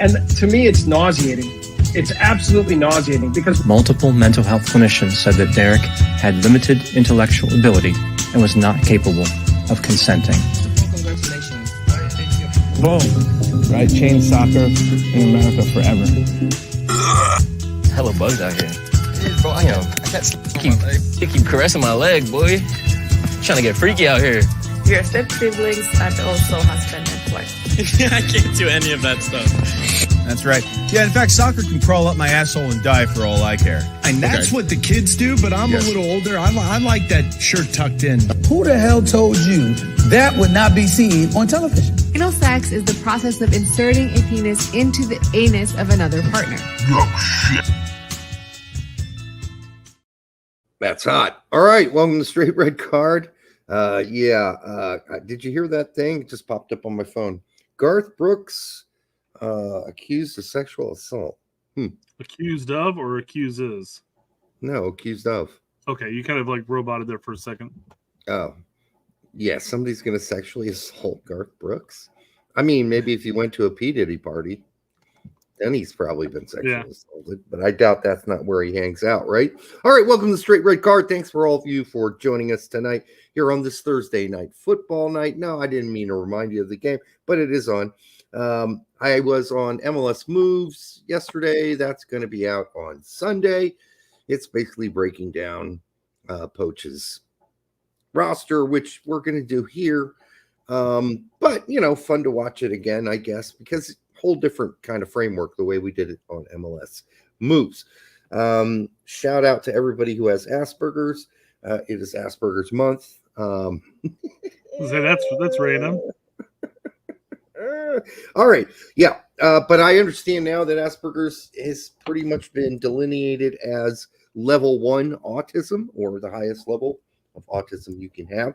And to me, it's nauseating. It's absolutely nauseating because multiple mental health clinicians said that Derek had limited intellectual ability and was not capable of consenting. Congratulations. Boom. Right? Change soccer in America forever. Hella bugs out here. Yeah, bro, I can't keep caressing my leg, boy. Trying to get freaky out here. Your step siblings and also husband and wife. Yeah, I can't do any of that stuff. That's right. Yeah, in fact, soccer can crawl up my asshole and die for all I care. And that's what the kids do, but I'm a little older. I like that shirt tucked in. Who the hell told you that would not be seen on television? Anal sex is the process of inserting a penis into the anus of another partner. Oh, shit. That's hot. All right, welcome to Straight Red Card. Did you hear that thing? It just popped up on my phone. Garth Brooks accused of sexual assault. Accused of or accuses? No, accused of. Okay, you kind of like roboted there for a second. Oh, yeah, somebody's going to sexually assault Garth Brooks. I mean, maybe if you went to a P. Diddy party, then he's probably been sexually assaulted, but I doubt that's not where he hangs out, right? All right, welcome to Straight Red Card. Thanks for all of you for joining us tonight here on this Thursday night football night. No, I didn't mean to remind you of the game, but it is on. I was on MLS Moves yesterday. That's going to be out on Sunday. It's basically breaking down Poch's roster, which we're going to do here. But, fun to watch it again, I guess, because whole different kind of framework the way we did it on MLS Moves. Shout out to everybody who has Asperger's. It is Asperger's month. That's random. All right. Yeah. But I understand now that Asperger's has pretty much been delineated as level 1 autism, or the highest level of autism you can have.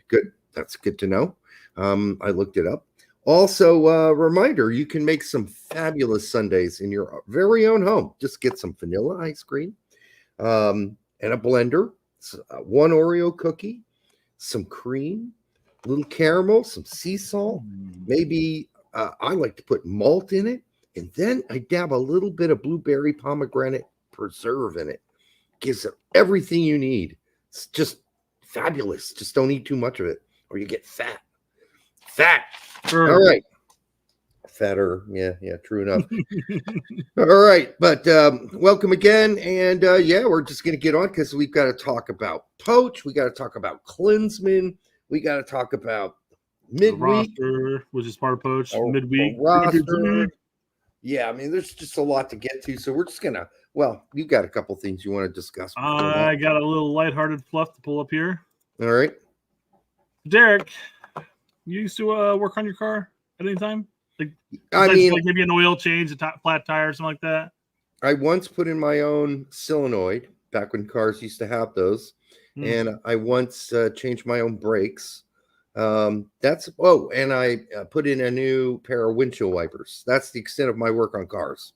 Good. That's good to know. I looked it up. Also, reminder, you can make some fabulous sundaes in your very own home. Just get some vanilla ice cream and a blender, one Oreo cookie, some cream, a little caramel, some sea salt. Maybe I like to put malt in it, and then I dab a little bit of blueberry pomegranate preserve in it. Gives it everything you need. It's just fabulous. Just don't eat too much of it, or you get fat. Sure. All right. Fatter. Yeah, true enough. All right. But welcome again. And we're just going to get on because we've got to talk about Poch. We got to talk about Klinsmann. We got to talk about midweek, roster, which is part of Poch. Midweek. Roster. Yeah, I mean, there's just a lot to get to. So we're just going to, you got a couple things you want to discuss. I got a little lighthearted fluff to pull up here. All right. Derek, you used to work on your car at any time? Like maybe an oil change, a flat tire, or something like that? I once put in my own solenoid back when cars used to have those. And I once changed my own brakes. And I put in a new pair of windshield wipers. That's the extent of my work on cars.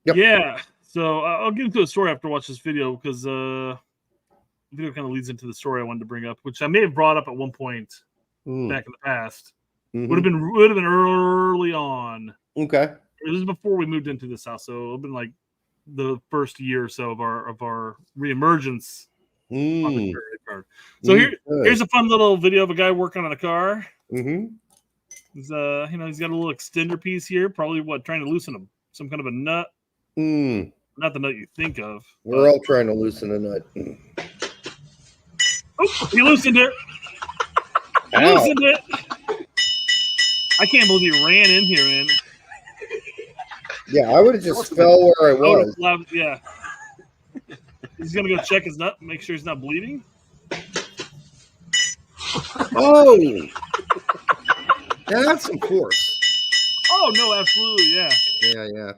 Yep. Yeah. So I'll get into a story after I watch this video because the video kind of leads into the story I wanted to bring up, which I may have brought up at one point back in the past. Mm-hmm. Would have been early on. Okay. This is before we moved into this house, so it would have been like the first year or so of our reemergence on the credit card. So here's a fun little video of a guy working on a car. Mm-hmm. He's he's got a little extender piece here, probably trying to loosen some kind of a nut. Not the nut you think of. We're all trying to loosen a nut. Oh, he loosened it. Loosened it. I can't believe he ran in here, man. Yeah, I would have just fell where I was. Yeah. He's going to go check his nut, make sure he's not bleeding. Oh! That's some force. Oh, no, absolutely, yeah. Yeah.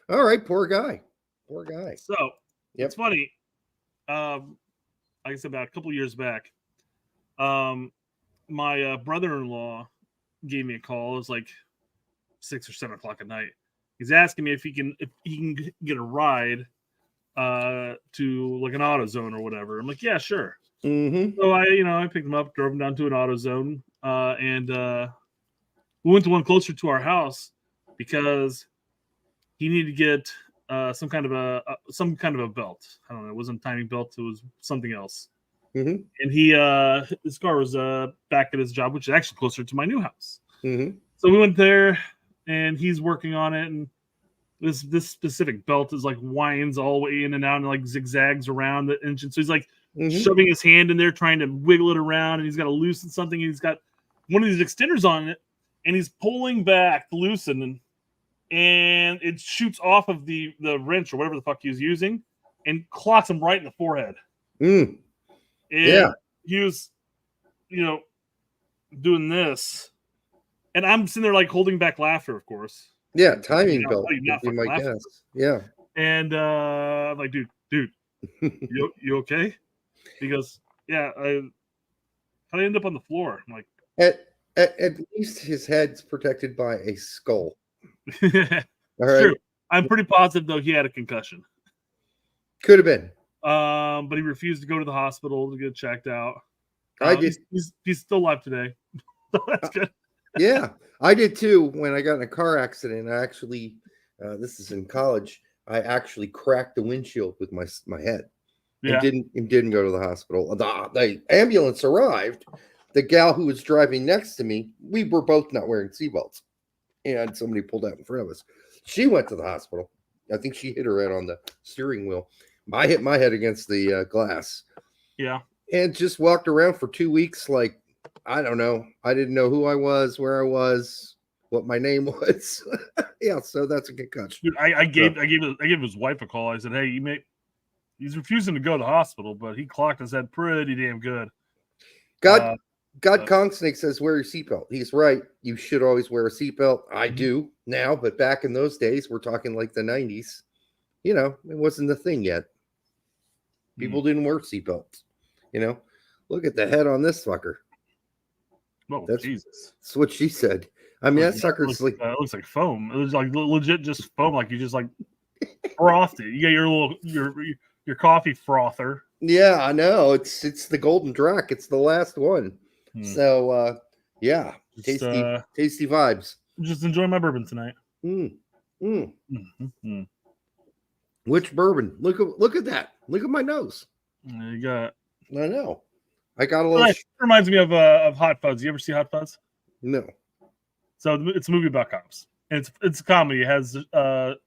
All right, poor guy. So, It's funny. Like I said, about a couple years back, my brother-in-law gave me a call. It was like 6 or 7 o'clock at night. He's asking me if he can get a ride to like an AutoZone or whatever. I'm like, yeah, sure. Mm-hmm. So I picked him up, drove him down to an AutoZone, and we went to one closer to our house. because he needed to get some kind of a belt. I don't know. It wasn't a timing belt. It was something else. Mm-hmm. And his car was back at his job, which is actually closer to my new house. Mm-hmm. So we went there, and he's working on it, and this specific belt is like winds all the way in and out and like zigzags around the engine. So he's like shoving his hand in there, trying to wiggle it around, and he's got to loosen something. And he's got one of these extenders on it, and he's pulling back to loosen, and it shoots off of the wrench or whatever the fuck he was using, and clocks him right in the forehead. Mm. And he was, doing this, and I'm sitting there like holding back laughter, of course. Yeah, timing belt would be my guess. Yeah. And I'm like, dude, you okay? He goes, yeah. How did I end up on the floor? I'm like, at least his head's protected by a skull. All right. True. I'm pretty positive though he had a concussion. Could have been. But he refused to go to the hospital to get checked out. I did. He's still alive today. So that's good. Yeah, I did too. When I got in a car accident, I actually, this is in college, I actually cracked the windshield with my head. Yeah. And didn't go to the hospital. The ambulance arrived. The gal who was driving next to me, we were both not wearing seatbelts, and somebody pulled out in front of us. She went to the hospital. I think she hit her head on the steering wheel. I hit my head against the glass. Yeah. And just walked around for 2 weeks like, I don't know. I didn't know who I was, where I was, what my name was. Yeah, so that's a concussion. Dude, I gave his wife a call. I said, hey, he's refusing to go to the hospital, but he clocked his head pretty damn good. God Kongsnake says, wear your seatbelt. He's right. You should always wear a seatbelt. I do now, but back in those days, we're talking like the 90s. It wasn't the thing yet. People didn't wear seatbelts. Look at the head on this fucker. Oh, Jesus. That's what she said. I mean, that sucker's it looks like foam. It was like legit just foam, like you just like frothed it. You got your little your coffee frother. Yeah, I know. It's the golden drac. It's the last one. So yeah, tasty vibes. Just enjoying my bourbon tonight. Which bourbon? Look at that. Look at my nose. You got. I know. I got a little. Reminds me of Hot Fuzz. You ever see Hot Fuzz? No. So it's a movie about cops, and it's a comedy. It has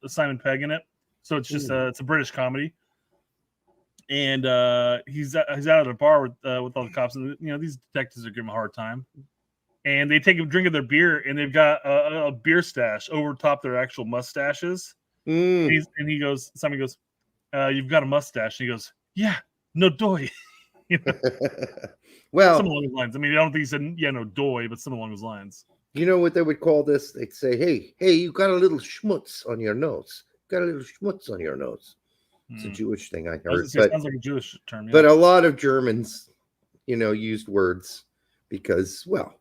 Simon Pegg in it, so it's just it's a British comedy. And he's out at a bar with all the cops, and these detectives are giving him a hard time. And they take a drink of their beer, and they've got a beer stash over top their actual mustaches. And he goes, Simon goes, "You've got a mustache." And he goes, "Yeah, no doy." Well, something along those lines. I mean, I don't think he said, "Yeah, no doy," but something along those lines. You know what they would call this? They'd say, "Hey, you got a little schmutz on your nose. Got a little schmutz on your nose." It's a Jewish thing I heard. It sounds like a Jewish term. Yeah. But a lot of Germans, used words because, well,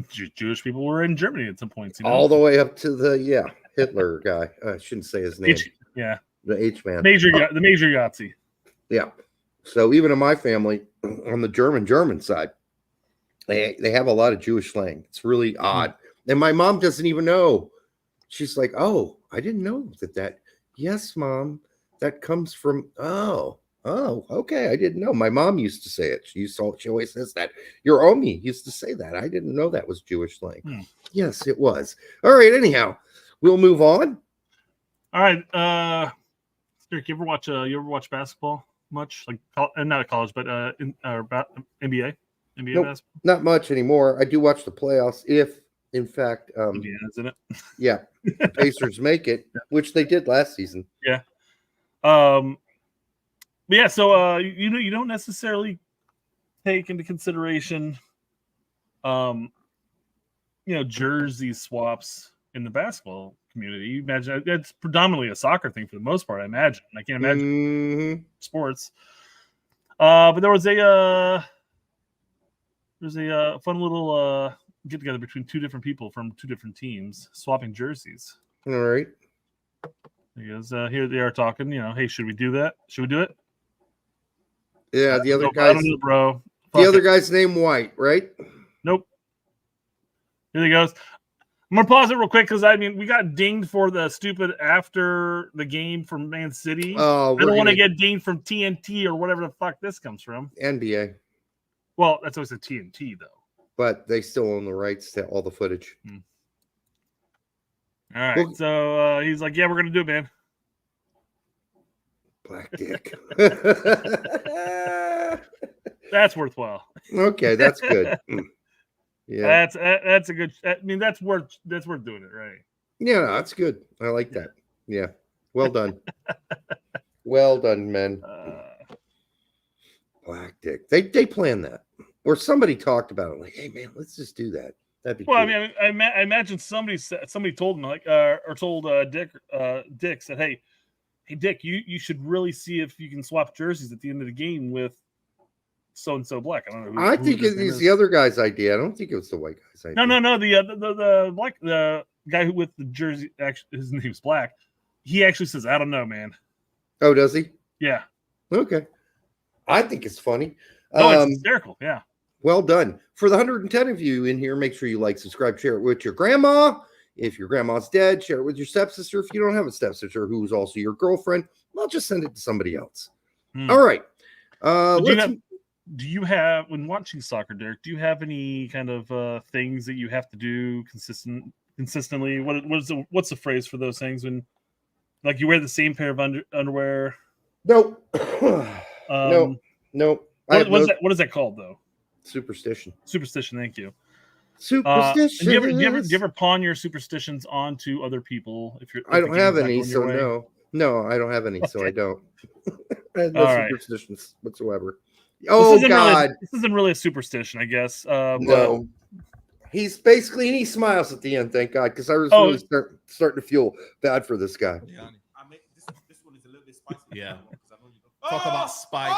Jewish people were in Germany at some points. All the way up to the Hitler guy. I shouldn't say his name. The H man. The major Yahtzee. Yeah. So even in my family, on the German side, they have a lot of Jewish slang. It's really odd. And my mom doesn't even know. She's like, "Oh, I didn't know that." Yes, Mom, that comes from. Oh, okay. I didn't know. My mom used to say it. She always says that. Your Omi used to say that. I didn't know that was Jewish slang. Yes, it was. All right. Anyhow, we'll move on. All right. Derek, you ever watch basketball much? Like, not at college, but NBA basketball. Not much anymore. I do watch the playoffs if, in fact, Indiana's in it. Yeah, the Pacers make it, which they did last season. Yeah. But yeah, so you don't necessarily take into consideration jersey swaps in the basketball community. You imagine that's predominantly a soccer thing for the most part, I imagine. I can't imagine sports. But there was a fun little get together between two different people from two different teams swapping jerseys. All right. Because here they are talking, hey, should we do that? Should we do it? Yeah, the other guy. I don't know, bro. The other guy's name White, right? Nope. Here he goes. I'm gonna pause it real quick because we got dinged for the stupid after the game from Man City. Oh, I don't want to get dinged from TNT or whatever the fuck this comes from. NBA. Well, that's always a TNT though. But they still own the rights to all the footage. All right, so he's like, "Yeah, we're gonna do it, man." Black dick. That's worthwhile. Okay, that's good. Yeah, that's a good. That's worth doing it, right? Yeah, no, that's good. I like that. Yeah, well done. Well done, men. Black dick. They planned that, or somebody talked about it. Like, hey, man, let's just do that. That'd be. Well, cool. I imagine somebody told him or told Dick said, hey, Dick, you should really see if you can swap jerseys at the end of the game with so and so black. I don't know. I think it's the other guy's idea. I don't think it was the white guy's idea. No. The black the guy who with the jersey, actually his name's Black. He actually says, I don't know, man. Oh, does he? Yeah. Okay. I think it's funny. Oh, it's hysterical. Yeah. Well done. For the 110 of you in here, make sure you like, subscribe, share it with your grandma. If your grandma's dead, share it with your stepsister. If you don't have a stepsister who's also your girlfriend, well, just send it to somebody else. All right. Do you have, when watching soccer, Derek, do you have any kind of things that you have to do consistently? What's the phrase for those things when, like, you wear the same pair of underwear? Nope. Nope. What is that called, though? Superstition. Thank you. Superstition. Do you ever pawn your superstitions onto other people? I don't have any, so no. No, I don't have any, so I don't. I have no superstitions whatsoever. Oh, God. This isn't really a superstition, I guess. No. He's basically, and he smiles at the end, thank God, because I was really starting to feel bad for this guy. Yeah. This one is a little bit spicy. Yeah. Talk about spice.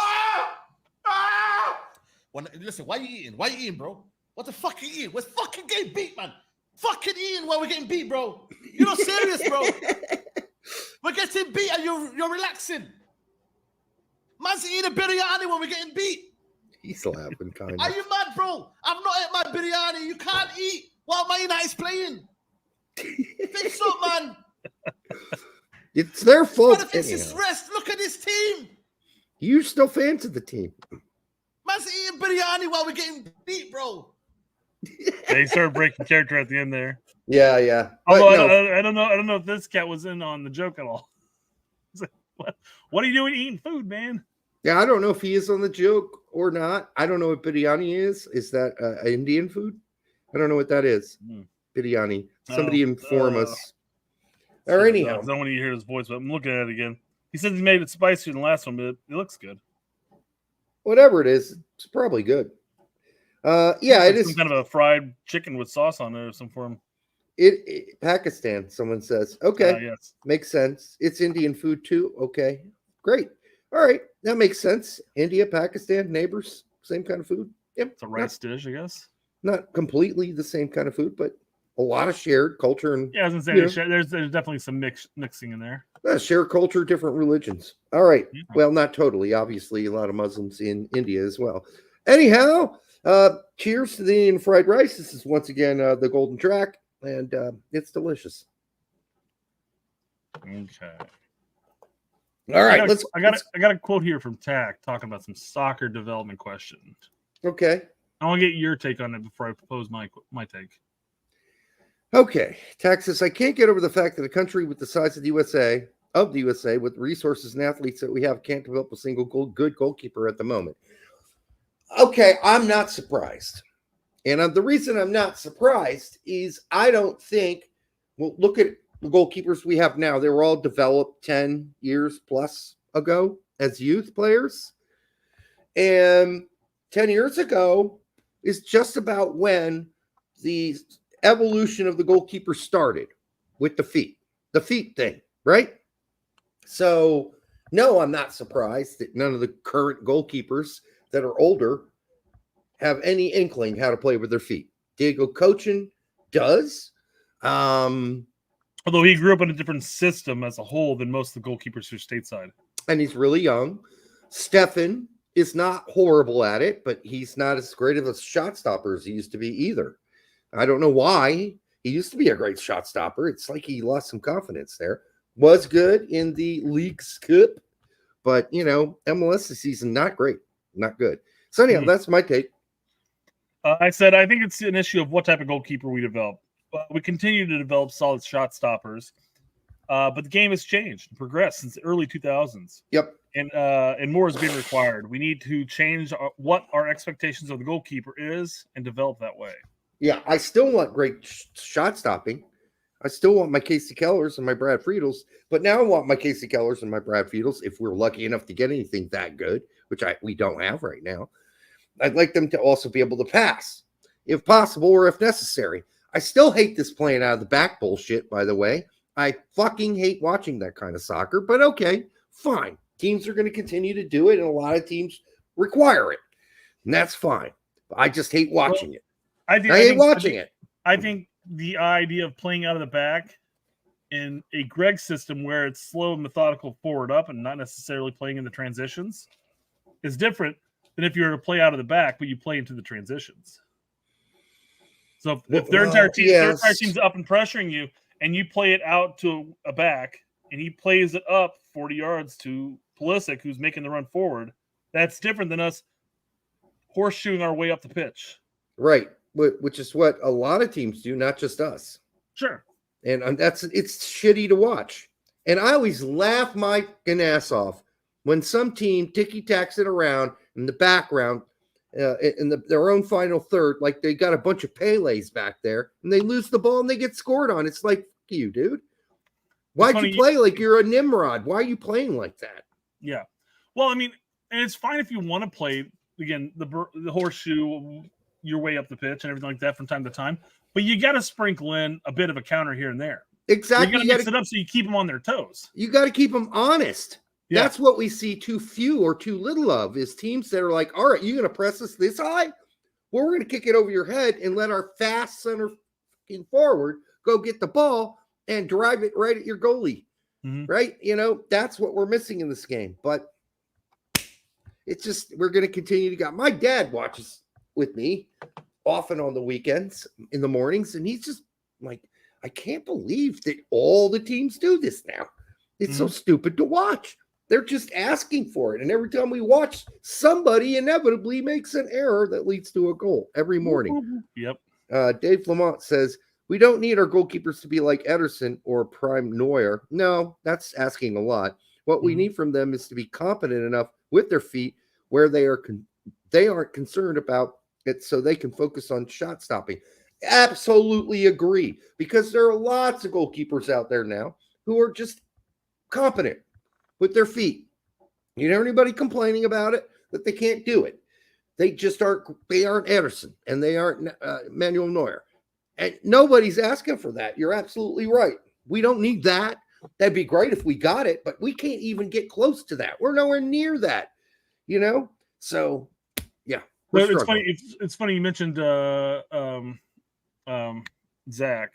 Listen, why you eating? Why you eating, bro? What the fuck you eating? We're fucking getting beat, man. Fucking eating while we're getting beat, bro. You're not serious, bro. We're getting beat and you're relaxing. Man's eating a biryani when we're getting beat. He's laughing, kind of. Are you mad, bro? I'm not at my biryani. You can't eat while Man United's playing. Fix up, man. It's their fault. But if it's rest, look at this team. You're still fans of the team. Man's eating biryani while we're getting beat, bro. They started breaking character at the end there. Yeah. Although I don't know if this cat was in on the joke at all. Like, what are you doing eating food, man? Yeah, I don't know if he is on the joke or not. I don't know what biryani is. Is that Indian food? I don't know what that is. Biryani. Somebody inform us. Or anyhow. I don't want to hear his voice, but I'm looking at it again. He said he made it spicier than the last one, but it looks good. Whatever it is, it's probably good. It is some kind of a fried chicken with sauce on it or some form. It Pakistan, someone says. Okay. Yes. Makes sense. It's Indian food too. Okay. Great. All right. That makes sense. India, Pakistan, neighbors, same kind of food. Yep. It's a rice dish, I guess. Not completely the same kind of food, but a lot of shared culture. And yeah, I was going to say, there's definitely some mixing in there. Shared culture, different religions. All right. Yeah. Well, not totally. Obviously, a lot of Muslims in India as well. Anyhow, cheers to the Indian fried rice. This is once again the Golden Track, and it's delicious. Okay. All right. I got a quote here from Tack talking about some soccer development questions. Okay. I want to get your take on it before I propose my take. Okay. Tack says, I can't get over the fact that a country with the size of the USA, with resources and athletes that we have, can't develop a single good goalkeeper at the moment. Okay, I'm not surprised. And the reason I'm not surprised is I don't think, well, look at the goalkeepers we have now. They were all developed 10 years plus ago as youth players. And 10 years ago is just about when the evolution of the goalkeeper started with the feet thing, right? So, no, I'm not surprised that none of the current goalkeepers that are older have any inkling how to play with their feet. Diego Cochin does. Although he grew up in a different system as a whole than most of the goalkeepers who are stateside. And he's really young. Stefan is not horrible at it, but he's not as great of a shot stopper as he used to be either. I don't know why. He used to be a great shot stopper. It's like he lost some confidence there. Was good in the League's Cup, but, MLS this season, not great. Not good. So, anyhow, that's my take. I said I think it's an issue of what type of goalkeeper we develop. We continue to develop solid shot stoppers, but the game has changed and progressed since the early 2000s. Yep. And more is being required. We need to change what our expectations of the goalkeeper is and develop that way. Yeah, I still want great shot stopping. I still want my Casey Kellers and my Brad Friedels, but now I want my Casey Kellers and my Brad Friedels, if we're lucky enough to get anything that good, which we don't have right now. I'd like them to also be able to pass, if possible or if necessary. I still hate this playing out of the back bullshit, by the way. I fucking hate watching that kind of soccer, but okay, fine. Teams are going to continue to do it, and a lot of teams require it, and that's fine. I just hate watching it. I hate watching it. I think the idea of playing out of the back in a Greg system where it's slow and methodical forward up and not necessarily playing in the transitions is different than if you were to play out of the back, but you play into the transitions. So if their entire team's up and pressuring you, and you play it out to a back, and he plays it up 40 yards to Pulisic, who's making the run forward, that's different than us horseshoeing our way up the pitch. Right, which is what a lot of teams do, not just us. Sure. And it's shitty to watch. And I always laugh my ass off when some team ticky-tacks it around in the background in their own final third, like they got a bunch of Pelés back there, and they lose the ball and they get scored on. It's like, fuck you, dude. Why'd you play like you're a Nimrod? Why are you playing like that? Yeah. Well, I mean, and it's fine if you want to play, again, the horseshoe your way up the pitch and everything like that from time to time, but you got to sprinkle in a bit of a counter here and there. Exactly. You got to mix it up so you keep them on their toes. You got to keep them honest. Yeah. That's what we see too few or too little of, is teams that are like, all right, you're going to press us this high? Well, we're going to kick it over your head and let our fast center forward go get the ball and drive it right at your goalie, right? That's what we're missing in this game. But it's just, we're going to continue to go. My dad watches with me often on the weekends in the mornings, and he's just like, I can't believe that all the teams do this now. It's so stupid to watch. They're just asking for it. And every time we watch, somebody inevitably makes an error that leads to a goal every morning. Yep. Dave Lamont says, we don't need our goalkeepers to be like Ederson or Prime Neuer. No, that's asking a lot. What we need from them is to be competent enough with their feet where they aren't concerned about it, so they can focus on shot stopping. Absolutely agree, because there are lots of goalkeepers out there now who are just competent with their feet. You know, anybody complaining about it, that they can't do it. They just aren't Ederson, and they aren't Manuel Neuer. And nobody's asking for that. You're absolutely right. We don't need that. That'd be great if we got it, but we can't even get close to that. We're nowhere near that, So, yeah. It's funny. It's funny you mentioned Zach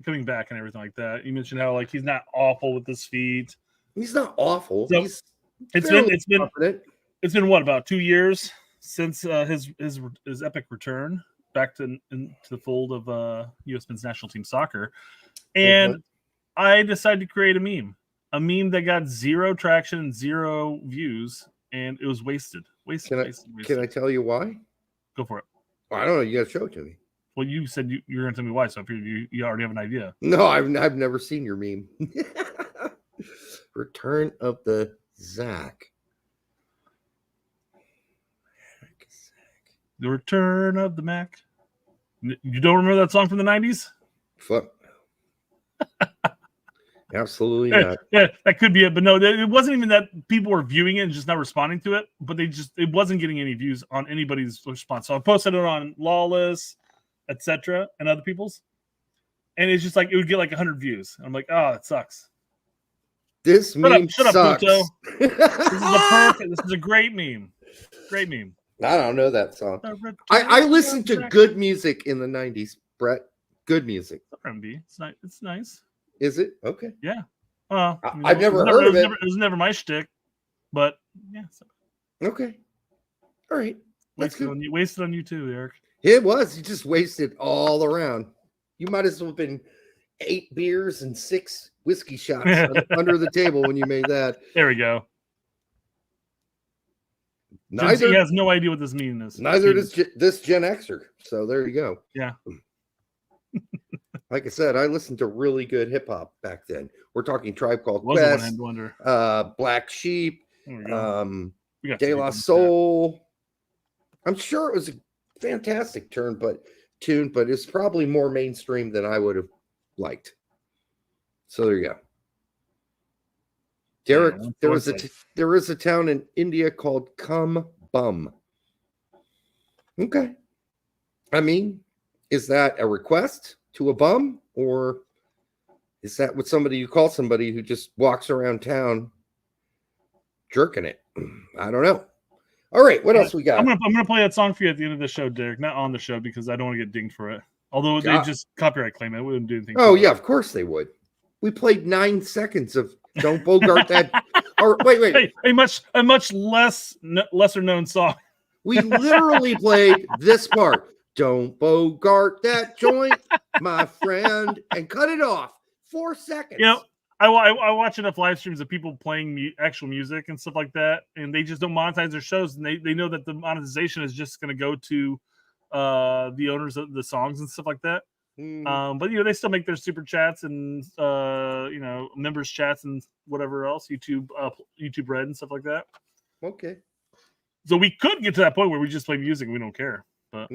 coming back and everything like that. You mentioned how he's not awful with his feet. He's not awful. So it's been what, about 2 years since his epic return back into the fold of U.S. men's national team soccer, and I decided to create a meme that got zero traction, zero views, and it was wasted. Can I tell you why? Go for it. I don't know. You got to show it to me. Well, you said you're going to tell me why, so you already have an idea. No, I've never seen your meme. Return of the Zach. The Return of the Mac. You don't remember that song from the 90s? Fuck. Absolutely not. Yeah, that could be it. But no, it wasn't even that people were viewing it and just not responding to it. But it wasn't getting any views on anybody's response. So I posted it on Lawless, etc., and other people's. And it's just it would get 100 views. I'm like, oh, it sucks. This meme sucks. Shut up, Pluto. This is a great meme. Great meme. I don't know that song. I listened to good music in the 90s, Brett. Good music. R&B. It's nice. Is it? Okay. Yeah. I've never heard of it. It was never my shtick, but yeah. Okay. All right. Wasted on you too, Eric. It was. You just wasted all around. You might as well have been 8 beers and 6 whiskey shots under the table when you made that. There we go. Neither he has no idea what this means. Neither does this Gen Xer. So there you go. Yeah. Like I said, I listened to really good hip hop back then. We're talking Tribe Called Quest, Black Sheep, De La Soul. I'm sure it was a fantastic tune, but it's probably more mainstream than I would have liked. So there you go. Derek, there is a town in India called Cum Bum. Okay. I mean, is that a request to a bum, or is that what you call somebody who just walks around town jerking it? I don't know. All right, what else we got? I'm gonna play that song for you at the end of the show, Derek. Not on the show because I don't want to get dinged for it. Although they just copyright claim it, wouldn't do anything. Oh yeah, of course they would. We played 9 seconds of "Don't Bogart That." Or wait. Hey, a much lesser known song. We literally played this part. Don't bogart that joint, my friend, and cut it off. 4 seconds. You know, I watch enough live streams of people playing actual music and stuff like that, and they just don't monetize their shows, and they know that the monetization is just going to go to the owners of the songs and stuff like that. Mm-hmm. But they still make their super chats and members chats and whatever else, YouTube Red and stuff like that. Okay. So we could get to that point where we just play music and we don't care. But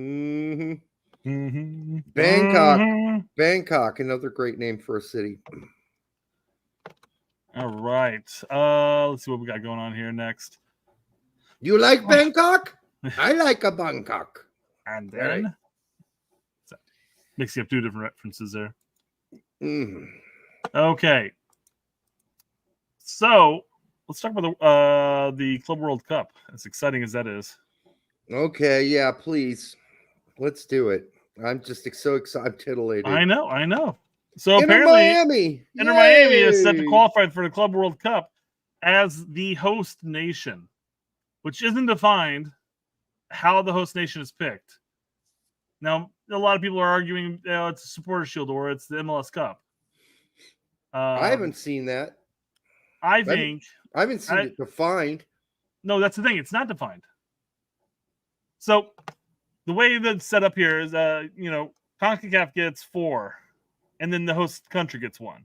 Bangkok, another great name for a city. All right. Let's see what we got going on here next. You like Bangkok? I like a Bangkok. And then mixing up 2 different references there. Mm-hmm. Okay. So let's talk about the Club World Cup. As exciting as that is. Okay, yeah, please. Let's do it. I'm just so excited. I'm titillated. I know. So Inter apparently, Miami is set to qualify for the Club World Cup as the host nation, which isn't defined how the host nation is picked. Now, a lot of people are arguing it's a supporter shield or it's the MLS Cup. I haven't seen that. I haven't seen it defined. No, that's the thing. It's not defined. So the way that's set up here is, CONCACAF gets 4, and then the host country gets 1.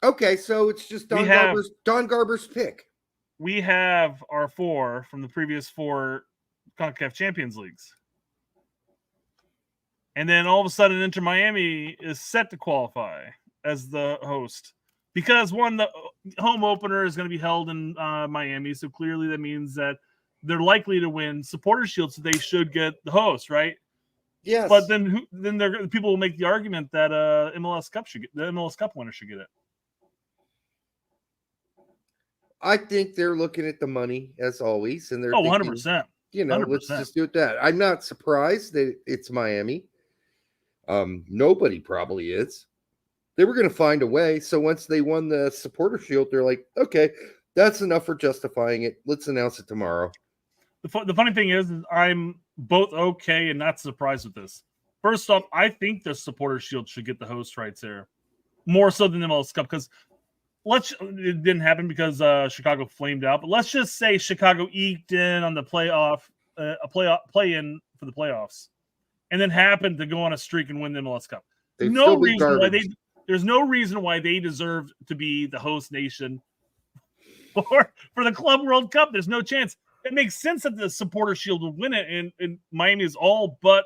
Okay, so it's just Don Garber's pick. We have our 4 from the previous 4 CONCACAF Champions Leagues. And then all of a sudden, Inter Miami is set to qualify as the host. Because, one, the home opener is going to be held in Miami, so clearly that means that they're likely to win Supporter Shield, so they should get the host, right? Yes. But then people will make the argument that the MLS Cup winner should get it. I think they're looking at the money as always, and they're 100%. 100%. Let's just do it that. I'm not surprised that it's Miami. Nobody probably is. They were going to find a way. So once they won the Supporter Shield, they're like, okay, that's enough for justifying it. Let's announce it tomorrow. The funny thing is I'm both okay and not surprised with this. First off, I think the Supporter Shield should get the host rights there, more so than the MLS Cup, because it didn't happen because Chicago flamed out. But let's just say Chicago eked in on the play-in for the playoffs, and then happened to go on a streak and win the MLS Cup. There's no reason why they deserve to be the host nation for the Club World Cup. There's no chance. It makes sense that the Supporter Shield would win it, and Miami is all but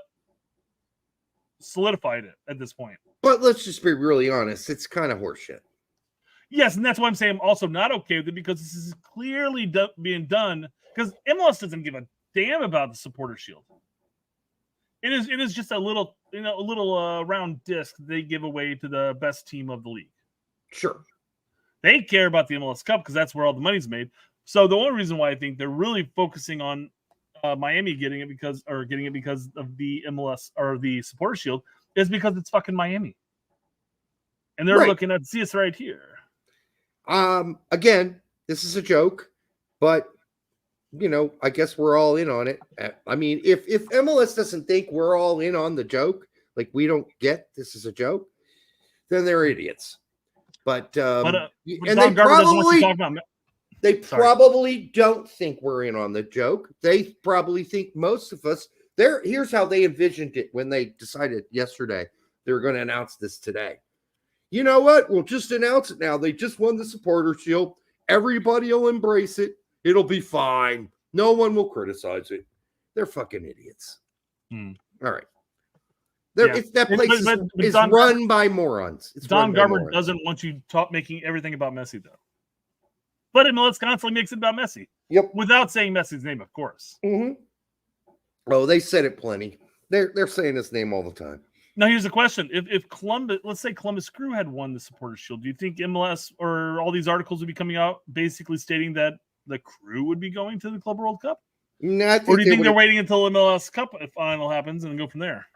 solidified it at this point. But let's just be really honest. It's kind of horseshit. Yes, and that's why I'm saying I'm also not okay with it, because this is clearly being done because MLS doesn't give a damn about the Supporter Shield. It is just a little round disc they give away to the best team of the league. Sure. They care about the MLS Cup because that's where all the money's made. So the only reason why I think they're really focusing on Miami getting it because of the MLS or the Supporter Shield is because it's fucking Miami. And they're looking at this right here. Again, this is a joke, but I guess we're all in on it. I mean, if MLS doesn't think we're all in on the joke, like we don't get this is a joke, then they're idiots. But and Don Garber doesn't want you to talk about. They probably don't think we're in on the joke. They probably think most of us. Here's how they envisioned it when they decided yesterday they were going to announce this today. You know what? We'll just announce it now. They just won the Supporter Shield. Everybody will embrace it. It'll be fine. No one will criticize it. They're fucking idiots. All right. That place is run by morons. Don Garber doesn't want you making everything about Messi, though. But MLS constantly makes it about Messi. Yep. Without saying Messi's name, of course. Mm-hmm. Oh, they said it plenty. They're saying his name all the time. Now, here's the question. If Columbus, let's say Columbus Crew had won the Supporters Shield, do you think MLS or all these articles would be coming out basically stating that the Crew would be going to the Club World Cup? No, or do you think they're waiting until MLS Cup final happens and then go from there?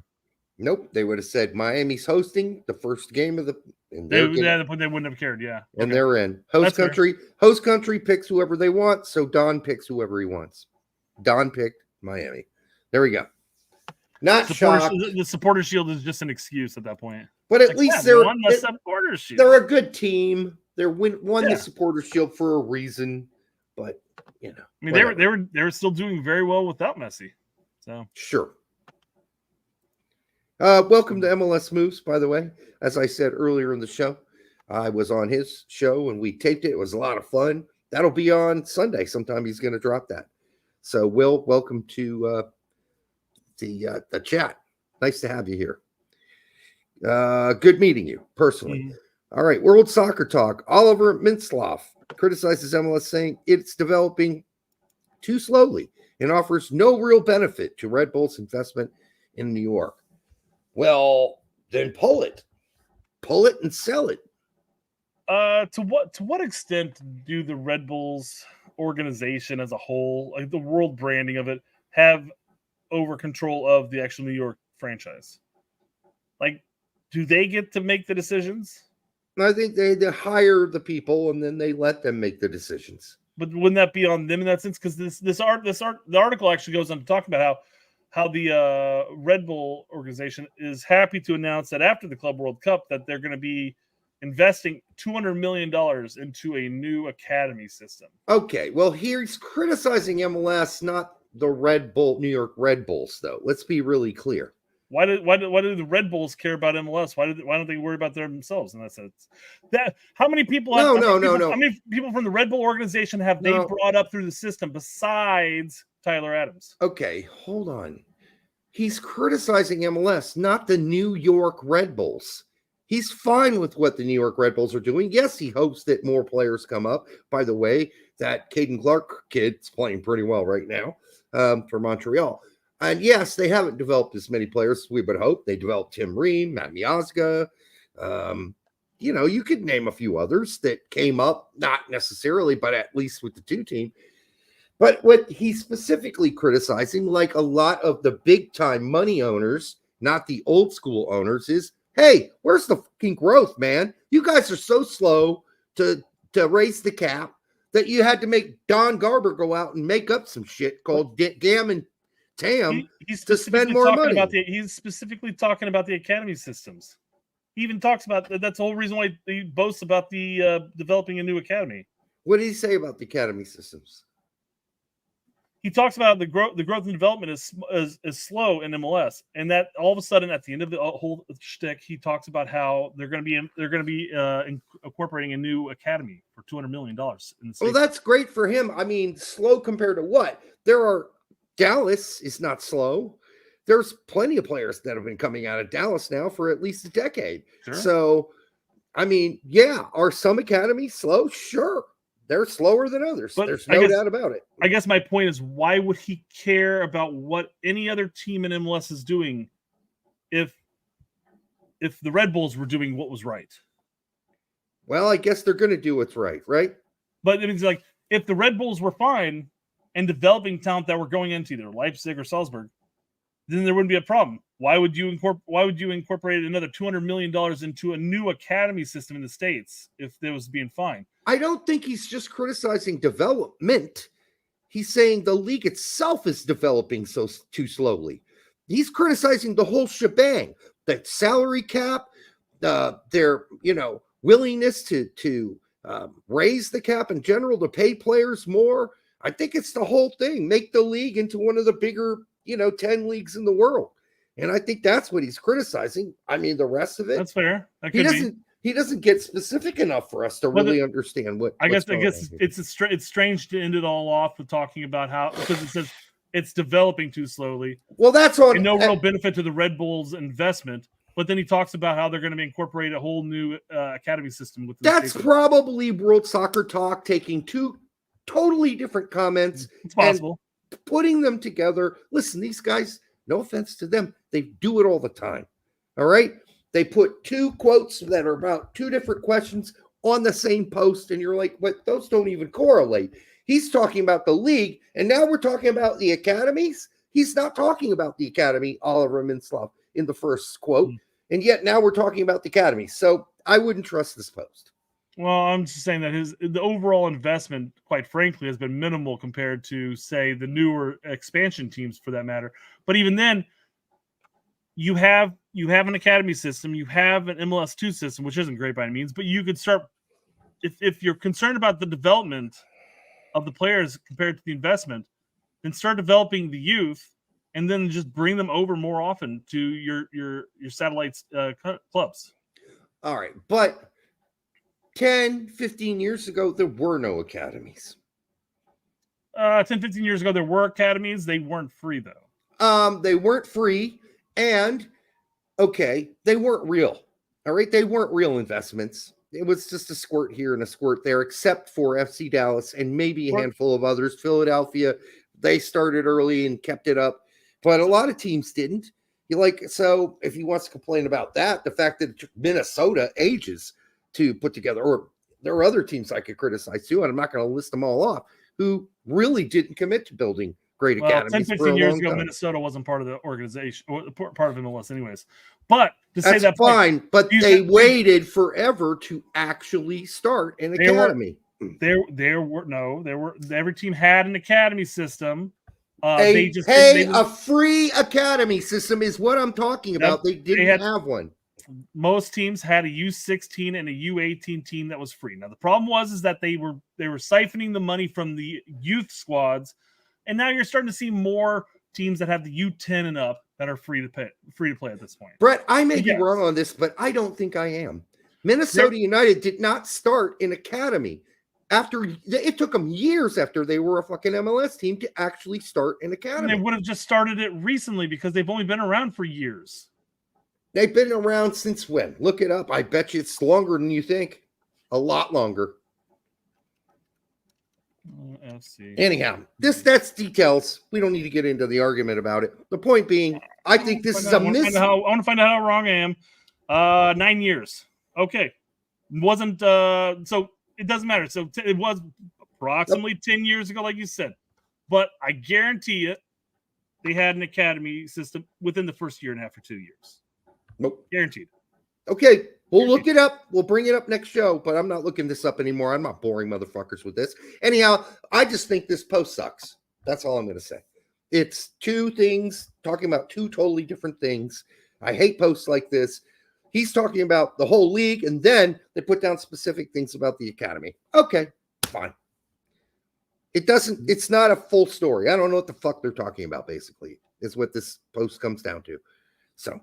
Nope. They would have said Miami's hosting the first game of the. They wouldn't have cared, yeah. And they're in. Host country picks whoever they want, so Don picks whoever he wants. Don picked Miami. There we go. Not shocked. The Supporter Shield is just an excuse at that point. But at least they're Supporter Shield. They're a good team. They won the Supporter Shield for a reason. But I mean, they were still doing very well without Messi. So sure. Welcome to MLS Moves, by the way. As I said earlier in the show, I was on his show and we taped it. It was a lot of fun. That'll be on Sunday. Sometime he's going to drop that. So, Will, welcome to the chat. Nice to have you here. Good meeting you personally. Mm-hmm. All right, World Soccer Talk. Oliver Mintzlaff criticizes MLS, saying it's developing too slowly and offers no real benefit to Red Bull's investment in New York. Well, then pull it and sell it. To what extent do the Red Bulls organization as a whole, like the world branding of it, have over control of the actual New York franchise? Like, do they get to make the decisions? I think they hire the people and then they let them make the decisions. But wouldn't that be on them in that sense? Because the article actually goes on to talk about how the Red Bull organization is happy to announce that after the Club World Cup that they're going to be investing $200 million into a new academy system. Okay, well, he's criticizing MLS, not the New York Red Bulls, though. Let's be really clear. Why do the Red Bulls care about MLS? Why don't they worry about themselves in that sense? How many people? How many people from the Red Bull organization have they brought up through the system besides Tyler Adams? Okay, hold on. He's criticizing MLS, not the New York Red Bulls. He's fine with what the New York Red Bulls are doing. Yes, he hopes that more players come up. By the way, that Caden Clark kid's playing pretty well right now for Montreal. And yes, they haven't developed as many players as we would hope. They developed Tim Ream, Matt Miazga. You could name a few others that came up, not necessarily, but at least with the two team. But what he's specifically criticizing, like a lot of the big-time money owners, not the old school owners, is, hey, where's the fucking growth, man? You guys are so slow to raise the cap that you had to make Don Garber go out and make up some shit called Gam and Tam to spend more money. He's specifically talking about the academy systems. He even talks about that's the whole reason why he boasts about the developing a new academy. What did he say about the academy systems? He talks about the growth and development is slow in MLS, and that all of a sudden at the end of the whole shtick, he talks about how they're going to be incorporating a new academy for $200 million. Well, that's great for him. I mean, slow compared to what? Dallas is not slow. There's plenty of players that have been coming out of Dallas now for at least a decade. Sure. So, I mean, are some academies slow? Sure. They're slower than others. But there's no doubt about it. I guess my point is, why would he care about what any other team in MLS is doing if the Red Bulls were doing what was right? Well, I guess they're going to do what's right? But it means, like, if the Red Bulls were fine and developing talent that were going into either Leipzig or Salzburg, then there wouldn't be a problem. Why would you incorporate another $200 million into a new academy system in the States if it was being fine? I don't think he's just criticizing development. He's saying the league itself is developing too slowly. He's criticizing the whole shebang, the salary cap, their willingness to raise the cap in general to pay players more. I think it's the whole thing. Make the league into one of the bigger 10 leagues in the world. And I think that's what he's criticizing. I mean, the rest of it, that's fair. That he doesn't get specific enough for us to really understand what. I guess it's strange to end it all off with talking about how, because it says it's developing too slowly. Well, that's on and no real benefit to the Red Bulls investment. But then he talks about how they're going to incorporate a whole new academy system. That's probably World Soccer Talk taking two totally different comments. It's possible. And putting them together. Listen, these guys, no offense to them, they do it all the time. All right? They put two quotes that are about two different questions on the same post, and you're like, what? Those don't even correlate. He's talking about the league, and now we're talking about the academies. He's not talking about the academy, Oliver Minslav, in the first quote. And yet now we're talking about the academy. So I wouldn't trust this post. Well, I'm just saying that the overall investment, quite frankly, has been minimal compared to, say, the newer expansion teams for that matter. But even then, you have an academy system, you have an MLS2 system, which isn't great by any means, but you could start, if you're concerned about the development of the players compared to the investment, then start developing the youth and then just bring them over more often to your satellites clubs. All right. But 10, 15 years ago, there were no academies. 10, 15 years ago, there were academies. They weren't free, though. They weren't free. And, okay, they weren't real. All right? They weren't real investments. It was just a squirt here and a squirt there, except for FC Dallas and maybe a handful of others. Philadelphia, they started early and kept it up. But a lot of teams didn't. So if he wants to complain about that, the fact that it took Minnesota ages to put together, or there are other teams I could criticize too, and I'm not going to list them all off, who really didn't commit to building great academies. 10, 15 years ago, Minnesota wasn't part of the organization, or part of MLS anyways. But to say that fine, but they waited forever to actually start an academy. Every team had an academy system. A free academy system is what I'm talking about. They didn't have one. Most teams had a U16 and a U18 team that was free. Now the problem was that they were siphoning the money from the youth squads, and now you're starting to see more teams that have the U10 and up that are free to play at this point. Brett, I may be wrong on this, but I don't think I am. Minnesota United did not start an academy. It took them years after they were a fucking MLS team to actually start an academy. And they would have just started it recently because they've only been around for years. They've been around since when? Look it up. I bet you it's longer than you think. A lot longer. Anyhow, that's details. We don't need to get into the argument about it. The point being, I think this is a miss. I want to find out how wrong I am. 9 years. Okay. Wasn't so it doesn't matter. So it was approximately 10 years ago, like you said. But I guarantee you, they had an academy system within the first year and a half or 2 years. Nope. Guaranteed. Okay. We'll look it up. We'll bring it up next show, but I'm not looking this up anymore. I'm not boring motherfuckers with this. Anyhow, I just think this post sucks. That's all I'm going to say. It's two things talking about two totally different things. I hate posts like this. He's talking about the whole league, and then they put down specific things about the academy. Okay, fine. It's not a full story. I don't know what the fuck they're talking about, basically, is what this post comes down to. So,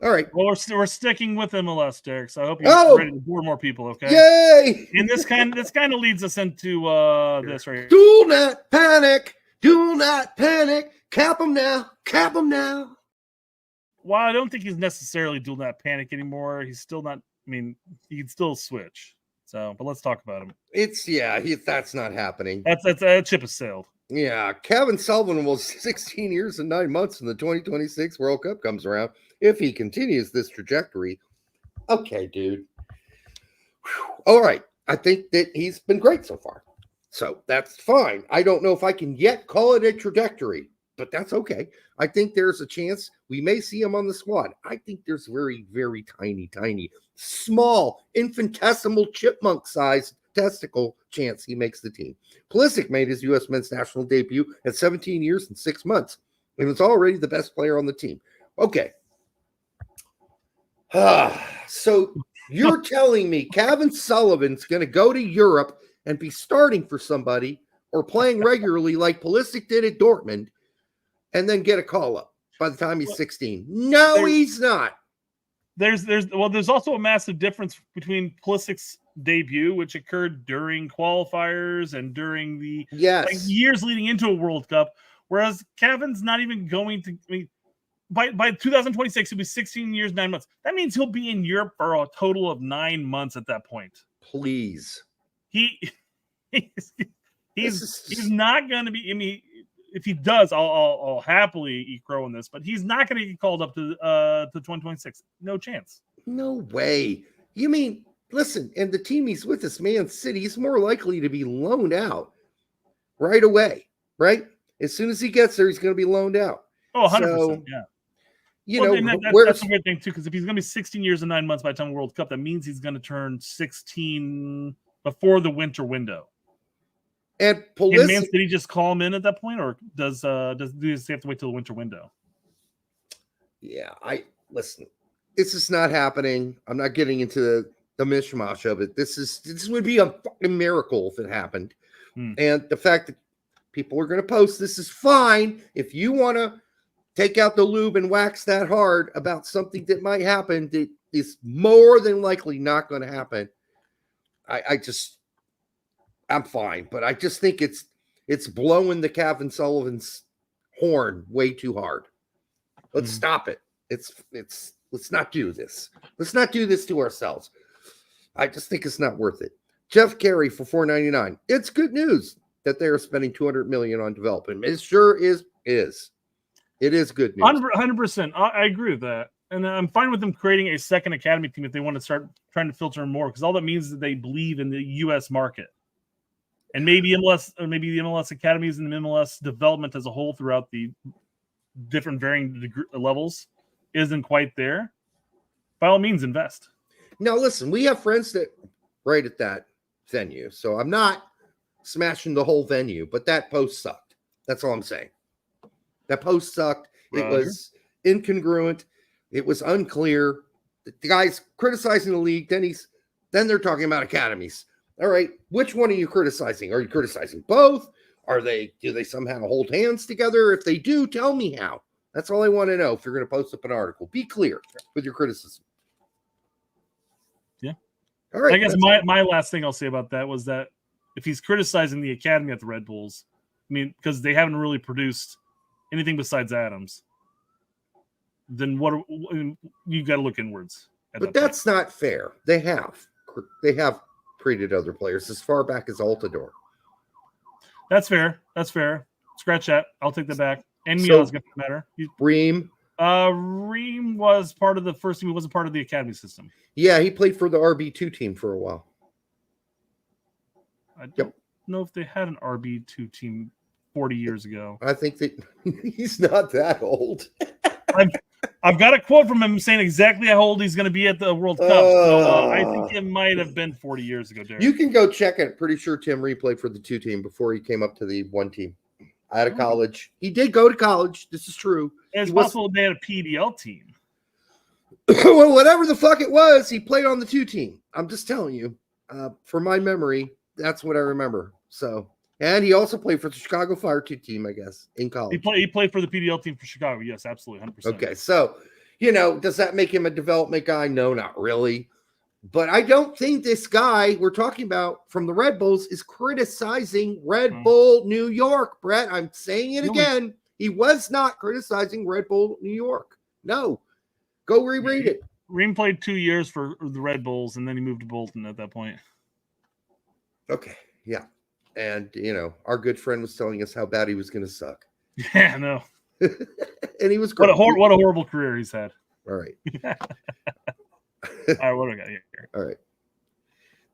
all right. Well, we're sticking with MLS, Derek, so I hope you're ready to bore more people, okay? Yay! And this kind of leads us into this right here. Do not panic. Do not panic. Cap them now. Cap them now. While I don't think he's necessarily do not panic anymore, he's still not. I mean, he can still switch. So, but let's talk about him. That's not happening. That ship has sailed. Yeah, Cavan Sullivan will 16 years and 9 months when the 2026 World Cup comes around. If he continues this trajectory, okay, dude. Whew. All right, I think that he's been great so far. So that's fine. I don't know if I can yet call it a trajectory, but that's okay. I think there's a chance we may see him on the squad. I think there's very, very tiny, small, infinitesimal chipmunk-sized testicle chance he makes the team. Pulisic made his U.S. men's national debut at 17 years and 6 months. and was already the best player on the team. Okay. So you're telling me Cavan Sullivan's going to go to Europe and be starting for somebody or playing regularly like Pulisic did at Dortmund and then get a call up by the time he's 16? No, he's not. There's also a massive difference between Pulisic's debut, which occurred during qualifiers and during the years leading into a World Cup, whereas Cavan's not even going to. I mean, by 2026, he'll be 16 years, 9 months. That means he'll be in Europe for a total of 9 months at that point. Please, he's not going to be. I mean, if he does, I'll happily eat crow in this, but he's not going to get called up to 2026. No chance. No way. You mean, listen, and the team he's with is Man City. He's more likely to be loaned out right away, right? As soon as he gets there, he's going to be loaned out. Oh, 100%. So, yeah. That's a weird thing, too, because if he's going to be 16 years and 9 months by the time of the World Cup, that means he's going to turn 16 before the winter window. And Pulisic, Man City just call him in at that point, or does he have to wait till the winter window? Yeah, listen. This is not happening. I'm not getting into the mishmash of it. This would be a fucking miracle if it happened. And the fact that people are going to post this is fine. If you want to take out the lube and wax that hard about something that might happen, that is more than likely not going to happen. I'm fine, but I just think it's blowing the Cavan Sullivan's horn way too hard. Let's stop it. Let's not do this. Let's not do this to ourselves. I just think it's not worth it. Jeff Carey for $4.99. It's good news that they are spending $200 million on development. It sure is. It is good news. 100%. I agree with that. And I'm fine with them creating a second academy team if they want to start trying to filter more, because all that means is that they believe in the U.S. market. And maybe MLS, or maybe the MLS academies and the MLS development as a whole throughout the different varying levels isn't quite there. By all means, invest. Now, listen, we have friends that right at that venue, so I'm not smashing the whole venue, but that post sucked. That's all I'm saying. That post sucked. It was incongruent. It was unclear. The guy's criticizing the league. Then they're talking about academies. All right, which one are you criticizing? Are you criticizing both? Do they somehow hold hands together? If they do, tell me how. That's all I want to know. If you're going to post up an article, be clear with your criticism. Yeah. All right. I guess my last thing I'll say about that was that if he's criticizing the academy at the Red Bulls, I mean, because they haven't really produced anything besides Adams, then you got to look inwards. But that's not fair. They have treated other players as far back as Altidore. That's fair. Scratch that. I'll take that back. And Mia's going to matter. Ream was part of the first team. He wasn't part of the academy system. Yeah, he played for the RB2 team for a while. I don't know if they had an RB2 team 40 years ago. I think that he's not that old. I've got a quote from him saying exactly how old he's going to be at the World Cup. So I think it might have been 40 years ago, Derek. You can go check it. Pretty sure Tim Reed played for the 2 team before he came up to the 1 team. Out of college. He did go to college. This is true. It's possible they had a PDL team. Well, whatever the fuck it was, he played on the 2 team. I'm just telling you. For my memory, that's what I remember. So, and he also played for the Chicago Fire 2 team, I guess, in college. He played for the PDL team for Chicago. Yes, absolutely, 100%. Okay, so, does that make him a development guy? No, not really. But I don't think this guy we're talking about from the Red Bulls is criticizing Red Bull New York, Brett. I'm saying it again. He was not criticizing Red Bull New York. No. Go reread it. Ream played 2 years for the Red Bulls, and then he moved to Bolton at that point. Okay, yeah. And, our good friend was telling us how bad he was going to suck. Yeah, no. And he was great. What a horrible career he's had. All right. All right, what do I got here? All right.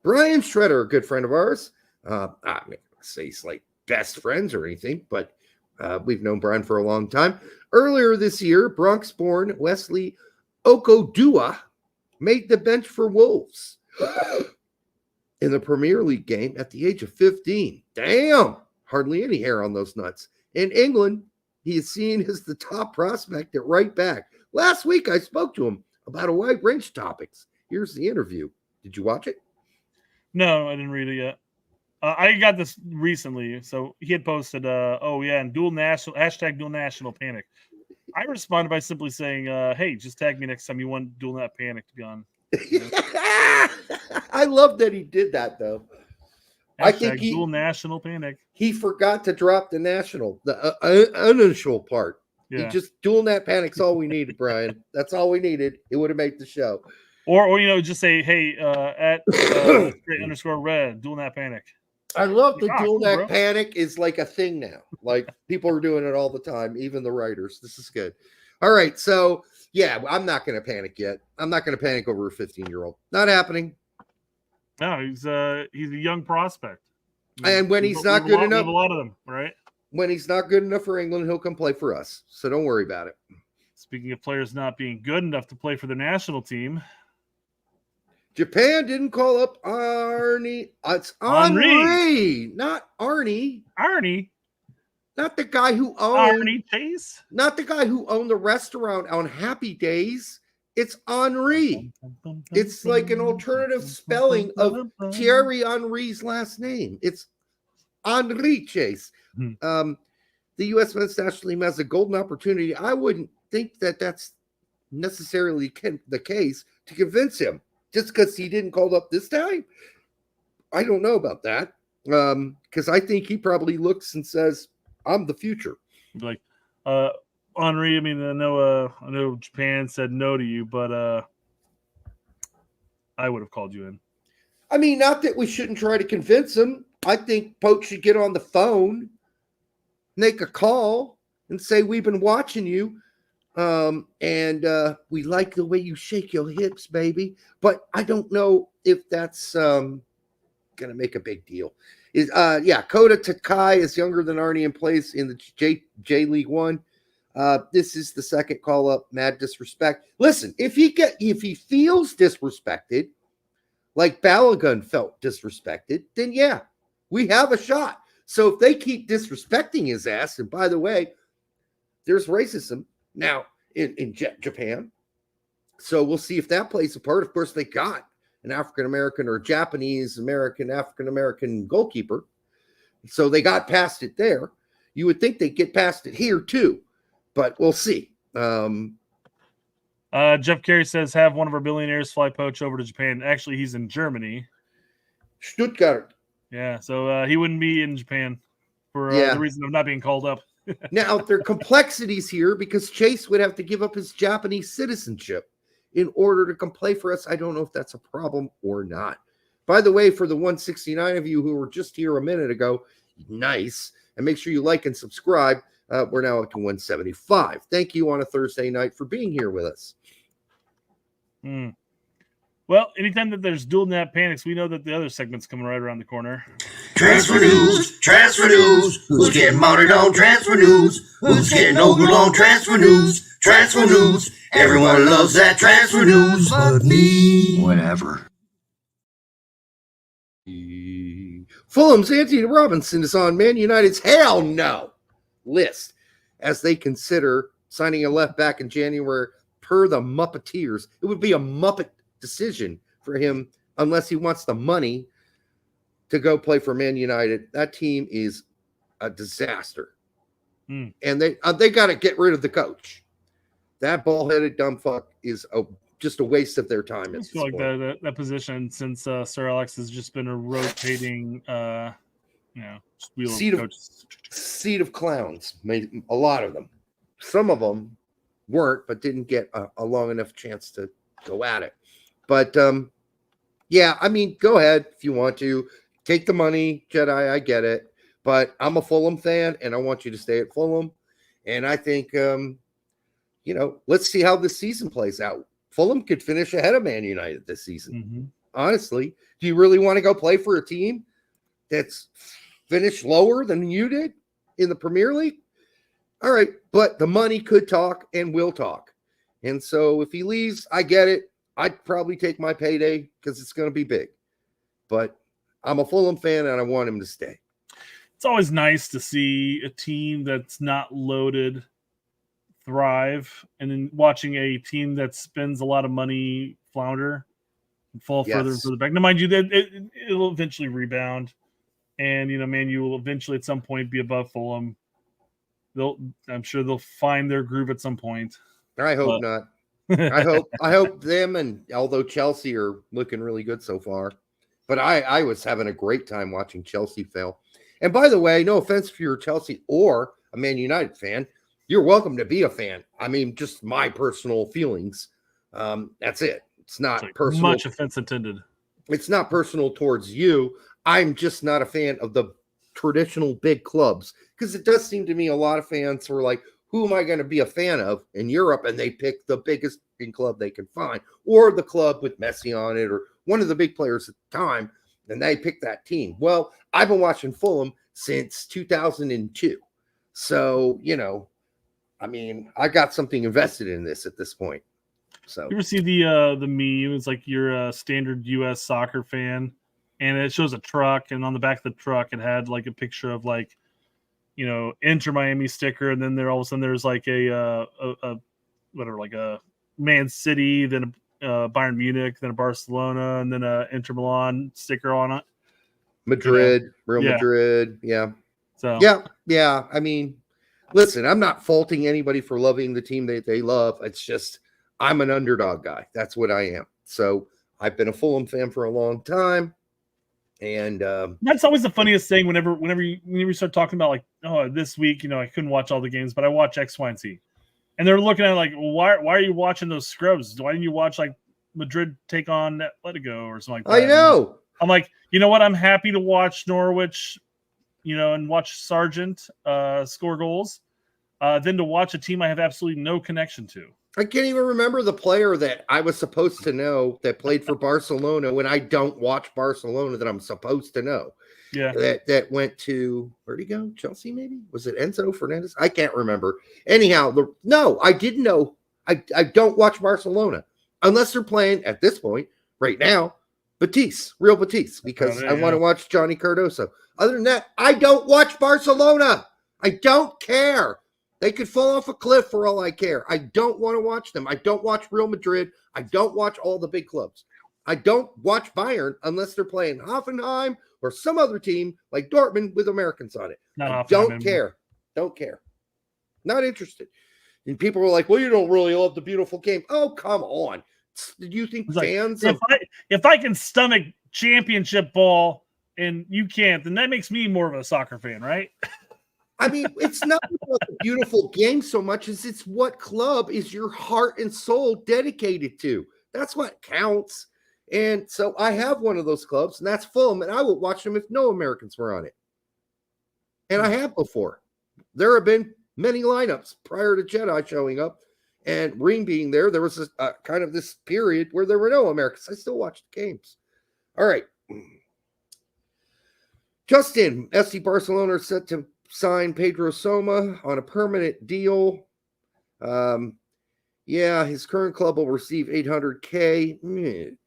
Brian Shredder, a good friend of ours. I'm not going to say he's like best friends or anything, but we've known Brian for a long time. Earlier this year, Bronx-born Wesley Okodua made the bench for Wolves in the Premier League game at the age of 15. Damn! Hardly any hair on those nuts. In England, he is seen as the top prospect at right back. Last week, I spoke to him about a wide range of topics. Here's the interview. Did you watch it? No, I didn't read it yet. I got this recently. So he had posted, and dual national panic. I responded by simply saying, hey, just tag me next time you want dual nat panic to be on. I love that he did that, though. I think dual national panic. He forgot to drop the national, the uninitial part. Yeah. He just dual nat panic's all we needed, Brian. That's all we needed. It would have made the show. Or just say, hey, at _red, dual nat panic. I love the dual nat panic is like a thing now. Like people are doing it all the time, even the writers. This is good. All right, so yeah, I'm not going to panic yet. I'm not going to panic over a 15-year-old. Not happening. No, he's a young prospect. And when he's not good enough, a lot of them, right? When he's not good enough for England, he'll come play for us. So don't worry about it. Speaking of players not being good enough to play for the national team, Japan didn't call up Arnie. It's Henri, not Arnie. Arnie, not the guy who owned Arnie Chase. Not the guy who owned the restaurant on Happy Days. It's Henri. It's like an alternative spelling of Thierry Henry's last name. It's Henri Chase. The U.S. men's national team has a golden opportunity. I wouldn't think that that's necessarily the case to convince him. Just because he didn't call up this time? I don't know about that. Because I think he probably looks and says, I'm the future. Like, Henri, I mean, I know Japan said no to you, but I would have called you in. I mean, not that we shouldn't try to convince him. I think Poch should get on the phone, make a call, and say, we've been watching you. And we like the way you shake your hips, baby. But I don't know if that's going to make a big deal. Kota Takai is younger than Arnie and plays in the J League One. This is the second call up. Mad disrespect. Listen, if he feels disrespected, like Balogun felt disrespected, then yeah, we have a shot. So if they keep disrespecting his ass, and by the way, there's racism now in Japan. So we'll see if that plays a part. Of course, they got an African-American or Japanese-American, African-American goalkeeper. So they got past it there. You would think they'd get past it here too, but we'll see. Jeff Carey says, have one of our billionaires fly Poch over to Japan. Actually, he's in Germany. Stuttgart. Yeah, so he wouldn't be in Japan for the reason of not being called up. Now, there are complexities here because Chase would have to give up his Japanese citizenship in order to come play for us. I don't know if that's a problem or not. By the way, for the 169 of you who were just here a minute ago, nice. And make sure you like and subscribe. We're now up to 175. Thank you on a Thursday night for being here with us. Well, anytime that there's dual nap panics, we know that the other segment's coming right around the corner. Transfer news, transfer news. Who's getting mounted on transfer news? Who's getting ogled on transfer news? Transfer news. Everyone loves that transfer news but me. Whatever. Fulham's Anthony Robinson is on Man United's hell no list as they consider signing a left back in January per the Muppeteers. It would be a Muppet decision for him unless he wants the money to go play for Man United. That team is a disaster. And they got to get rid of the coach. That ball-headed dumb fuck is just a waste of their time. I feel like that position, since Sir Alex has just been a rotating wheel of coaches. Seat of clowns. Made a lot of them. Some of them weren't, but didn't get a long enough chance to go at it. But I mean, go ahead if you want to. Take the money, Jedi. I get it. But I'm a Fulham fan, and I want you to stay at Fulham. And I think, let's see how this season plays out. Fulham could finish ahead of Man United this season. Honestly, do you really want to go play for a team that's finished lower than you did in the Premier League? All right, but the money could talk and will talk. And so if he leaves, I get it. I'd probably take my payday because it's going to be big. But I'm a Fulham fan, and I want him to stay. it's always nice to see a team that's not loaded thrive, and then watching a team that spends a lot of money flounder and fall further and further back. Now, mind you, that it'll eventually rebound, and Man U will eventually at some point be above Fulham. I'm sure they'll find their groove at some point. I hope not. I hope them, and although Chelsea are looking really good so far, but I was having a great time watching Chelsea fail. And by the way, no offense if you're a Chelsea or a Man United fan, you're welcome to be a fan. I mean, just my personal feelings. That's it. It's not personal. Much offense intended. It's not personal towards you. I'm just not a fan of the traditional big clubs, because it does seem to me a lot of fans were like, who am I going to be a fan of in Europe? And they pick the biggest club they can find, or the club with Messi on it, or one of the big players at the time, and they pick that team. Well, I've been watching Fulham since 2002. So, I mean, I got something invested in this at this point. So you ever see the meme? It's like you're a standard U.S. soccer fan, and it shows a truck, and on the back of the truck, it had like a picture of like, Inter Miami sticker, and then all of a sudden there's like a Man City, then a Bayern Munich, then a Barcelona, and then a Inter Milan sticker on it. Madrid, Real Madrid, yeah. So yeah. I mean, listen, I'm not faulting anybody for loving the team that they love. It's just I'm an underdog guy. That's what I am. So I've been a Fulham fan for a long time. And that's always the funniest thing whenever you start talking about like, oh, this week, I couldn't watch all the games, but I watch X, Y, and Z. And they're looking at it like, well, why are you watching those scrubs? Why didn't you watch like Madrid take on Atletico or something like that? I know. I'm like, you know what? I'm happy to watch Norwich, and watch Sargent score goals, than to watch a team I have absolutely no connection to. I can't even remember the player that I was supposed to know that played for Barcelona when I don't watch Barcelona that I'm supposed to know. Yeah. That went to, where'd he go? Chelsea, maybe? Was it Enzo Fernandez? I can't remember. Anyhow, no, I didn't know. I don't watch Barcelona unless they're playing at this point right now, Real Betis, because I want to watch Johnny Cardoso. Other than that, I don't watch Barcelona. I don't care. They could fall off a cliff for all I care. I don't want to watch them. I don't watch Real Madrid. I don't watch all the big clubs. I don't watch Bayern unless they're playing Hoffenheim or some other team like Dortmund with Americans on it. Don't care. Not interested. And people were like, well, you don't really love the beautiful game. Oh, come on. Do you think fans? If I can stomach championship ball and you can't, then that makes me more of a soccer fan, right? I mean, it's not about the beautiful game so much as it's what club is your heart and soul dedicated to. That's what counts. And so I have one of those clubs, and that's Fulham, and I would watch them if no Americans were on it. And I have before. There have been many lineups prior to Jedi showing up and Reem being there. There was a kind of this period where there were no Americans. I still watched the games. All right. Justin, FC Barcelona are set to sign Pedro Soma on a permanent deal. His current club will receive $800K.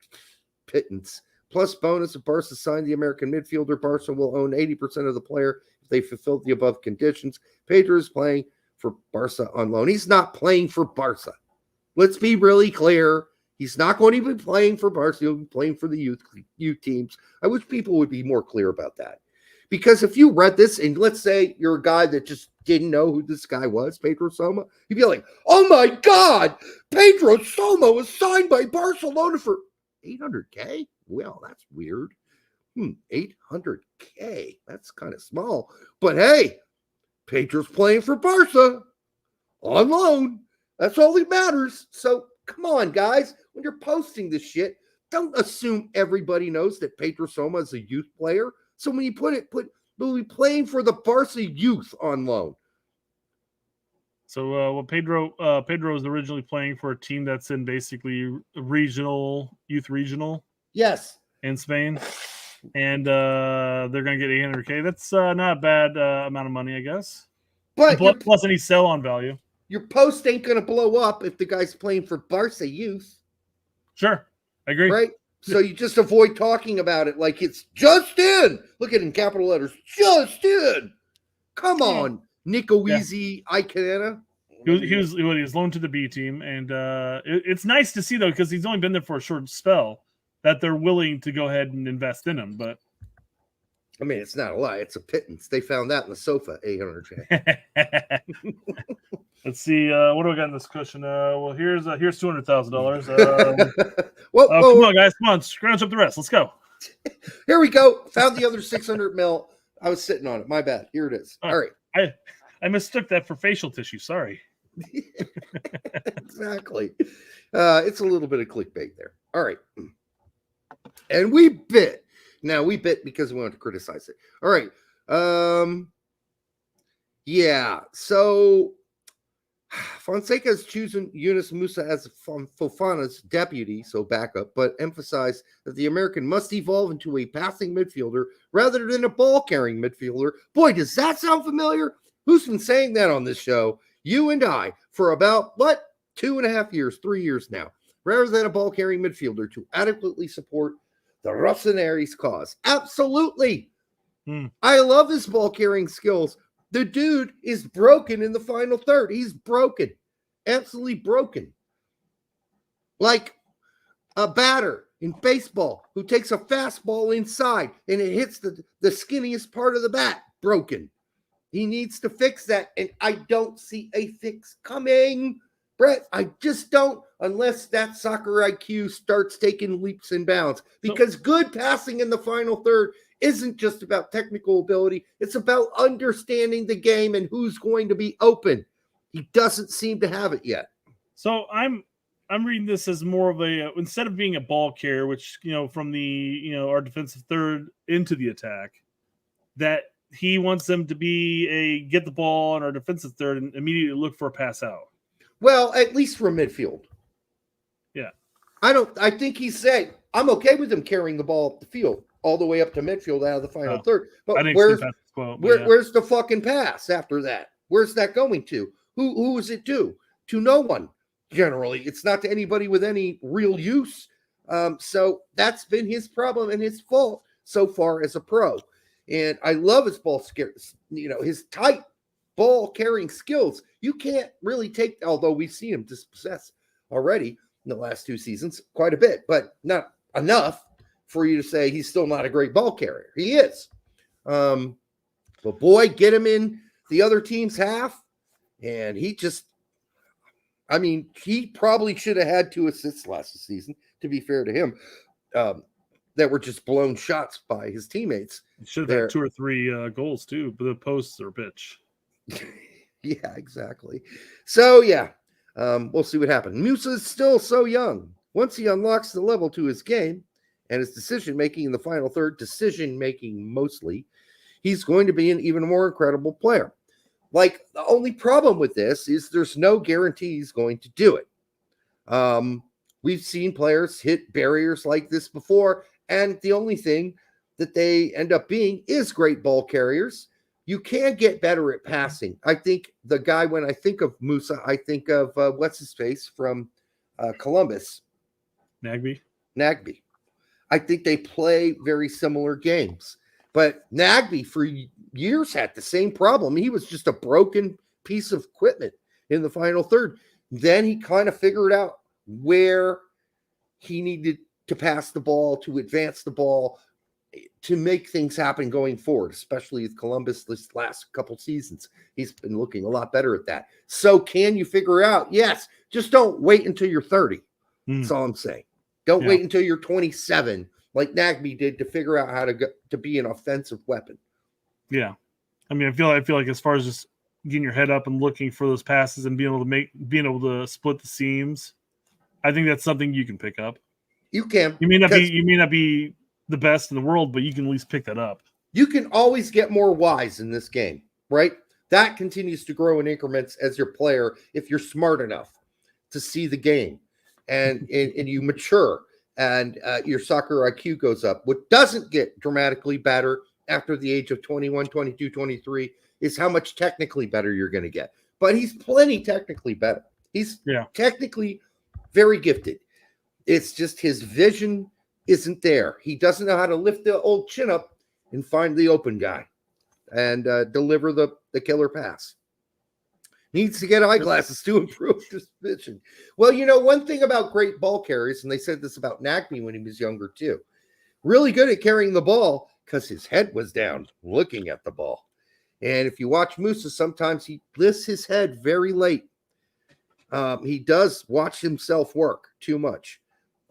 Pittance. Plus bonus if Barca signed the American midfielder. Barca will own 80% of the player if they fulfill the above conditions. Pedro is playing for Barca on loan. He's not playing for Barca. Let's be really clear. He's not going to be playing for Barca. He'll be playing for the youth teams. I wish people would be more clear about that. Because if you read this, and let's say you're a guy that just didn't know who this guy was, Pedro Soma, you'd be like, oh my God, Pedro Soma was signed by Barcelona for $800K? Well, that's weird. $800K. That's kind of small. But hey, Pedro's playing for Barca on loan. That's all that matters. So come on, guys. When you're posting this shit, don't assume everybody knows that Pedro Soma is a youth player. So when you will be playing for the Barca youth on loan. So Pedro was originally playing for a team that's in basically youth regional. Yes. In Spain. And they're going to get $800K. That's not a bad amount of money, I guess. But plus any sell-on value. Your post ain't going to blow up if the guy's playing for Barca youth. Sure. I agree. Right? So you just avoid talking about it like it's just in. Look at it in capital letters. Just in. Come on, Nico Weezy Icanana. He was loaned to the B team, and it's nice to see, though, because he's only been there for a short spell, that they're willing to go ahead and invest in him. But I mean, it's not a lie. It's a pittance. They found that in the sofa, 800K. Let's see. What do we got in this cushion? Well, here's $200,000. Whoa, come on, guys. Come on. Scrounge up the rest. Let's go. Here we go. Found the other 600 mil. I was sitting on it. My bad. Here it is. All right. I mistook that for facial tissue. Sorry. Exactly. It's a little bit of clickbait there. All right. And we bit. Now we bit because we wanted to criticize it. All right. Yeah. So Fonseca has chosen Yunus Musa as Fofana's deputy, so backup, but emphasized that the American must evolve into a passing midfielder rather than a ball-carrying midfielder. Boy, does that sound familiar? Who's been saying that on this show? You and I, for about, 2.5 years, 3 years now, rather than a ball-carrying midfielder to adequately support the Rossoneri's cause. Absolutely. I love his ball-carrying skills. The dude is broken in the final third. He's broken. Absolutely broken. Like a batter in baseball who takes a fastball inside and it hits the skinniest part of the bat. Broken. He needs to fix that, and I don't see a fix coming. Brett, I just don't, unless that soccer IQ starts taking leaps and bounds. Because good passing in the final third isn't just about technical ability. It's about understanding the game and who's going to be open. He doesn't seem to have it yet. So I'm reading this as more of a, instead of being a ball carrier, which, from the, our defensive third into the attack, that he wants them to be a get the ball on our defensive third and immediately look for a pass out. Well, at least for midfield. Yeah. I think he said, I'm okay with him carrying the ball up the field all the way up to midfield out of the final third. But where's the fucking pass after that? Where's that going to? Who is it to? To no one, generally. It's not to anybody with any real use. So that's been his problem and his fault so far as a pro. And I love his ball skills, his tight ball carrying skills. You can't really take, although we've seen him dispossess already in the last 2 seasons, quite a bit, but not enough for you to say he's still not a great ball carrier. He is. But boy, get him in the other team's half, and he probably should have had 2 assists last season, to be fair to him, that were just blown shots by his teammates. He should have had 2 or 3 goals, too, but the posts are a bitch. Yeah, exactly. So, yeah, we'll see what happens. Musa is still so young. Once he unlocks the level to his game and his decision-making in the final third, decision-making mostly, he's going to be an even more incredible player. Like, the only problem with this is there's no guarantee he's going to do it. We've seen players hit barriers like this before, and the only thing that they end up being is great ball carriers. You can get better at passing. I think the guy, when I think of Musa, I think of what's his face from Columbus? Nagby. I think they play very similar games. But Nagby for years had the same problem. He was just a broken piece of equipment in the final third. Then he kind of figured out where he needed to pass the ball, to advance the ball, to make things happen going forward, especially with Columbus this last couple seasons. He's been looking a lot better at that. So can you figure out? Yes. Just don't wait until you're 30. That's all I'm saying. Don't wait until you're 27, like Nagby did, to figure out how to be an offensive weapon. Yeah. I mean, I feel like as far as just getting your head up and looking for those passes and being able to split the seams, I think that's something you can pick up. You can. You may not be the best in the world, but you can at least pick that up. You can always get more wise in this game, right? That continues to grow in increments as your player if you're smart enough to see the game and you mature and your soccer IQ goes up. What doesn't get dramatically better after the age of 21, 22, 23 is how much technically better you're going to get. But he's plenty technically better. He's technically very gifted. It's just his vision isn't there. He doesn't know how to lift the old chin up and find the open guy and deliver the killer pass. Needs to get eyeglasses to improve his vision. Well, one thing about great ball carriers, and they said this about Nagby when he was younger too, really good at carrying the ball because his head was down looking at the ball. And if you watch Musa, sometimes he lifts his head very late. He does watch himself work too much.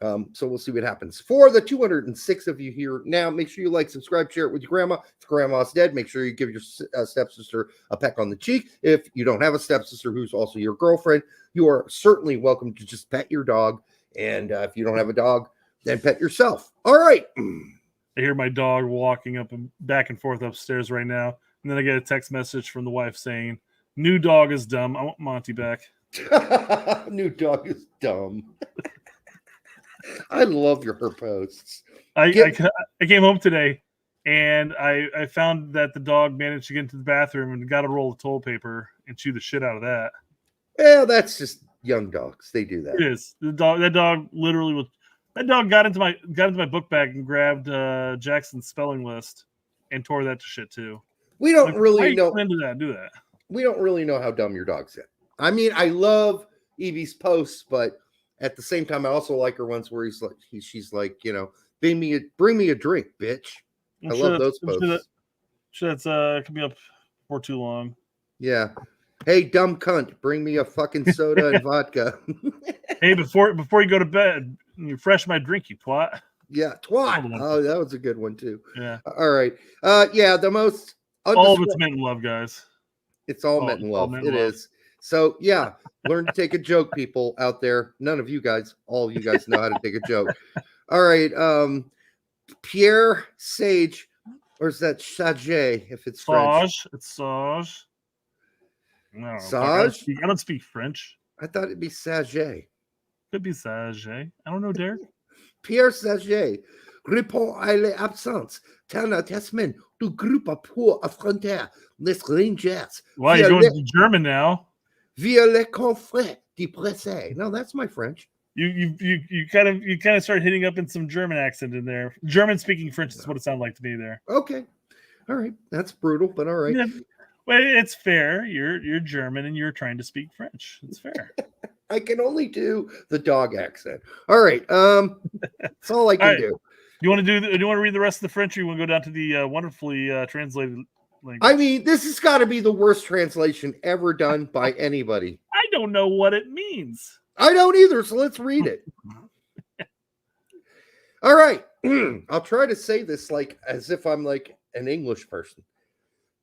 So we'll see what happens. For the 206 of you here now, make sure you like, subscribe, share it with your grandma. If grandma's dead, make sure you give your stepsister a peck on the cheek. If you don't have a stepsister who's also your girlfriend, you are certainly welcome to just pet your dog. And if you don't have a dog, then pet yourself. All right. I hear my dog walking up and back and forth upstairs right now. And then I get a text message from the wife saying, "New dog is dumb. I want Monty back." New dog is dumb. I love her posts. I came home today and I found that the dog managed to get into the bathroom and got a roll of toilet paper and chew the shit out of that. Yeah, that's just young dogs. They do that. It is. That dog literally was. That dog got into my book bag and grabbed Jackson's spelling list and tore that to shit too. We don't really know. Do that. We don't really know how dumb your dog's at. I mean, I love Evie's posts, but at the same time, I also like her ones where she's like, bring me a drink, bitch. I love those posts. That's could be up for too long. Yeah. Hey, dumb cunt, bring me a fucking soda and vodka. Hey, before you go to bed, you fresh my drink, you twat. Yeah, twat. Oh, that was a good one too. Yeah. All right. Yeah, the most. All of it's meant in love, guys. It's all meant in love. It is. So yeah, learn to take a joke, people out there. None of you guys, all of you guys know how to take a joke. All right. Pierre Sage, or is that Sage if it's French? It's Sage. No, Sage? I don't speak French. I thought it'd be Sage. Could be Sage. I don't know, Derek. Pierre Sage répond à l'absence d'un attachement du groupe pour affronter les Rangers. Wow, you're going to German now. Via le conflit du pressé. No, that's my French. You kind of start hitting up in some German accent in there. German speaking French is what it sounded like to me there. Okay. All right. That's brutal, but all right. Yeah. Well, it's fair. You're German and you're trying to speak French. It's fair. I can only do the dog accent. All right. That's all I can do. Do you want to read the rest of the French, or you want to go down to the wonderfully translated language? I mean, this has got to be the worst translation ever done by anybody. I don't know what it means. I don't either, so let's read it. All right. I'll try to say this as if I'm like an English person.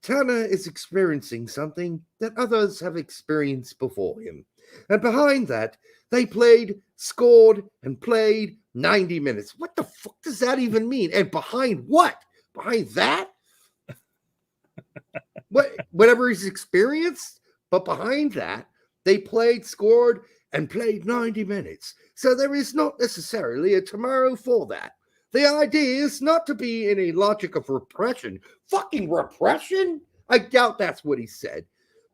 Tana is experiencing something that others have experienced before him. And behind that, they scored and played 90 minutes. What the fuck does that even mean? And behind what? Behind that? Whatever he's experienced, but behind that, they scored, and played 90 minutes. So there is not necessarily a tomorrow for that. The idea is not to be in a logic of repression. Fucking repression? I doubt that's what he said.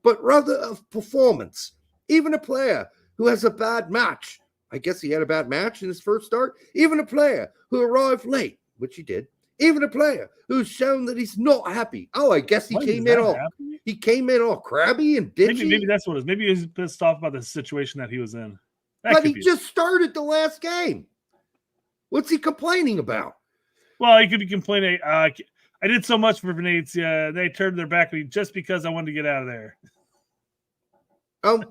But rather of performance. Even a player who has a bad match. I guess he had a bad match in his first start. Even a player who arrived late, which he did. Even a player who's shown that he's not happy. Oh, I guess he came in all crabby and bitchy. Maybe that's what it is. Maybe he was pissed off about the situation that he was in. But he just started the last game. What's he complaining about? Well, he could be complaining. I did so much for Venezia. They turned their back on me just because I wanted to get out of there.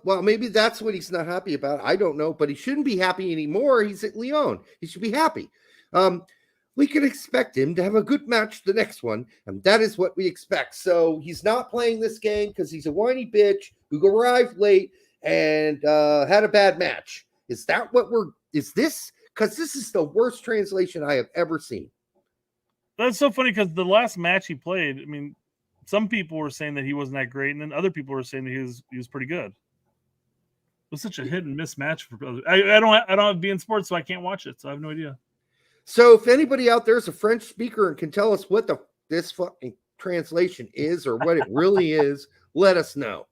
Well, maybe that's what he's not happy about. I don't know, but he shouldn't be happy anymore. He's at Lyon. He should be happy. We can expect him to have a good match the next one, and that is what we expect. So he's not playing this game because he's a whiny bitch who arrived late and had a bad match. Is that what is this? Because this is the worst translation I have ever seen. That's so funny because the last match he played, I mean, some people were saying that he wasn't that great, and then other people were saying that he was pretty good. It was such a hit and miss match for others. I don't have beIN Sports, so I can't watch it, so I have no idea. So if anybody out there is a French speaker and can tell us what this fucking translation is or what it really is, let us know.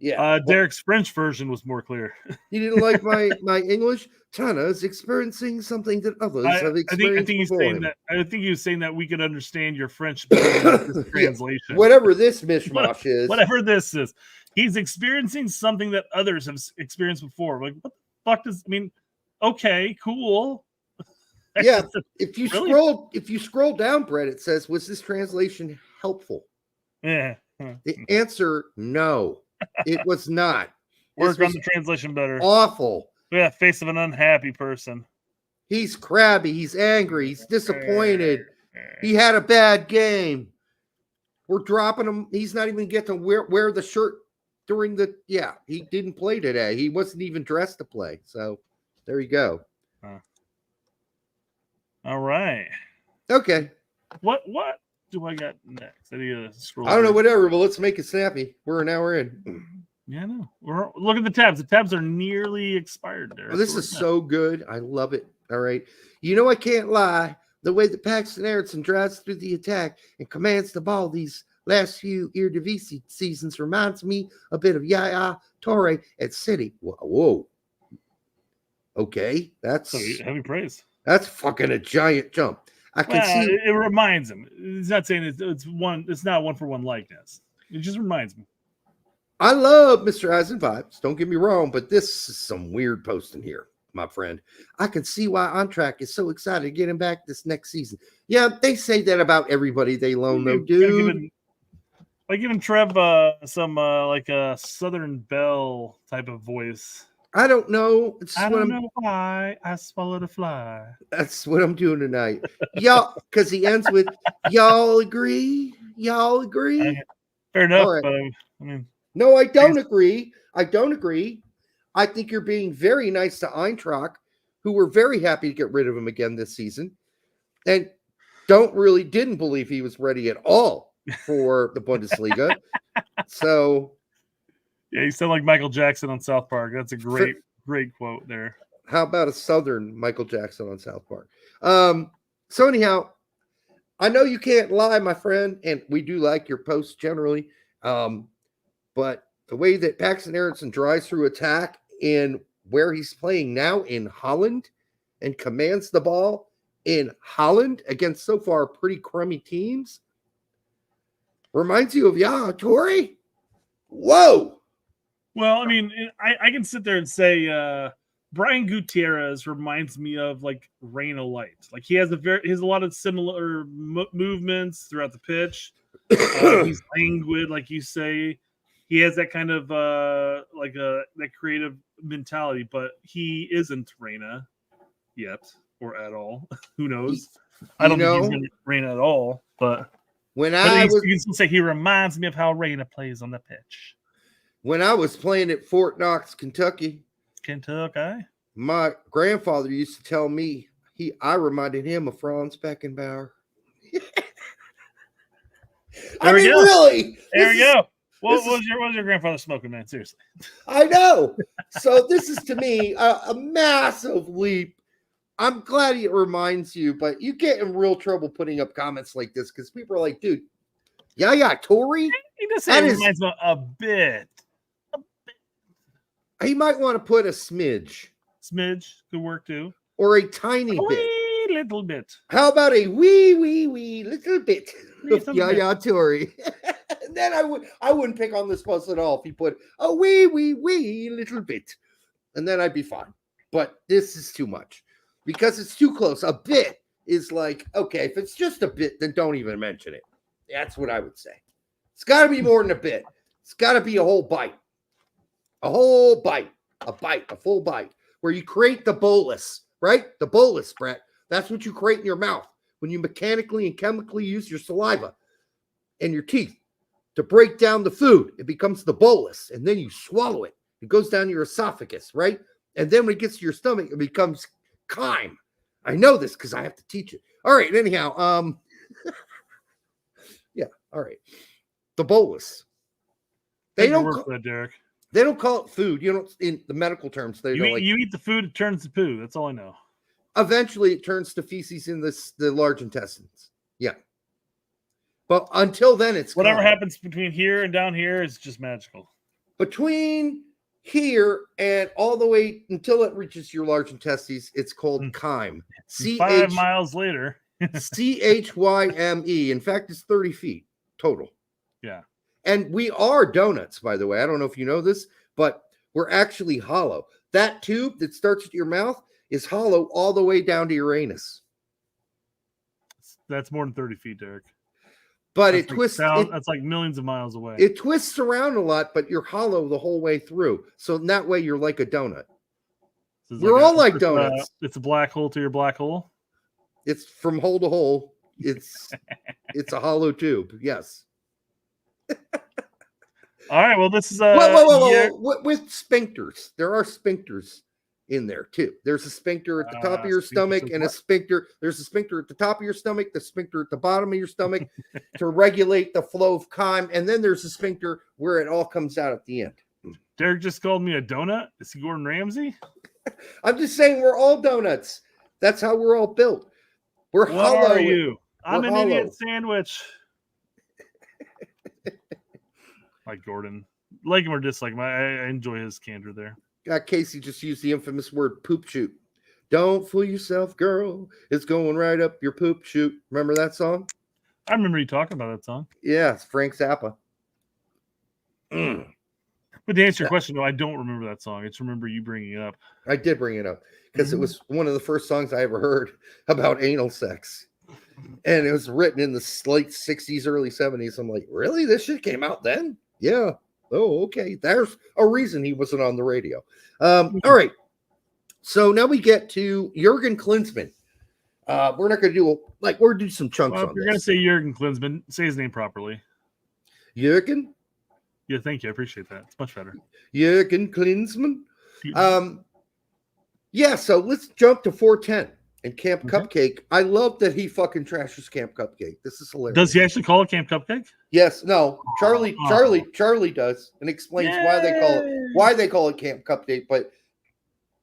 Yeah. Derek's French version was more clear. You didn't like my English? China is experiencing something that others have experienced I think he was saying that we could understand your French translation. Yeah, whatever this mishmash is. Whatever this is. He's experiencing something that others have experienced before. Like, what the fuck does... I mean, okay, cool. Yeah, if you scroll down, Brett, it says, was this translation helpful? Yeah. The answer, no. It was not. Work on the translation better. Awful. Yeah, face of an unhappy person. He's crabby. He's angry. He's disappointed. He had a bad game. We're dropping him. He's not even getting to wear the shirt during the... Yeah, he didn't play today. He wasn't even dressed to play. So there you go. All right. Okay. What do I got next? I need to scroll. I don't know, whatever, but let's make it snappy. We're an hour in. Yeah, no. Look at the tabs. The tabs are nearly expired there. Oh, this is so good. I love it. All right. You know, I can't lie. The way that Paxton Aronson drives through the attack and commands the ball these last few Eredivisie seasons reminds me a bit of Yaya Toure at City. Whoa. Okay. That's heavy praise. That's fucking a giant jump. I can see it reminds him. He's not saying it's one. It's not one for one likeness. It just reminds me. I love Mr. Eisen vibes. Don't get me wrong, but this is some weird posting here, my friend. I can see why On Track is so excited to get him back this next season. Yeah, they say that about everybody they loan, though, dude. By giving Trev some like a Southern Belle type of voice. I don't know. I don't know why I swallowed a fly. That's what I'm doing tonight. Y'all, because he ends with, y'all agree? Y'all agree? Fair enough. Right. But, I mean, no, I don't agree. I don't agree. I think you're being very nice to Eintracht, who were very happy to get rid of him again this season, and didn't believe he was ready at all for the Bundesliga. So... Yeah, you sound like Michael Jackson on South Park. That's a great quote there. How about a Southern Michael Jackson on South Park? So anyhow, I know you can't lie, my friend, and we do like your posts generally. But the way that Paxton Aronson drives through attack in where he's playing now in Holland and commands the ball in Holland against so far pretty crummy teams reminds you of Yaya Toure. Whoa! Well, I mean, I can sit there and say Brian Gutierrez reminds me of like Reina Light. Like he has a lot of similar movements throughout the pitch. He's languid, like you say. He has that kind of that creative mentality, but he isn't Reina yet or at all. Who knows? I don't think he's going to Reina at all. But you can still say he reminds me of how Reina plays on the pitch. When I was playing at Fort Knox, Kentucky, my grandfather used to tell me I reminded him of Franz Beckenbauer. There we go. Really? There we go. What was your grandfather smoking, man? Seriously. I know. So this is to me a massive leap. I'm glad it reminds you, but you get in real trouble putting up comments like this because people are like, dude, Yaya Toure? He does say it reminds me a bit. He might want to put a smidge. Smidge could work too. Or a tiny bit. Wee little bit. How about a wee little bit of Yaya Toure? And then I wouldn't pick on this post at all if he put a wee little bit. And then I'd be fine. But this is too much. Because it's too close. A bit is like, okay, if it's just a bit, then don't even mention it. That's what I would say. It's got to be more than a bit. It's got to be a whole bite. A whole bite, a full bite, where you create the bolus, right? The bolus, Brett. That's what you create in your mouth when you mechanically and chemically use your saliva and your teeth to break down the food. It becomes the bolus, and then you swallow it. It goes down your esophagus, right? And then when it gets to your stomach, it becomes chyme. I know this because I have to teach it. All right, anyhow, yeah, all right. The bolus. They don't work for that, Derek. They don't call it food. You don't, in the medical terms. You eat the food, it turns to poo. That's all I know. Eventually, it turns to feces in the large intestines. Yeah. But until then, it's whatever happens between here and down here is just magical. Between here and all the way until it reaches your large intestines, it's called chyme. 5 miles later. CHYME. In fact, it's 30 feet total. Yeah. And we are donuts, by the way. I don't know if you know this, but we're actually hollow. That tube that starts at your mouth is hollow all the way down to your anus. That's more than 30 feet, Derek. But it twists. That's like millions of miles away. It twists around a lot, but you're hollow the whole way through. So in that way, you're like a donut. We're all like donuts. It's a black hole to your black hole. It's from hole to hole. It's a hollow tube. Yes. All right. Well, this is whoa. With sphincters. There are sphincters in there too. There's a sphincter at the top of your stomach and a sphincter. There's a sphincter at the top of your stomach, the sphincter at the bottom of your stomach to regulate the flow of chyme. And then there's a sphincter where it all comes out at the end. Derek just called me a donut. Is he Gordon Ramsay? I'm just saying we're all donuts. That's how we're all built. We're hollow. What are you? I'm an idiot sandwich. Like Gordon. Like him or dislike him. I enjoy his candor there. Casey just used the infamous word poop shoot. Don't fool yourself, girl. It's going right up your poop chute. Remember that song? I remember you talking about that song. Yeah, it's Frank Zappa. But to answer your question, no, I don't remember that song. I just remember you bringing it up. I did bring it up because it was one of the first songs I ever heard about anal sex. And it was written in the late 60s, early 70s. I'm like, really? This shit came out then? Yeah. Oh, okay. There's a reason he wasn't on the radio. All right. So now we get to Jurgen Klinsmann. We're not going to do we're going to do some chunks on this. You're going to say Jurgen Klinsmann. Say his name properly. Jurgen? Yeah, thank you. I appreciate that. It's much better. Jurgen Klinsmann. Yeah, so let's jump to 410 and Camp Cupcake. I love that he fucking trashes Camp Cupcake. This is hilarious. Does he actually call it Camp Cupcake? Yes. No. Charlie does and explains why they call it Camp Cupcake. But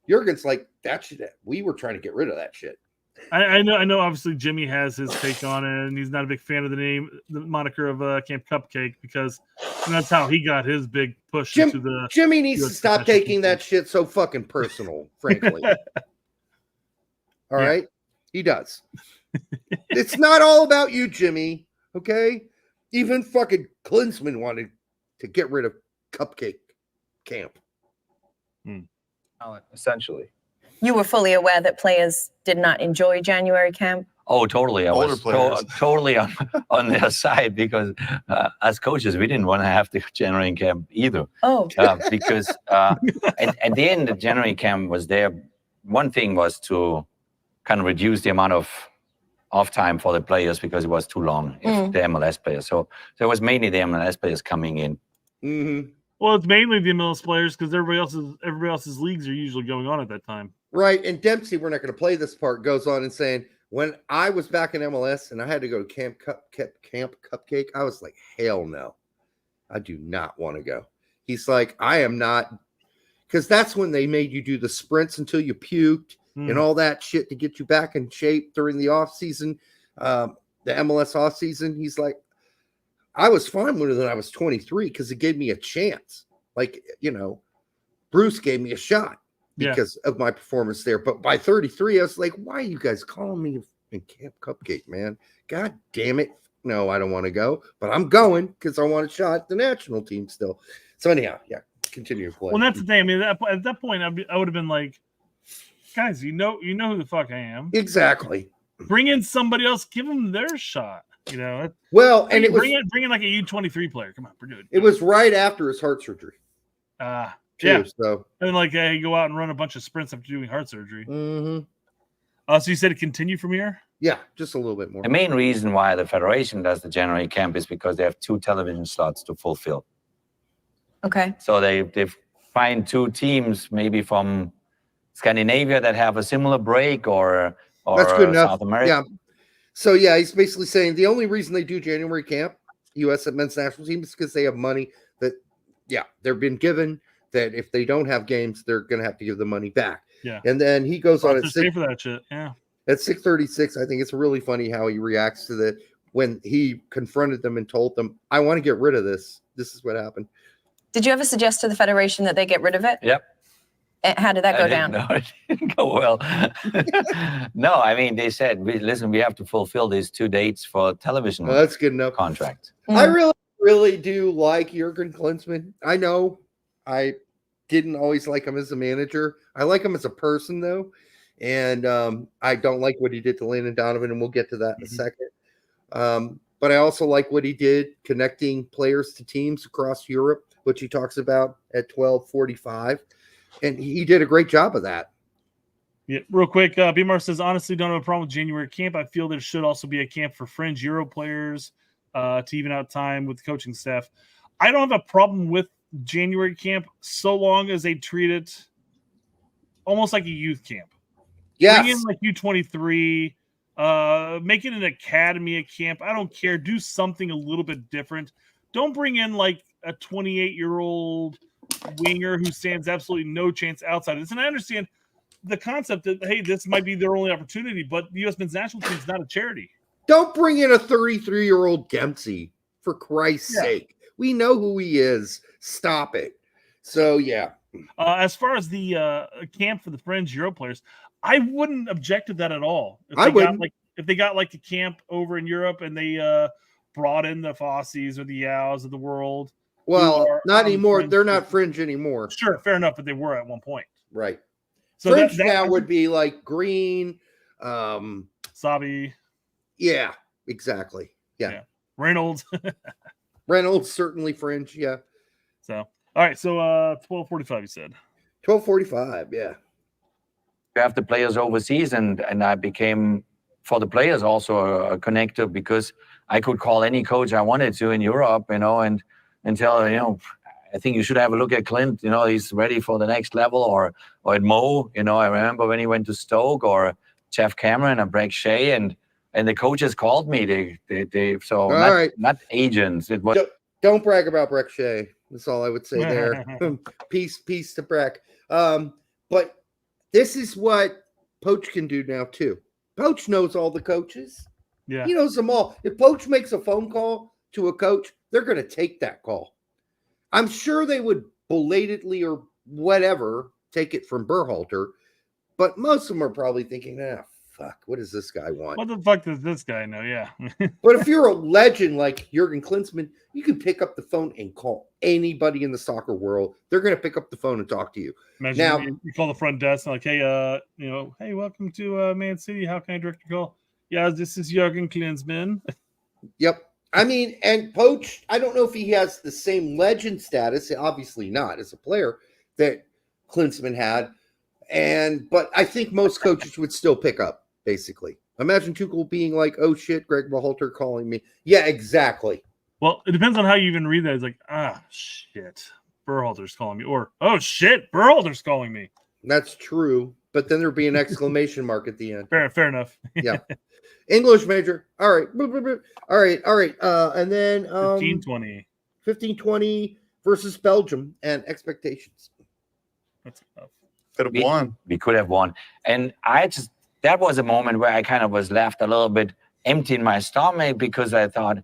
Jurgen's like, that shit. We were trying to get rid of that shit. I know. Obviously, Jimmy has his take on it, and he's not a big fan of the moniker of Camp Cupcake because that's how he got his big push into the. Jimmy needs to stop taking that shit so fucking personal, frankly. All right, he does. It's not all about you, Jimmy. Okay, even fucking Klinsmann wanted to get rid of Cupcake Camp. Essentially. You were fully aware that players did not enjoy January camp? Oh, totally. I was totally on their side because as coaches, we didn't want to have the January camp either. Oh. Because at the end, the January camp was there. One thing was to kind of reduce the amount of off time for the players because it was too long, the MLS players. So it was mainly the MLS players coming in. Mm-hmm. Well, it's mainly the MLS players because everybody else's leagues are usually going on at that time. Right, and Dempsey, we're not going to play this part, goes on and saying, when I was back in MLS and I had to go to Camp Cupcake, I was like, hell no. I do not want to go. He's like, I am not, because that's when they made you do the sprints until you puked and all that shit to get you back in shape during the off season, the MLS off season. He's like, I was fine with it when I was 23 because it gave me a chance. Like, Bruce gave me a shot because of my performance there. But by 33, I was like, why are you guys calling me in Camp Cupcake, man? God damn it. No, I don't want to go, but I'm going because I want a shot at the national team still. So anyhow, continue to play. Well, that's the thing. I mean, at that point, I would have been like, guys, you know who the fuck I am. Exactly. Bring in somebody else. Give them their shot. Well, and it was bring in like a U23 player. Come on, we're good. It was right after his heart surgery. So and like he go out and run a bunch of sprints after doing heart surgery. Mm-hmm. So you said it continue from here? Yeah, just a little bit more. The main reason why the Federation does the January camp is because they have 2 television slots to fulfill. Okay. So they find 2 teams, maybe from Scandinavia, that have a similar break, or that's good enough. South America. Yeah. So he's basically saying the only reason they do January camp, U.S. men's national team, is because they have money that, they've been given. That if they don't have games, they're going to have to give the money back. Yeah. And then he goes on at pay for that shit. Yeah. At 6:36, I think it's really funny how he reacts to that when he confronted them and told them, "I want to get rid of this. This is what happened." Did you ever suggest to the federation that they get rid of it? Yep. And how did that go down? No, it didn't go well. No, I mean, they said, listen, we have to fulfill these 2 dates for television. Well, that's good enough. Contract. I really do like Jurgen Klinsmann. I know I didn't always like him as a manager. I like him as a person, though. And I don't like what he did to Landon Donovan, and we'll get to that in a second. But I also like what he did connecting players to teams across Europe, which he talks about at 12:45. And he did a great job of that. Yeah, real quick, BMR says, honestly, don't have a problem with January camp. I feel there should also be a camp for fringe Euro players to even out time with the coaching staff. I don't have a problem with January camp so long as they treat it almost like a youth camp. Yes. Bring in like U23, make it an academy at camp. I don't care. Do something a little bit different. Don't bring in like a 28-year-old winger who stands absolutely no chance outside of this. And I understand the concept that, hey, this might be their only opportunity, but the U.S. men's national team is not a charity. Don't bring in a 33-year-old Dempsey, for Christ's sake. We know who he is. Stop it. So, yeah. As far as the camp for the fringe Euro players, I wouldn't object to that at all. If they got like a camp over in Europe and they brought in the Fossies or the Yaos of the world. Well, not anymore. They're not fringe anymore. Sure, fair enough, but they were at one point. Right. So fringe now would be like Green, Sabi. Yeah, exactly. Yeah. Reynolds. Reynolds, certainly fringe, yeah. So, all right, so 12:45 you said. 12:45, yeah. You have the players overseas, and I became, for the players, also a connector, because I could call any coach I wanted to in Europe, and tell, I think you should have a look at Clint, he's ready for the next level, or at Mo, I remember when he went to Stoke, or Jeff Cameron and Brek Shea, and the coaches called me. Not agents. It was. Don't brag about Brek Shea. That's all I would say there. Peace to Brek. But this is what Poch can do now too. Poch knows all the coaches. Yeah, he knows them all. If Poch makes a phone call to a coach, they're going to take that call. I'm sure they would belatedly or whatever take it from Berhalter, but most of them are probably thinking, fuck, what does this guy want? What the fuck does this guy know? Yeah. But if you're a legend like Jurgen Klinsmann, you can pick up the phone and call anybody in the soccer world. They're going to pick up the phone and talk to you. Imagine now, you call the front desk and like, hey, hey, welcome to Man City. How can I direct your call? Yeah, this is Jurgen Klinsmann. Yep. I mean, and Poch, I don't know if he has the same legend status, obviously not as a player, that Klinsmann had. But I think most coaches would still pick up, basically. Imagine Tuchel being like, oh shit, Greg Berhalter calling me. Yeah, exactly. Well, it depends on how you even read that. It's like, shit, Berhalter's calling me. Or, oh shit, Berhalter's calling me. That's true. But then there'd be an exclamation mark at the end. Fair enough. Yeah. English major. All right. All right. And then 15-20 versus Belgium and expectations. That's tough. Could have won. We could have won. And that was a moment where I kind of was left a little bit empty in my stomach, because I thought,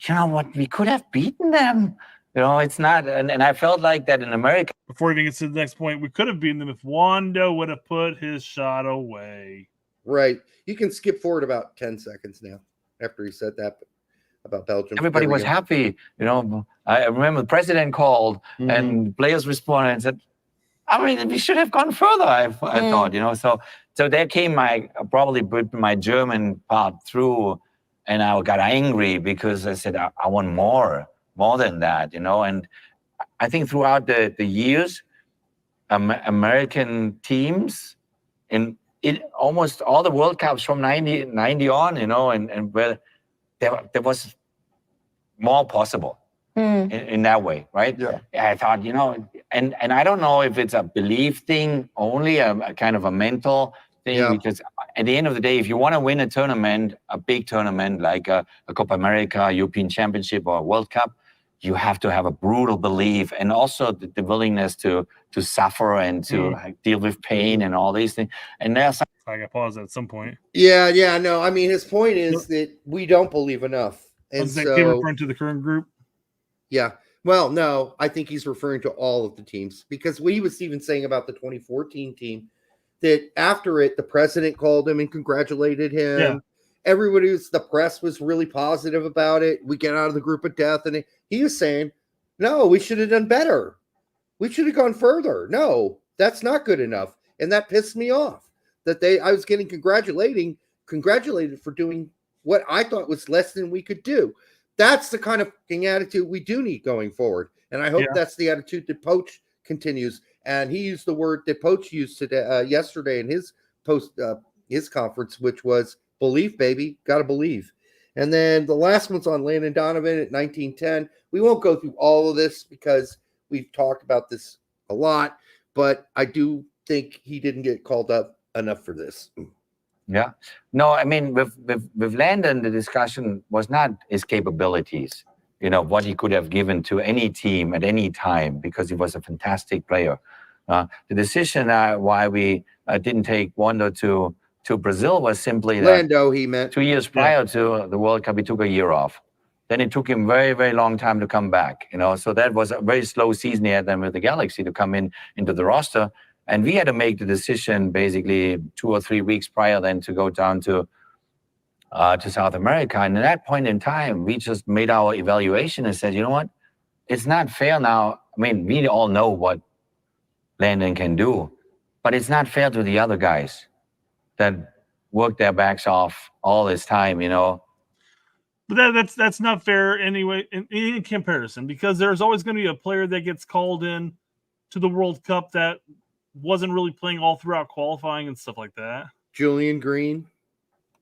you know what, we could have beaten them. It's not, and I felt like that in America. Before we even get to the next point, we could have beaten them if Wando would have put his shot away. Right. You can skip forward about 10 seconds now after he said that about Belgium. Everybody was happy. I remember the president called and players responded and said, we should have gone further, I thought, So there came probably my German part through, and I got angry because I said, I want more than that, And I think throughout the years, American teams in almost all the World Cups from 90 on, and where there was more possible in that way, right? Yeah. I thought, and I don't know if it's a belief thing only, a kind of a mental thing, because at the end of the day, if you want to win a tournament, a big tournament like a Copa America, a European Championship, or a World Cup, you have to have a brutal belief, and also the willingness to suffer and to deal with pain and all these things. And there's I got paused at some point. Yeah. No, I mean, his point is that we don't believe enough. And so referring to the current group. Yeah. Well, no, I think he's referring to all of the teams because he was even saying about the 2014 team that after it, the president called him and congratulated him. Yeah. The press was really positive about it. We get out of the group of death. And he was saying, no, we should have done better. We should have gone further. No, that's not good enough. And that pissed me off that I was getting congratulated for doing what I thought was less than we could do. That's the kind of attitude we do need going forward. And I hope that's the attitude that Poch continues. And he used the word that Poch used today, yesterday in his his conference, which was belief, baby. Got to believe. And then the last one's on Landon Donovan at 1910. We won't go through all of this because we've talked about this a lot, but I do think he didn't get called up enough for this. Yeah. No, I mean, with Landon, the discussion was not his capabilities, what he could have given to any team at any time, because he was a fantastic player. The decision why we didn't take Wando to Brazil was simply Lando, he meant 2 years prior to the World Cup, he took a year off. Then it took him very, very long time to come back, So that was a very slow season he had then with the Galaxy to come into the roster. And we had to make the decision basically 2 or 3 weeks prior then to go down to South America. And at that point in time, we just made our evaluation and said, you know what? It's not fair now. I mean, we all know what Landon can do, but it's not fair to the other guys that worked their backs off all this time, But that's not fair anyway in comparison, because there's always going to be a player that gets called in to the World Cup that wasn't really playing all throughout qualifying and stuff like that. Julian Green.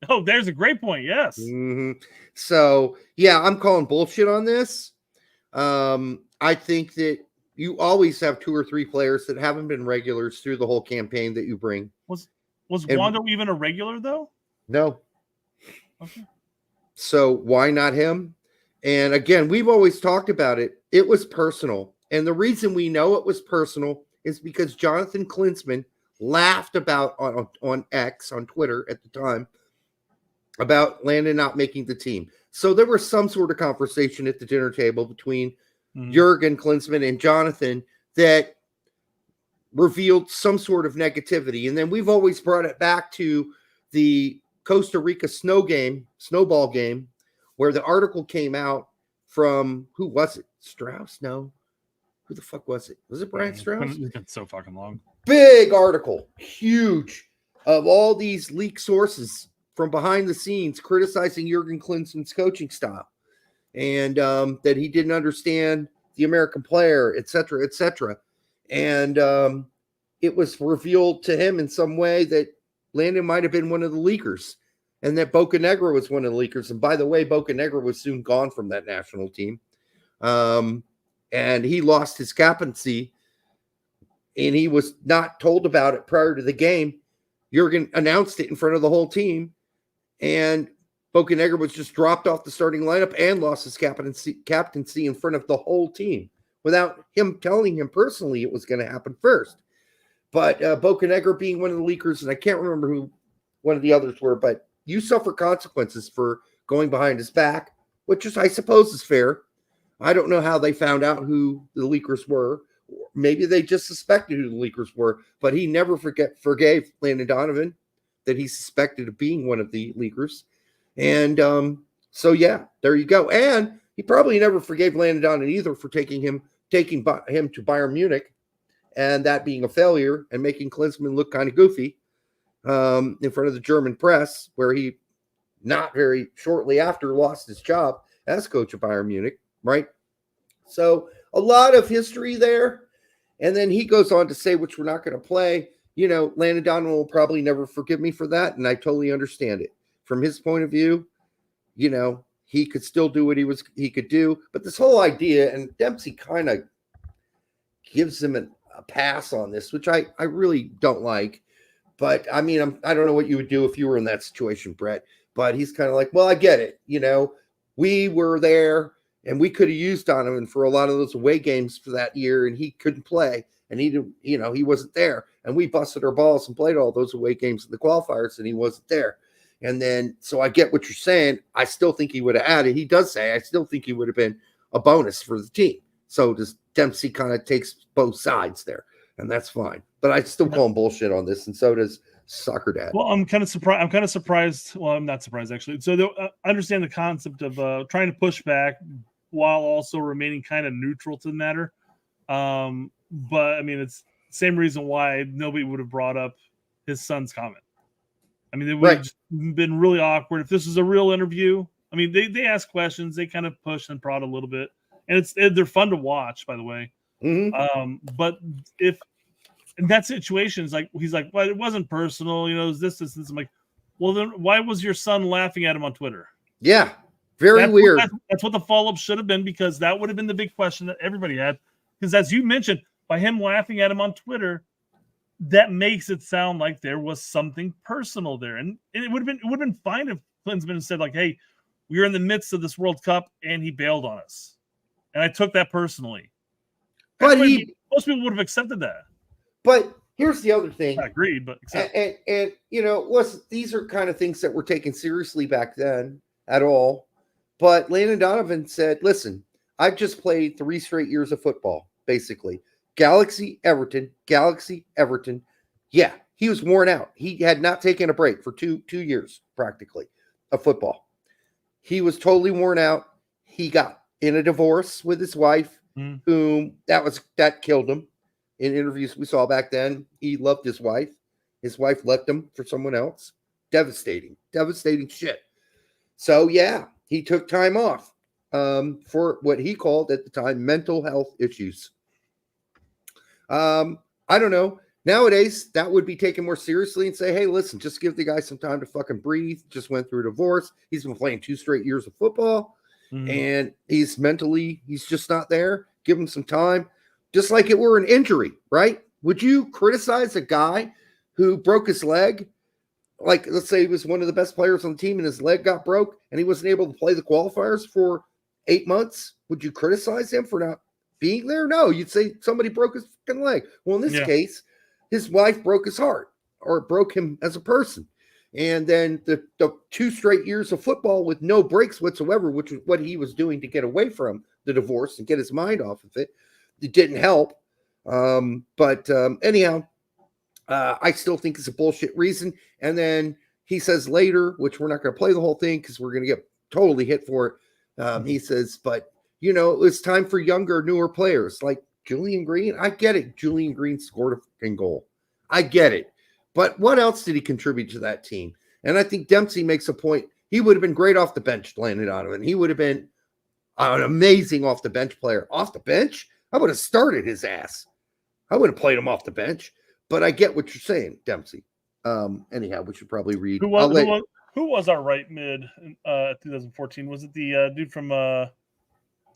Oh, there's a great point. Yes. Mm-hmm. So, yeah, I'm calling bullshit on this. I think that you always have 2 or 3 players that haven't been regulars through the whole campaign that you bring. Was Wando even a regular, though? No. Okay. So why not him? And again, we've always talked about it. It was personal. And the reason we know it was personal is because Jonathan Klinsmann laughed about on X, on Twitter at the time, about Landon not making the team. So there was some sort of conversation at the dinner table between Jurgen Klinsmann and Jonathan that revealed some sort of negativity. And then we've always brought it back to the Costa Rica snowball game, where the article came out from, who was it? Strauss? No. Who the fuck was it? Was it Brian Strauss? It's been so fucking long. Big article, huge, of all these leaked sources from behind the scenes criticizing Jurgen Klinsmann's coaching style, and that he didn't understand the American player, et cetera, et cetera. And it was revealed to him in some way that Landon might have been one of the leakers, and that Bocanegra was one of the leakers. And by the way, Bocanegra was soon gone from that national team. And he lost his captaincy, and he was not told about it prior to the game. Jurgen announced it in front of the whole team, and Bocanegra was just dropped off the starting lineup and lost his captaincy in front of the whole team without him telling him personally it was going to happen first. But Bocanegra being one of the leakers, and I can't remember who one of the others were, but you suffer consequences for going behind his back, which is, I suppose, is fair. I don't know how they found out who the leakers were. Maybe they just suspected who the leakers were, but he never forgave Landon Donovan that he suspected of being one of the leakers. And so, yeah, there you go. And he probably never forgave Landon Donovan either for taking him to Bayern Munich, and that being a failure and making Klinsmann look kind of goofy in front of the German press, where he not very shortly after lost his job as coach of Bayern Munich. Right. So a lot of history there. And then he goes on to say, which we're not going to play, Landon Donovan will probably never forgive me for that. And I totally understand it. From his point of view, he could still do what he could do. But this whole idea, and Dempsey kind of gives him a pass on this, which I really don't like. But I mean, I don't know what you would do if you were in that situation, Brett. But he's kind of like, well, I get it. We were there. And we could have used Donovan for a lot of those away games for that year, and he couldn't play, and he wasn't there. And we busted our balls and played all those away games in the qualifiers, and he wasn't there. And then, so I get what you're saying. I still think he would have added. He does say, I still think he would have been a bonus for the team. So does Dempsey kind of takes both sides there, and that's fine. But I still call him bullshit on this, and so does Soccer Dad. Well, I'm kind of surprised. Well, I'm not surprised actually. So I understand the concept of trying to push back while also remaining kind of neutral to the matter. But I mean, it's the same reason why nobody would have brought up his son's comment. I mean, it would have just been really awkward if this was a real interview. I mean, they ask questions, they kind of push and prod a little bit, and they're fun to watch, by the way. But if in that situation, it's like he's like, well, it wasn't personal, you know, it was this. I'm like, well, then why was your son laughing at him on Twitter? Yeah, very weird. That's what the follow-up should have been, because that would have been the big question that everybody had. Because as you mentioned, by him laughing at him on Twitter, that makes it sound like there was something personal there, and it would have been fine if Klinsmann had said like, "Hey, we were in the midst of this World Cup, and he bailed on us, and I took that personally." But most people would have accepted that. But here's the other thing. I agreed, but and you know, these are kind of things that were taken seriously back then at all. But Landon Donovan said, "Listen, I've just played 3 straight years of football, basically." Galaxy, Everton. Yeah, he was worn out. He had not taken a break for two years, practically, of football. He was totally worn out. He got in a divorce with his wife, whom that killed him. In interviews we saw back then, he loved his wife. His wife left him for someone else. Devastating shit. So, yeah, he took time off for what he called at the time mental health issues. I don't know. Nowadays, that would be taken more seriously and say, hey, listen, just give the guy some time to fucking breathe. Just went through a divorce. He's been playing 2 straight years of football, and he's just not there. Give him some time. Just like it were an injury, right? Would you criticize a guy who broke his leg? Like, let's say he was one of the best players on the team and his leg got broke and he wasn't able to play the qualifiers for 8 months. Would you criticize him for not being there? No, you'd say somebody broke his fucking leg. Well, in this case, his wife broke his heart, or it broke him as a person. And then the 2 straight years of football with no breaks whatsoever, which was what he was doing to get away from the divorce and get his mind off of it, it didn't help. Anyhow, I still think it's a bullshit reason. And then he says later, which we're not going to play the whole thing because we're going to get totally hit for it. He says, but you know, it's time for younger, newer players like Julian Green. I get it. Julian Green scored a fucking goal. I get it. But what else did he contribute to that team? And I think Dempsey makes a point. He would have been great off the bench, Landon Donovan. He would have been an amazing off the bench player. Off the bench? I would have started his ass. I would have played him off the bench. But I get what you're saying, Dempsey. Anyhow, we should probably read. Who was our right mid in 2014? Was it the dude from I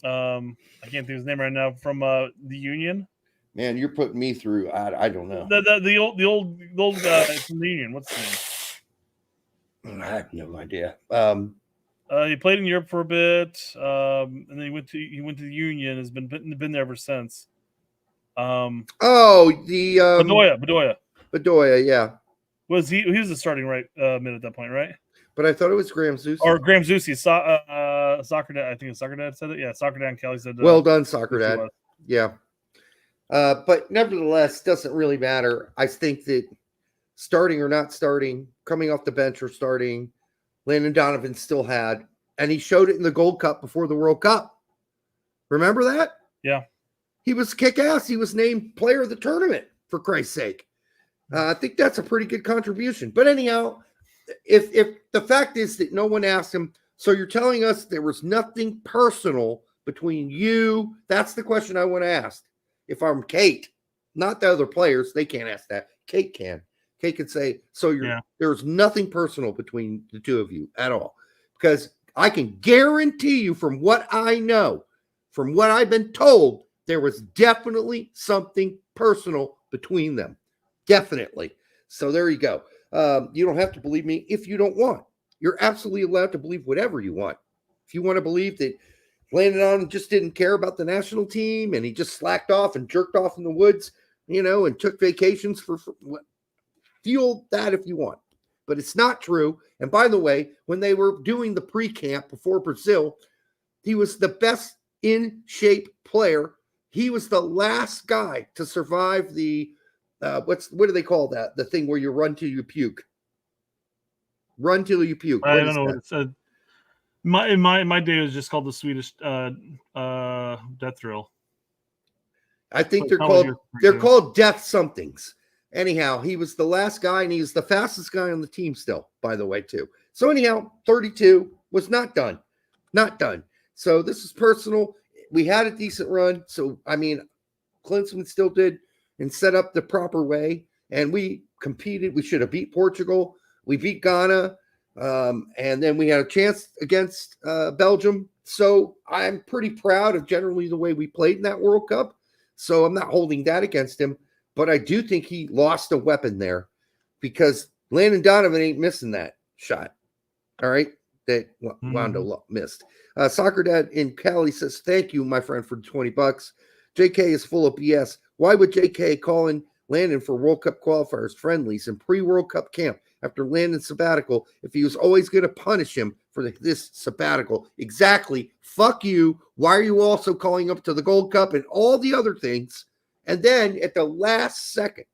can't think of his name right now, from the Union? Man, you're putting me through. I don't know. The old guy from the Union. What's his name? I have no idea. He played in Europe for a bit, and then he went to the Union. Has been there ever since. Bedoya, yeah. Was he was the starting right mid at that point, right? But I thought it was Graham Zusi. Or Graham Zusi. Soccer Dad. I think it's Soccer Dad said it. Yeah, Soccer Dad and Kelly said well done, Soccer Dad. Yeah. But nevertheless, doesn't really matter. I think that starting or not starting, coming off the bench or starting, Landon Donovan still had, and he showed it in the Gold Cup before the World Cup. Remember that? Yeah. He was kick-ass. He was named player of the tournament, for Christ's sake. I think that's a pretty good contribution. But anyhow, if the fact is that no one asked him, so you're telling us there was nothing personal between you, that's the question I want to ask. If I'm Kate, not the other players, they can't ask that. Kate can. Kate can say, so there's nothing personal between the two of you at all. Because I can guarantee you from what I know, from what I've been told, there was definitely something personal between them. Definitely. So there you go. You don't have to believe me if you don't want. You're absolutely allowed to believe whatever you want. If you want to believe that Landon Donovan just didn't care about the national team and he just slacked off and jerked off in the woods, and took vacations for fuel that if you want. But it's not true. And by the way, when they were doing the pre-camp before Brazil, he was the best in shape player He was the last guy to survive the what do they call that? The thing where you run till you puke. Run till you puke. I don't know what it said. My day was just called the Swedish death thrill. I think they're called death somethings. Anyhow, he was the last guy, and he was the fastest guy on the team still, by the way, too. So anyhow, 32 was not done. Not done. So this is personal. We had a decent run. So, I mean, Klinsmann still did and set up the proper way. And we competed. We should have beat Portugal. We beat Ghana. And then we had a chance against Belgium. So I'm pretty proud of generally the way we played in that World Cup. So I'm not holding that against him. But I do think he lost a weapon there because Landon Donovan ain't missing that shot. All right. That Wando missed. Soccer Dad in Cali says, thank you, my friend, for $20. JK is full of BS. Why would JK call in Landon for World Cup qualifiers, friendlies, and pre-World Cup camp after Landon's sabbatical if he was always going to punish him for this sabbatical? Exactly. Fuck you. Why are you also calling up to the Gold Cup and all the other things? And then at the last second,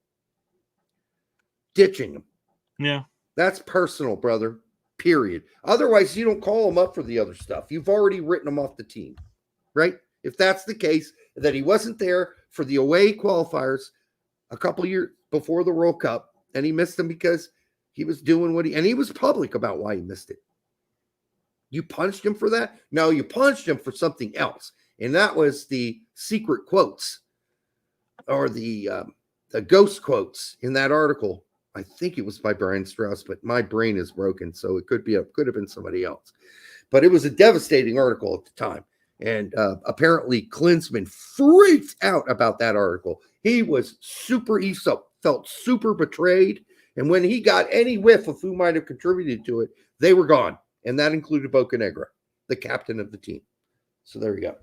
ditching him. Yeah. That's personal, brother. Period. Otherwise, you don't call him up for the other stuff. You've already written him off the team, right? If that's the case, that he wasn't there for the away qualifiers a couple years before the World Cup, and he missed them because he was doing and he was public about why he missed it. You punched him for that? No, you punched him for something else, and that was the secret quotes or the ghost quotes in that article. I think it was by Brian Strauss, but my brain is broken, so it could have been somebody else. But it was a devastating article at the time, and apparently Klinsmann freaked out about that article. He felt super betrayed, and when he got any whiff of who might have contributed to it, they were gone, and that included Bocanegra, the captain of the team. So there you go.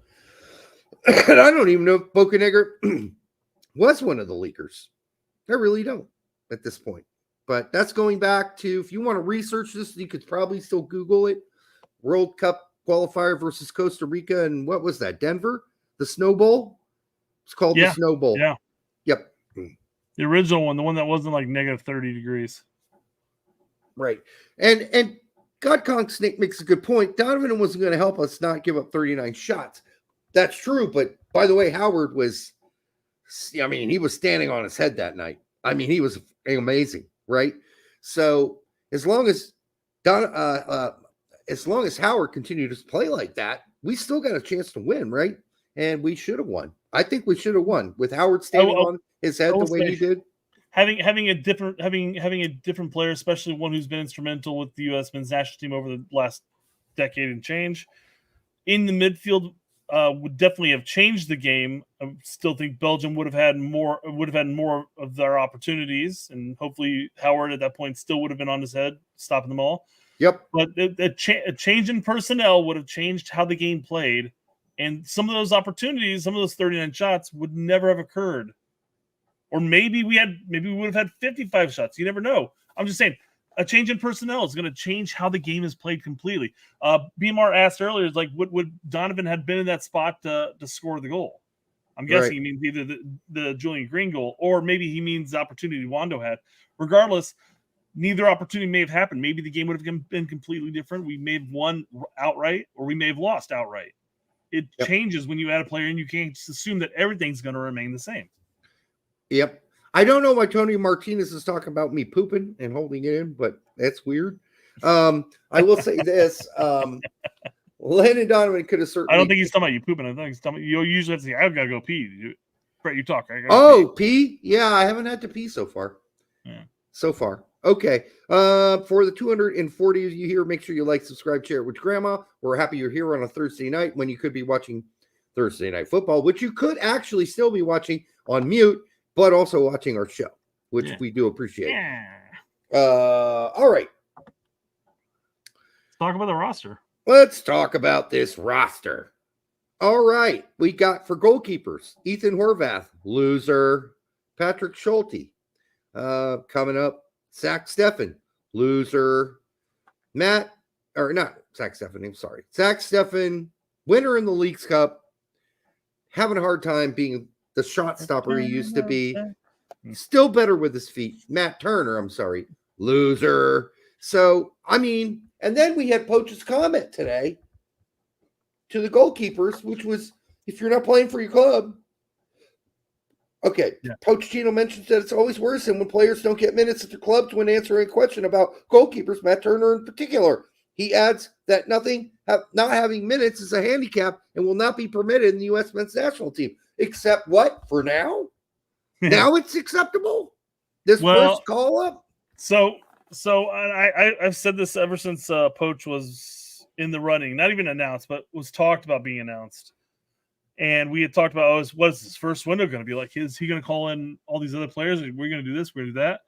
And I don't even know if Bocanegra was one of the leakers. I really don't at this point. But that's going back to, if you want to research this, you could probably still Google it. World Cup qualifier versus Costa Rica. And what was that? Denver? The Snow Bowl? It's called the Snow Bowl. Yeah. Yep. The original one, the one that wasn't like negative 30 degrees. Right. And Godkong Snake makes a good point. Donovan wasn't going to help us not give up 39 shots. That's true. But by the way, Howard was, he was standing on his head that night. He was amazing, right? So as long as Howard continued to play like that, we still got a chance to win, right? And we should have won. I think we should have won with Howard standing on his head the way he did. Having a different player, especially one who's been instrumental with the U.S. men's national team over the last decade and change, in the midfield would definitely have changed the game. I still think Belgium would have had more of their opportunities, and hopefully Howard at that point still would have been on his head, stopping them all. Yep. But a change in personnel would have changed how the game played, and some of those opportunities, some of those 39 shots, would never have occurred. Or maybe we would have had 55 shots. You never know. I'm just saying, a change in personnel is going to change how the game is played completely. BMR asked earlier, would Donovan have been in that spot to score the goal? I'm guessing he means either the Julian Green goal, or maybe he means the opportunity Wando had. Regardless, neither opportunity may have happened. Maybe the game would have been completely different. We may have won outright, or we may have lost outright. It changes when you add a player, and you can't just assume that everything's going to remain the same. Yep. I don't know why Tony Martinez is talking about me pooping and holding it in, but that's weird. I will say this. Landon Donovan could have certainly... I don't think he's talking about you pooping. I think he's talking about, you usually have to say, I've got to go pee. Brett, you talk. Pee? Yeah, I haven't had to pee so far. Yeah. So far. Okay. For the 240 of you here, make sure you like, subscribe, share it with grandma. We're happy you're here on a Thursday night when you could be watching Thursday Night Football, which you could actually still be watching on mute, but also watching our show, which we do appreciate. All right. Let's talk about the roster. Let's talk about this roster. All right. We got for goalkeepers, Ethan Horvath, loser. Patrick Schulte. Coming up, Zach Steffen, loser. Zach Steffen, winner in the Leagues Cup. having a hard time being the shot stopper he used to be. Still better with his feet. Matt Turner, I'm sorry. Loser. So, I mean, and then we had Poch's comment today to the goalkeepers, which was, if you're not playing for your club, okay. Yeah. Pochettino mentions that it's always worse than when players don't get minutes at their clubs when answering a question about goalkeepers, Matt Turner in particular. He adds that not having minutes is a handicap and will not be permitted in the U.S. men's national team. Except what? For now? Now it's acceptable? This first call-up? So I've said this ever since Poch was in the running, not even announced, but was talked about being announced. And we had talked about, what is his first window going to be like? Is he going to call in all these other players? We're going to do this, we're going to do that.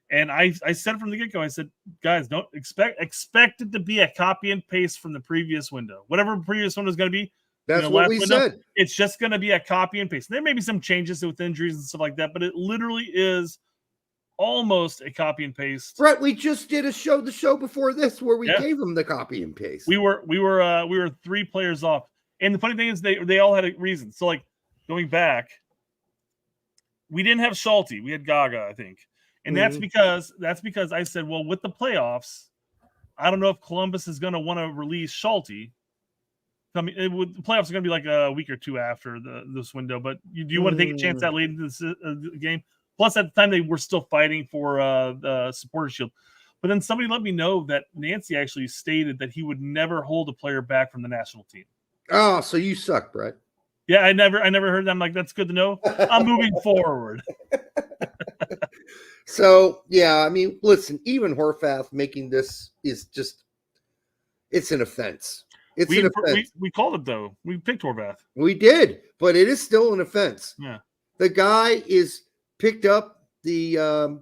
And I said from the get-go, I said, guys, don't expect it to be a copy and paste from the previous window. Whatever the previous window is going to be. That's what we said. It's just going to be a copy and paste. There may be some changes with injuries and stuff like that, but it literally is almost a copy and paste. Right. We just did the show before this where we gave them the copy and paste. We were 3 players off. And the funny thing is they all had a reason. So like going back, we didn't have Schulte. We had Gaga, I think. And that's because I said, well, with the playoffs, I don't know if Columbus is going to want to release Schulte. The playoffs are going to be like a week or two after this window, but do you want to take a chance that late into the game? Plus, at the time, they were still fighting for the supporter shield. But then somebody let me know that Nancy actually stated that he would never hold a player back from the national team. Oh, so you suck, Brett. Yeah, I never heard that. I'm like, that's good to know. I'm moving forward. So, yeah, I mean, listen, even Horvath making this is just, it's an offense. It's an offense. We called it, though. We picked Horvath. We did, but it is still an offense. Yeah. The guy is picked up the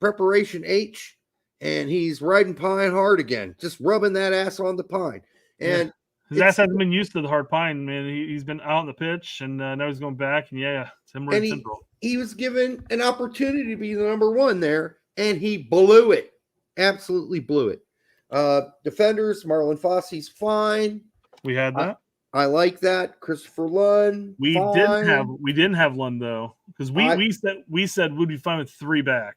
preparation H, and he's riding pine hard again, just rubbing that ass on the pine. And his ass hasn't been used to the hard pine, man. He's been out on the pitch, and now he's going back, and it's him right central. He was given an opportunity to be the number one there, and he blew it. Absolutely blew it. Defenders, Marlon Fossey's fine. We had that. I like that. Christopher Lund. We didn't have Lund though, because we said we'd be fine with 3 back.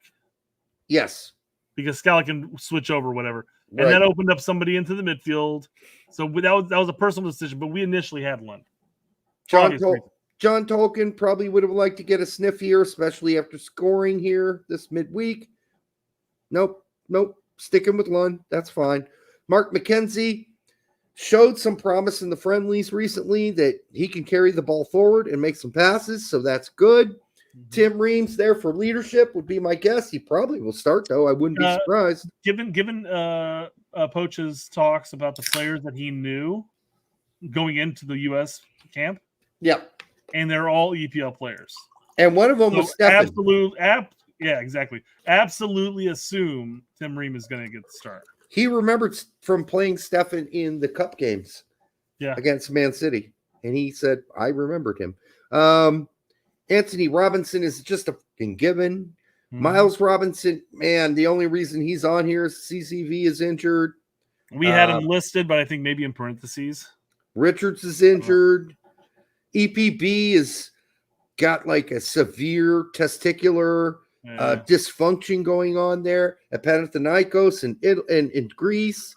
Yes, because Scala can switch over, whatever, and that opened up somebody into the midfield. So that was a personal decision, but we initially had Lund. John Tolkien probably would have liked to get a sniff here, especially after scoring here this midweek. Nope. Sticking with Lund. That's fine. Mark McKenzie showed some promise in the friendlies recently that he can carry the ball forward and make some passes, so that's good. Mm-hmm. Tim Reams there for leadership would be my guess. He probably will start, though. I wouldn't be surprised. Given Poch's talks about the players that he knew going into the U.S. camp. Yeah. And they're all EPL players. And one of them was Stefan. Yeah, exactly. Absolutely assume Tim Ream is going to get the start. He remembered from playing Stefan in the cup games against Man City. And he said, I remembered him. Anthony Robinson is just a fucking given. Mm-hmm. Miles Robinson, man, the only reason he's on here is CCV is injured. We had him listed, but I think maybe in parentheses. Richards is injured. EPB has got like a severe testicular dysfunction going on there at Panathinaikos and in Greece.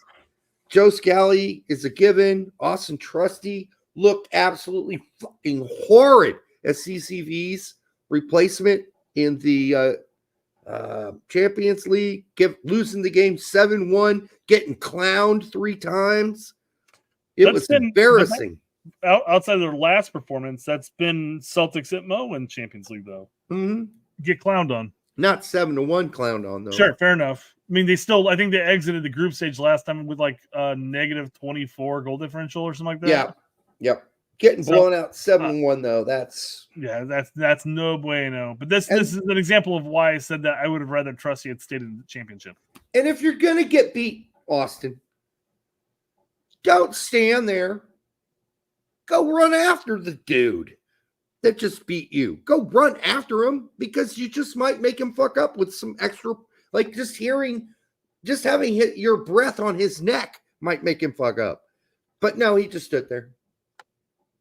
Joe Scally is a given. Austin Trusty looked absolutely fucking horrid as CCV's replacement in the Champions League, losing the game 7-1, getting clowned 3 times. It was embarrassing. Outside of their last performance, that's been Celtics at Mo in Champions League, though. Mm-hmm. Get clowned on. Not 7-1 clowned on, though. Sure, fair enough. I mean, I think they exited the group stage last time with like a negative 24 goal differential or something like that. Yeah. Yep. Getting blown out 7-1, though. That's no bueno. But this is an example of why I said that I would have rather Trusty had stayed in the championship. And if you're going to get beat, Austin, don't stand there. Go run after the dude that just beat you. Go run after him because you just might make him fuck up with some extra, like just having hit your breath on his neck might make him fuck up. But no, he just stood there.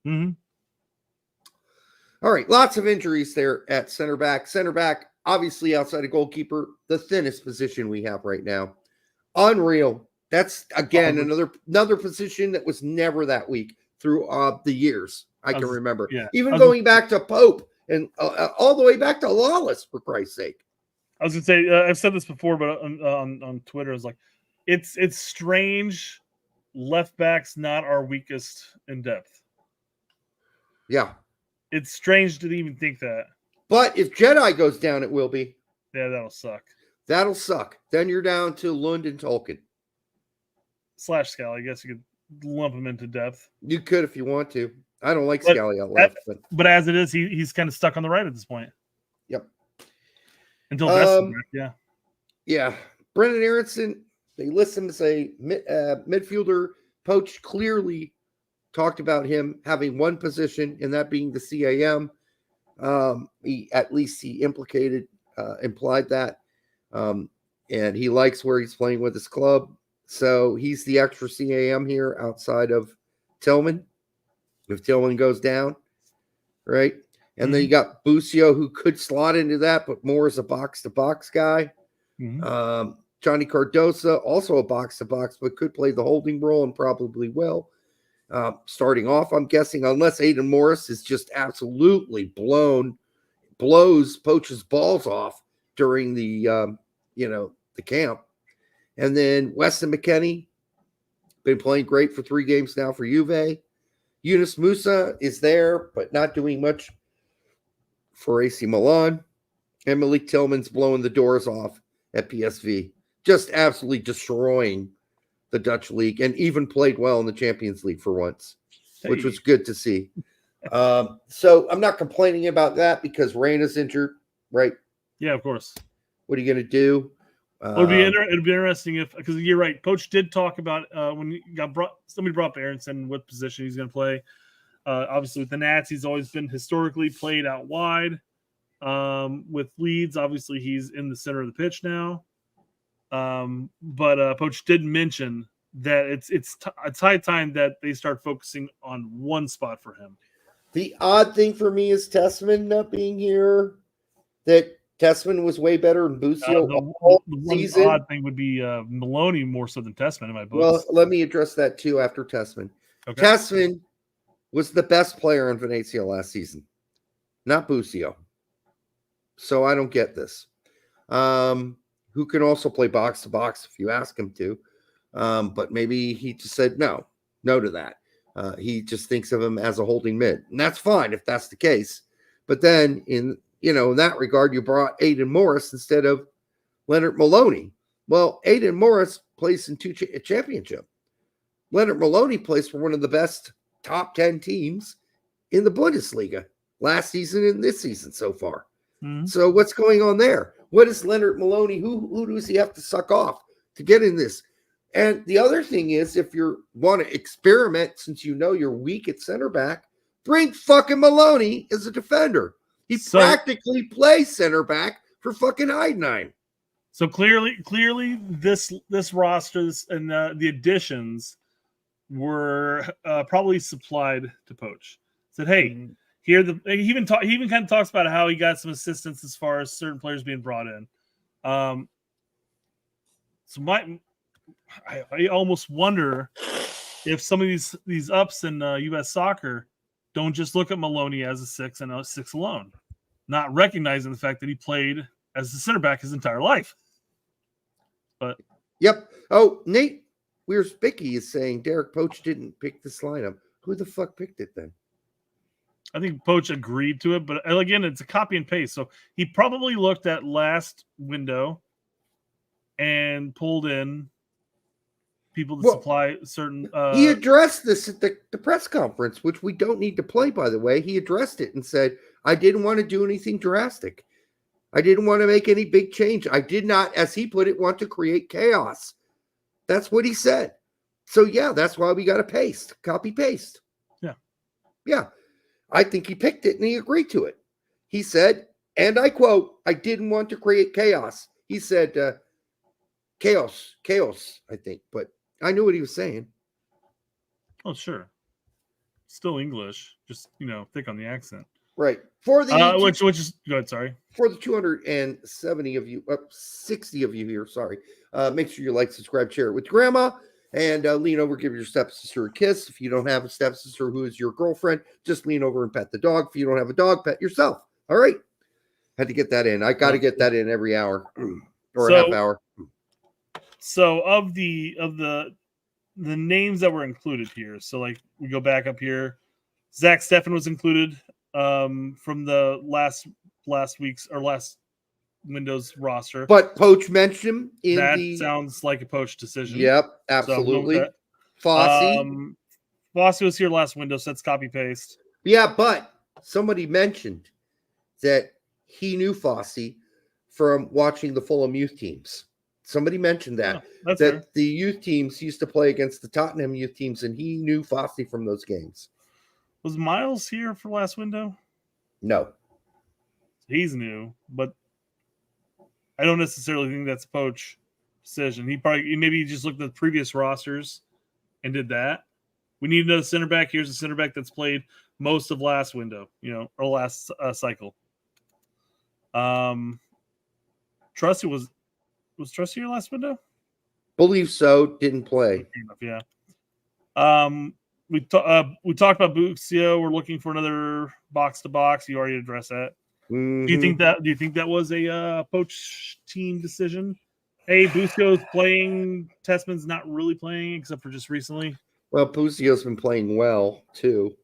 Mm-hmm. All right, lots of injuries there at center back. Center back, obviously outside of goalkeeper, the thinnest position we have right now. Unreal. That's again another position that was never that weak through the years I can remember. Yeah. Even going back to Pope and all the way back to Lawless, for Christ's sake. I was gonna say I've said this before, but on Twitter, it's like it's strange. Left back's not our weakest in depth. Yeah, it's strange to even think that. But if Jedi goes down, it will be. Yeah, that'll suck. That'll suck. Then you're down to Lund and Tolkien. / Scally. I guess you could lump him into depth. You could if you want to. I don't like Scally out left, but as it is, he's kind of stuck on the right at this point. Yep. Until Besson, yeah. Yeah. Brendan Aronson, they listened to say midfielder. Poch clearly talked about him having one position, and that being the CAM. He implied that. And he likes where he's playing with his club. So he's the extra CAM here outside of Tillman. If Tillman goes down, right? And then you got Busio, who could slot into that, but more as a box-to-box guy. Johnny Cardosa, also a box-to-box, but could play the holding role and probably will. Starting off, I'm guessing, unless Aiden Morris is just absolutely blows Poch's balls off during the camp. And then Weston McKennie, been playing great for 3 games now for Juve. Yunus Musa is there, but not doing much for AC Milan. And Malik Tillman's blowing the doors off at PSV. Just absolutely destroying the Dutch league, and even played well in the Champions League for once, which was good to see. So I'm not complaining about that because Reyna's injured, right? Yeah, of course. What are you going to do? It'd be interesting if, because you're right, Poch did talk about when he somebody brought up Aronson, what position he's going to play. Obviously, with the Nats, he's always been historically played out wide. With Leeds, obviously, he's in the center of the pitch now. But Poch did mention that it's high time that they start focusing on one spot for him. The odd thing for me is Tessman not being here. That Tessman was way better than Busio all season. The odd thing would be Maloney more so than Tessman in my books. Well, let me address that too after Tessman. Okay. Tessman was the best player in Venezia last season, not Busio. So I don't get this. Who can also play box to box if you ask him to. But maybe he just said no to that. He just thinks of him as a holding mid. And that's fine if that's the case. But then in that regard, you brought Aiden Morris instead of Leonard Maloney. Well, Aiden Morris plays in 2 championship. Leonard Maloney plays for one of the best top 10 teams in the Bundesliga last season and this season so far. So what's going on there? What is Leonard Maloney? Who does he have to suck off to get in this? And the other thing is, if you want to experiment, since you know you're weak at center back, bring fucking Maloney as a defender. He practically plays center back for fucking Heidenheim. So clearly, this roster and the additions were probably supplied to Poch. Said, hey. He even kind of talks about how he got some assistance as far as certain players being brought in. So I almost wonder if some of these ups in U.S. soccer don't just look at Maloney as a 6 and a 6 alone, not recognizing the fact that he played as a center back his entire life. But yep. Oh, Nate Weir's-Bicky is saying Derek Poch didn't pick this lineup. Who the fuck picked it then? I think Poch agreed to it, but again, it's a copy and paste. So he probably looked at last window and pulled in people to supply certain. He addressed this at the press conference, which we don't need to play, by the way. He addressed it and said, I didn't want to do anything drastic. I didn't want to make any big change. I did not, as he put it, want to create chaos. That's what he said. So, yeah, that's why we got to copy paste. Yeah. Yeah. I think he picked it and he agreed to it. He said, and I quote, I didn't want to create chaos. He said, chaos, I think. But I knew what he was saying. Oh, sure. Still English. Just, thick on the accent. Right. For the which is good. Sorry. For the 270 of you, 60 of you here, sorry. Make sure you like, subscribe, share it with grandma, and lean over, give your stepsister a kiss. If you don't have a stepsister who is your girlfriend, just lean over and pet the dog. If you don't have a dog, pet yourself. All right. Had to get that in. I got to get that in every hour or a half hour. So of the names that were included here, so like we go back up here, Zach Steffen was included from the last week's or last Windows roster. But Poch mentioned him that sounds like a Poch decision. Yep, absolutely. So Fossey was here last window, so that's copy paste. Yeah, but somebody mentioned that he knew Fossey from watching the Fulham youth teams. Somebody mentioned that fair. The youth teams used to play against the Tottenham youth teams, and he knew Fossey from those games. Was Miles here for last window? No. He's new, but I don't necessarily think that's a Poch decision. Maybe he just looked at the previous rosters and did that. We need another center back. Here's a center back that's played most of last window, or last cycle. Trusty was Trusty here last window? Believe so. Didn't play. Yeah. We talked about Buxio. We're looking for another box to box. You already addressed that. Mm-hmm. Do you think that was a Poch team decision? Hey, Buxio's playing. Tessman's not really playing except for just recently. Well, Buxio's been playing well too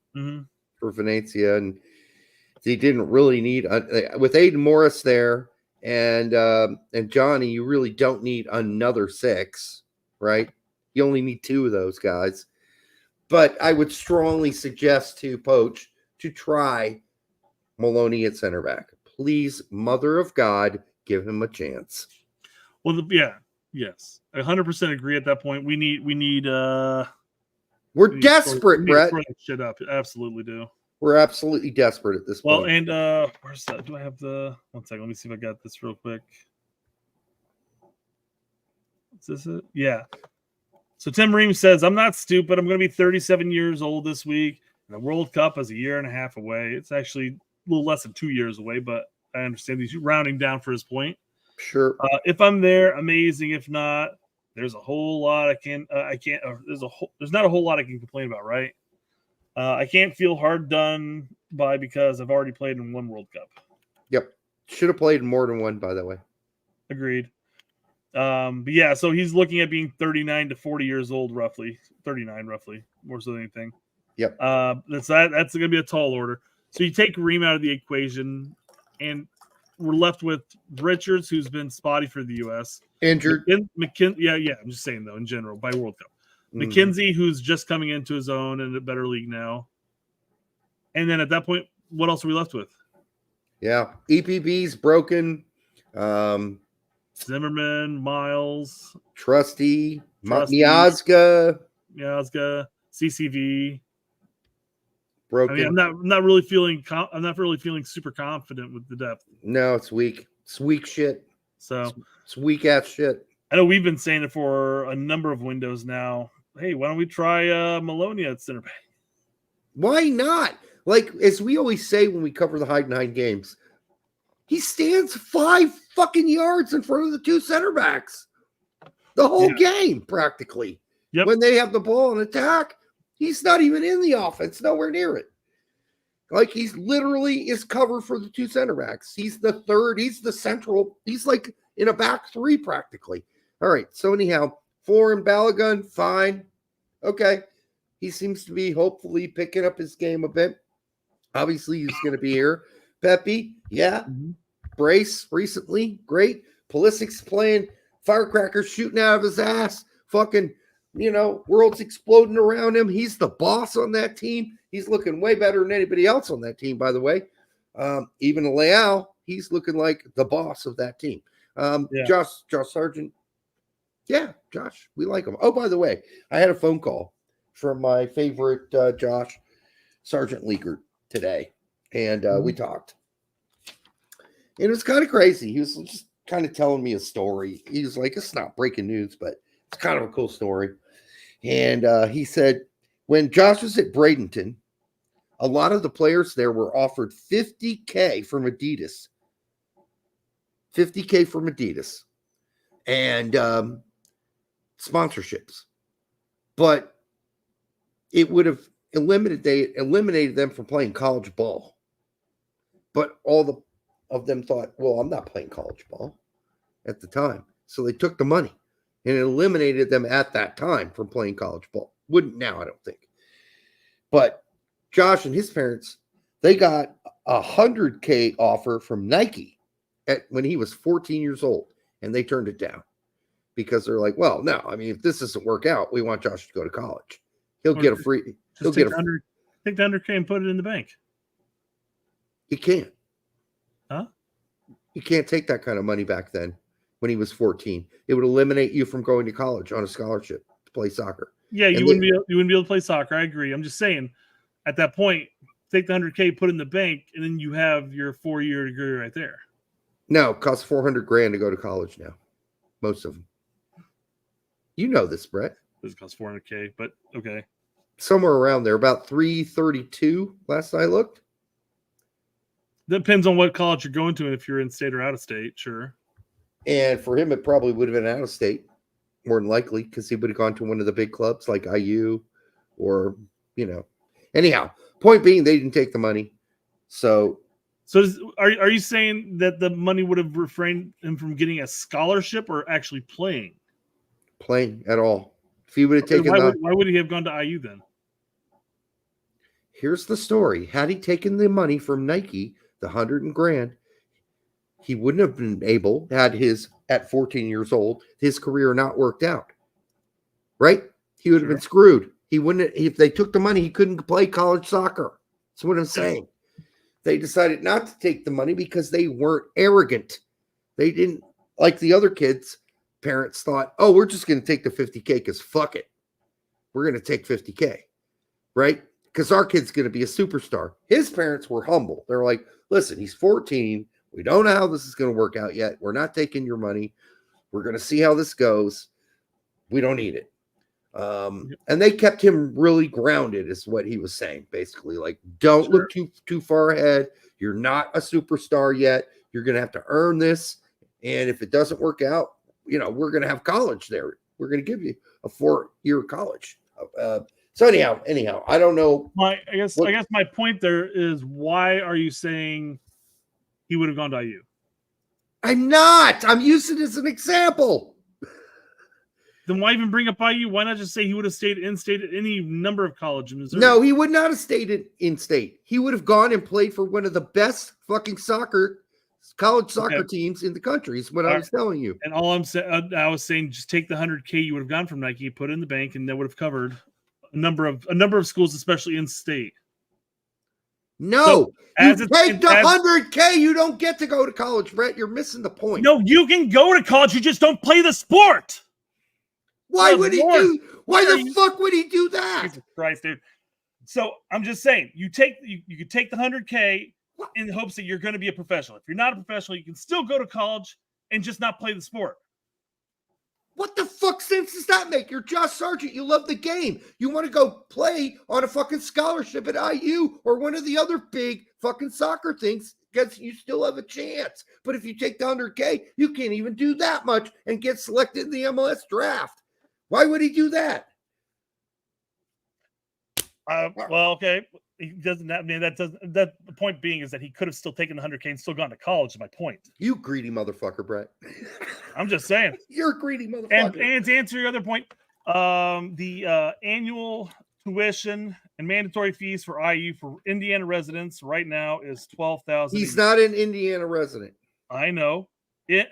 for Venezia, and he didn't really need with Aiden Morris there and Johnny. You really don't need another 6, right? You only need 2 of those guys. But I would strongly suggest to Poch to try Maloney at center back. Please, Mother of God, give him a chance. Well, yes, 100% agree. At that point, we need. We're desperate, Brett. Shit up, absolutely do. We're absolutely desperate at this point. Well, and where's that? Do I have the? One second. Let me see if I got this real quick. Is this it? Yeah. So Tim Ream says, I'm not stupid. I'm going to be 37 years old this week. And the World Cup is a year and a half away. It's actually a little less than 2 years away, but I understand he's rounding down for his point. Sure. If I'm there, amazing. If not, there's a whole lot there's not a whole lot I can complain about, right? I can't feel hard done by because I've already played in 1 World Cup. Yep. Should have played in more than 1, by the way. Agreed. But yeah, so he's looking at being 39 to 40 years old, roughly 39, roughly more so than anything. Yep. That's going to be a tall order. So you take Ream out of the equation, and we're left with Richards, who's been spotty for the U.S. Injured. Yeah. I'm just saying though, in general, by World Cup. McKenzie, who's just coming into his own in a better league now. And then at that point, what else are we left with? Yeah, EPB's broken. Zimmerman, Miles, Trusty, Miazga, CCV. Broken. I mean, I'm not really feeling super confident with the depth. No, it's weak. It's weak shit. So it's weak ass shit. I know we've been saying it for a number of windows now. Hey, why don't we try Maloney at center back? Why not? Like, as we always say when we cover the hide 9 games, he stands 5 fucking yards in front of the 2 center backs the whole game, practically. Yep. When they have the ball and attack, he's not even in the offense, nowhere near it. Like, he's literally is cover for the 2 center backs. He's the third. He's the central. He's like in a back 3 practically. All right. So anyhow, 4 and Balogun, fine. Okay. He seems to be hopefully picking up his game a bit. Obviously, he's going to be here. Pepe, yeah. Brace recently, great. Pulisic's playing firecrackers shooting out of his ass. Fucking, world's exploding around him. He's the boss on that team. He's looking way better than anybody else on that team, by the way. Even Leal, he's looking like the boss of that team. Josh Sargent. Yeah, Josh, we like him. Oh, by the way, I had a phone call from my favorite Josh Sargent Leaker today, and we talked. And it was kind of crazy. He was just kind of telling me a story. He was like, it's not breaking news, but it's kind of a cool story. And he said, when Josh was at Bradenton, A lot of the players there were offered $50K from Adidas. $50K from Adidas. And sponsorships. But it would have eliminated them from playing college ball. But all of them thought, well, I'm not playing college ball at the time. So they took the money and it eliminated them at that time from playing college ball. Wouldn't now, I don't think. But Josh and his parents, they got a $100K offer from Nike when he was 14 years old, and they turned it down because they're like, well, no, I mean, if this doesn't work out, we want Josh to go to college. He'll get a free. He'll get take the 100K and put it in the bank. He can't. Huh? You can't take that kind of money back then when he was 14. It would eliminate you from going to college on a scholarship to play soccer. Yeah, you wouldn't be able to play soccer. I agree. I'm just saying, at that point, take the 100K, put it in the bank, and then you have your 4-year degree right there. No, it costs $400,000 to go to college now. Most of them. You know this, Brett. This costs $400K, but okay. Somewhere around there, about $332 last I looked. Depends on what college you're going to, and if you're in state or out of state, sure. And for him, it probably would have been out of state, more than likely, because he would have gone to one of the big clubs like IU or, Anyhow, point being, they didn't take the money. So are you saying that the money would have refrained him from getting a scholarship or actually playing? Playing at all. If he would have taken why would he have gone to IU then? Here's the story. Had he taken the money from Nike, the $100,000, he wouldn't have been able, at 14 years old, his career not worked out. Right? He would have been screwed. He wouldn't, if they took the money, he couldn't play college soccer. That's what I'm saying. They decided not to take the money because they weren't arrogant. They didn't, like the other kids, parents thought, oh, we're just going to take the $50K because fuck it. We're going to take $50K. Right? Because our kid's going to be a superstar. His parents were humble. They're like, listen, he's 14. We don't know how this is going to work out yet. We're not taking your money. We're going to see how this goes. We don't need it. And they kept him really grounded, is what he was saying, basically. Like, don't look too far ahead. You're not a superstar yet. You're going to have to earn this. And if it doesn't work out, we're going to have college there. We're going to give you a 4-year college. So anyhow, I don't know. I guess my point there is, why are you saying he would have gone to IU? I'm not. I'm using it as an example. Then why even bring up IU? Why not just say he would have stayed in state at any number of colleges in Missouri? No, he would not have stayed in state. He would have gone and played for one of the best fucking college soccer teams in the country, is what I was telling you. And all I'm saying, I was saying, just take the $100K you would have gone from Nike, put it in the bank, and that would have covered a number of schools, especially in state. No, you take the $100K, you don't get to go to college, Brett. You're missing the point. No, you can go to college, you just don't play the sport. Why would he do? Why the fuck would he do that? Jesus Christ, dude. So I'm just saying, you could take the $100K in hopes that you're going to be a professional. If you're not a professional, you can still go to college and just not play the sport. What the fuck sense does that make? You're Josh Sargent. You love the game. You want to go play on a fucking scholarship at IU or one of the other big fucking soccer things because you still have a chance. But if you take the $100K, you can't even do that much and get selected in the MLS draft. Why would he do that? Well, okay. He doesn't. I mean, that doesn't. That the point being is that he could have still taken the $100K and still gone to college. Is my point. You greedy motherfucker, Brett. I'm just saying. You're a greedy motherfucker. And to answer your other point, the annual tuition and mandatory fees for IU for Indiana residents right now is $12,000. He's not an Indiana resident. I know.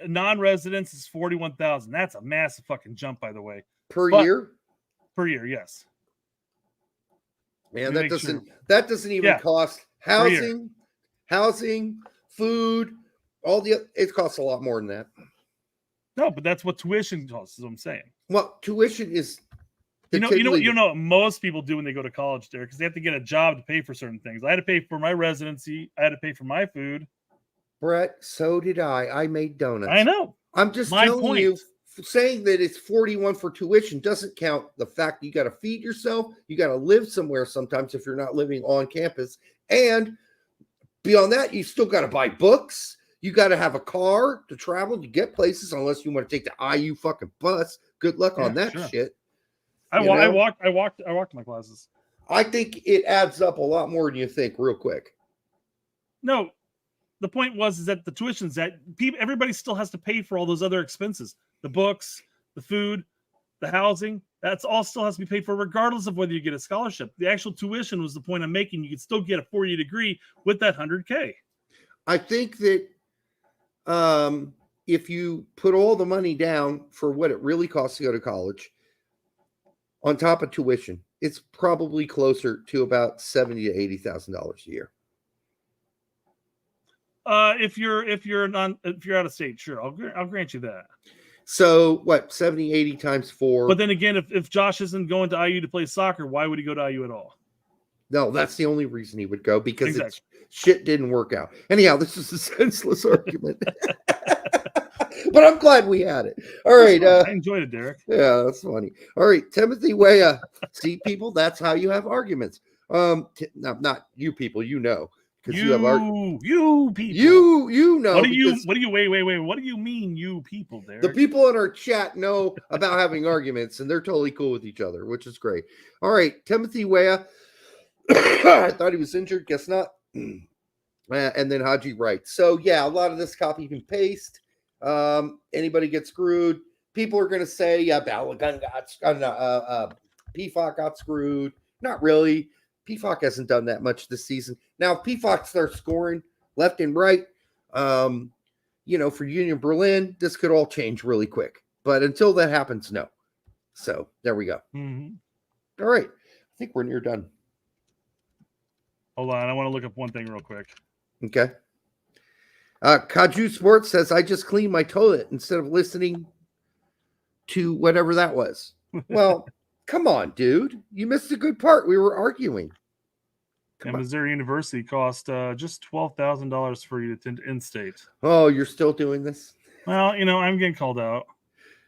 Non-residents is $41,000. That's a massive fucking jump, by the way. Per year? Per year, yes. Man, that doesn't even cost housing, food, it costs a lot more than that. No, but that's what tuition costs, is what I'm saying. Well, tuition is you know what most people do when they go to college there, because they have to get a job to pay for certain things. I had to pay for my residency, I had to pay for my food. Brett, so did I. I made donuts. I know. I'm just telling you, saying that it's 41 for tuition doesn't count the fact you got to feed yourself. You got to live somewhere sometimes if you're not living on campus. And beyond that, you still got to buy books. You got to have a car to travel to get places, unless you want to take the IU fucking bus. Good luck on that shit. I walked my classes. I think it adds up a lot more than you think, real quick. No, the point was that the tuitions that everybody still has to pay for all those other expenses, the books, the food, the housing. That's all still has to be paid for, regardless of whether you get a scholarship. The actual tuition was the point I'm making. You could still get a 4-year degree with that $100K. I think that if you put all the money down for what it really costs to go to college, on top of tuition, it's probably closer to about $70,000 to $80,000 a year. If you're out of state, sure, I'll grant you that. So what, 70, 80 times 4? But then again, if Josh isn't going to IU to play soccer, why would he go to IU at all? No, that's the only reason he would go, because shit didn't work out. Anyhow, this is a senseless argument. But I'm glad we had it. All right. I enjoyed it, Derek. Yeah, that's funny. All right, Timothy Weah. See, people, that's how you have arguments. No, not you people, you know. You people. You know. What do you wait. What do you mean, you people, Derek? The people in our chat know about having arguments, and they're totally cool with each other, which is great. All right, Timothy Weah. I thought he was injured. Guess not. And then Haji Wright. So, yeah, a lot of this copy and paste. Anybody get screwed? People are going to say, yeah, Balogun PFOC got screwed. Not really. PFOC hasn't done that much this season. Now, if PFOC starts scoring left and right, for Union Berlin, this could all change really quick. But until that happens, no. So, there we go. Mm-hmm. All right. I think we're near done. Hold on. I want to look up one thing real quick. Okay. Kaju Sports says, I just cleaned my toilet instead of listening to whatever that was. Well, come on, dude. You missed a good part. We were arguing. Missouri University cost just $12,000 for you to attend in-state. Oh, you're still doing this? Well, I'm getting called out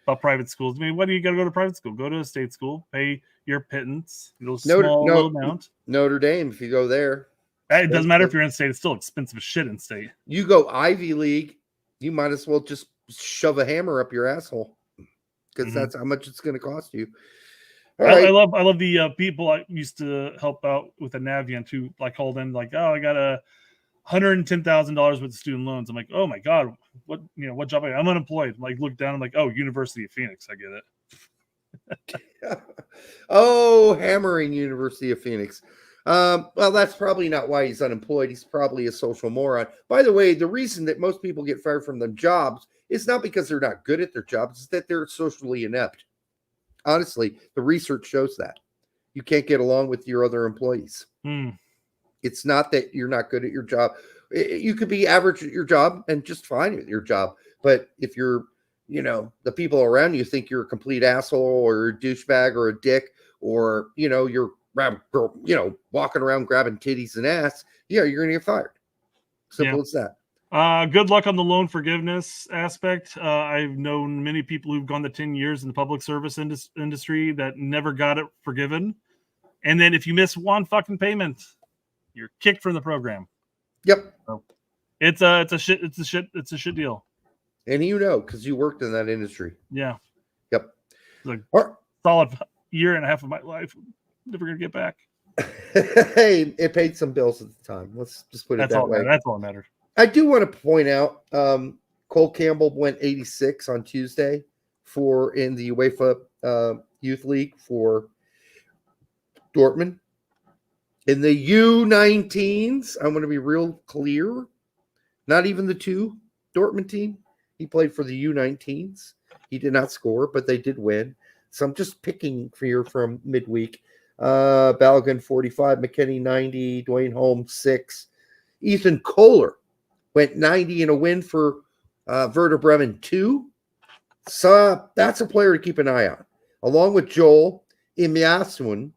about private schools. I mean, what do you got to go to private school? Go to a state school, pay your pittance, little amount. Notre Dame, if you go there. It doesn't matter if you're in state. It's still expensive as shit in state. You go Ivy League, you might as well just shove a hammer up your asshole, because that's how much it's going to cost you. I love the people I used to help out with the Navient who called in I got $110,000 worth of student loans. I'm like, oh my god, what job? I'm unemployed. Look down. I'm like, oh, University of Phoenix. I get it. Oh, hammering University of Phoenix. Well, that's probably not why he's unemployed. He's probably a social moron. By the way, the reason that most people get fired from their jobs is not because they're not good at their jobs, it's that they're socially inept. Honestly, the research shows that. You can't get along with your other employees. It's not that you're not good at your job. You could be average at your job and just fine at your job. But if you're, the people around you think you're a complete asshole or a douchebag or a dick, or, you're walking around grabbing titties and ass, you're going to get fired. Simple as that. Good luck on the loan forgiveness aspect. I've known many people who've gone to 10 years in the public service industry that never got it forgiven. And then if you miss one fucking payment, you're kicked from the program. Yep. So it's a shit deal. And because you worked in that industry. Yeah. Yep. It's a solid year and a half of my life. Never gonna get back. Hey, it paid some bills at the time. Let's just put it that way. That's all that mattered. I do want to point out, Cole Campbell went 86 on Tuesday in the UEFA Youth League for Dortmund. In the U19s, I'm going to be real clear. Not even the two Dortmund team. He played for the U19s. He did not score, but they did win. So I'm just picking here from midweek. Balogun 45, McKinney 90, Dwayne Holmes 6, Ethan Kohler went 90 in a win for Werder Bremen 2. So that's a player to keep an eye on, along with Joel Imiasun,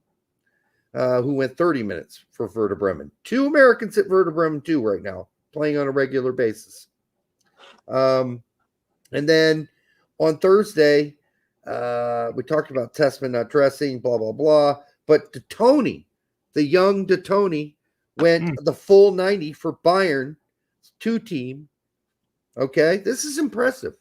who went 30 minutes for Werder Bremen. 2 Americans at Werder Bremen 2 right now, playing on a regular basis. And then on Thursday, we talked about Tessman not dressing, blah, blah, blah. But Tony, the young Tony, went the full 90 for Bayern 2 team. Okay, this is impressive.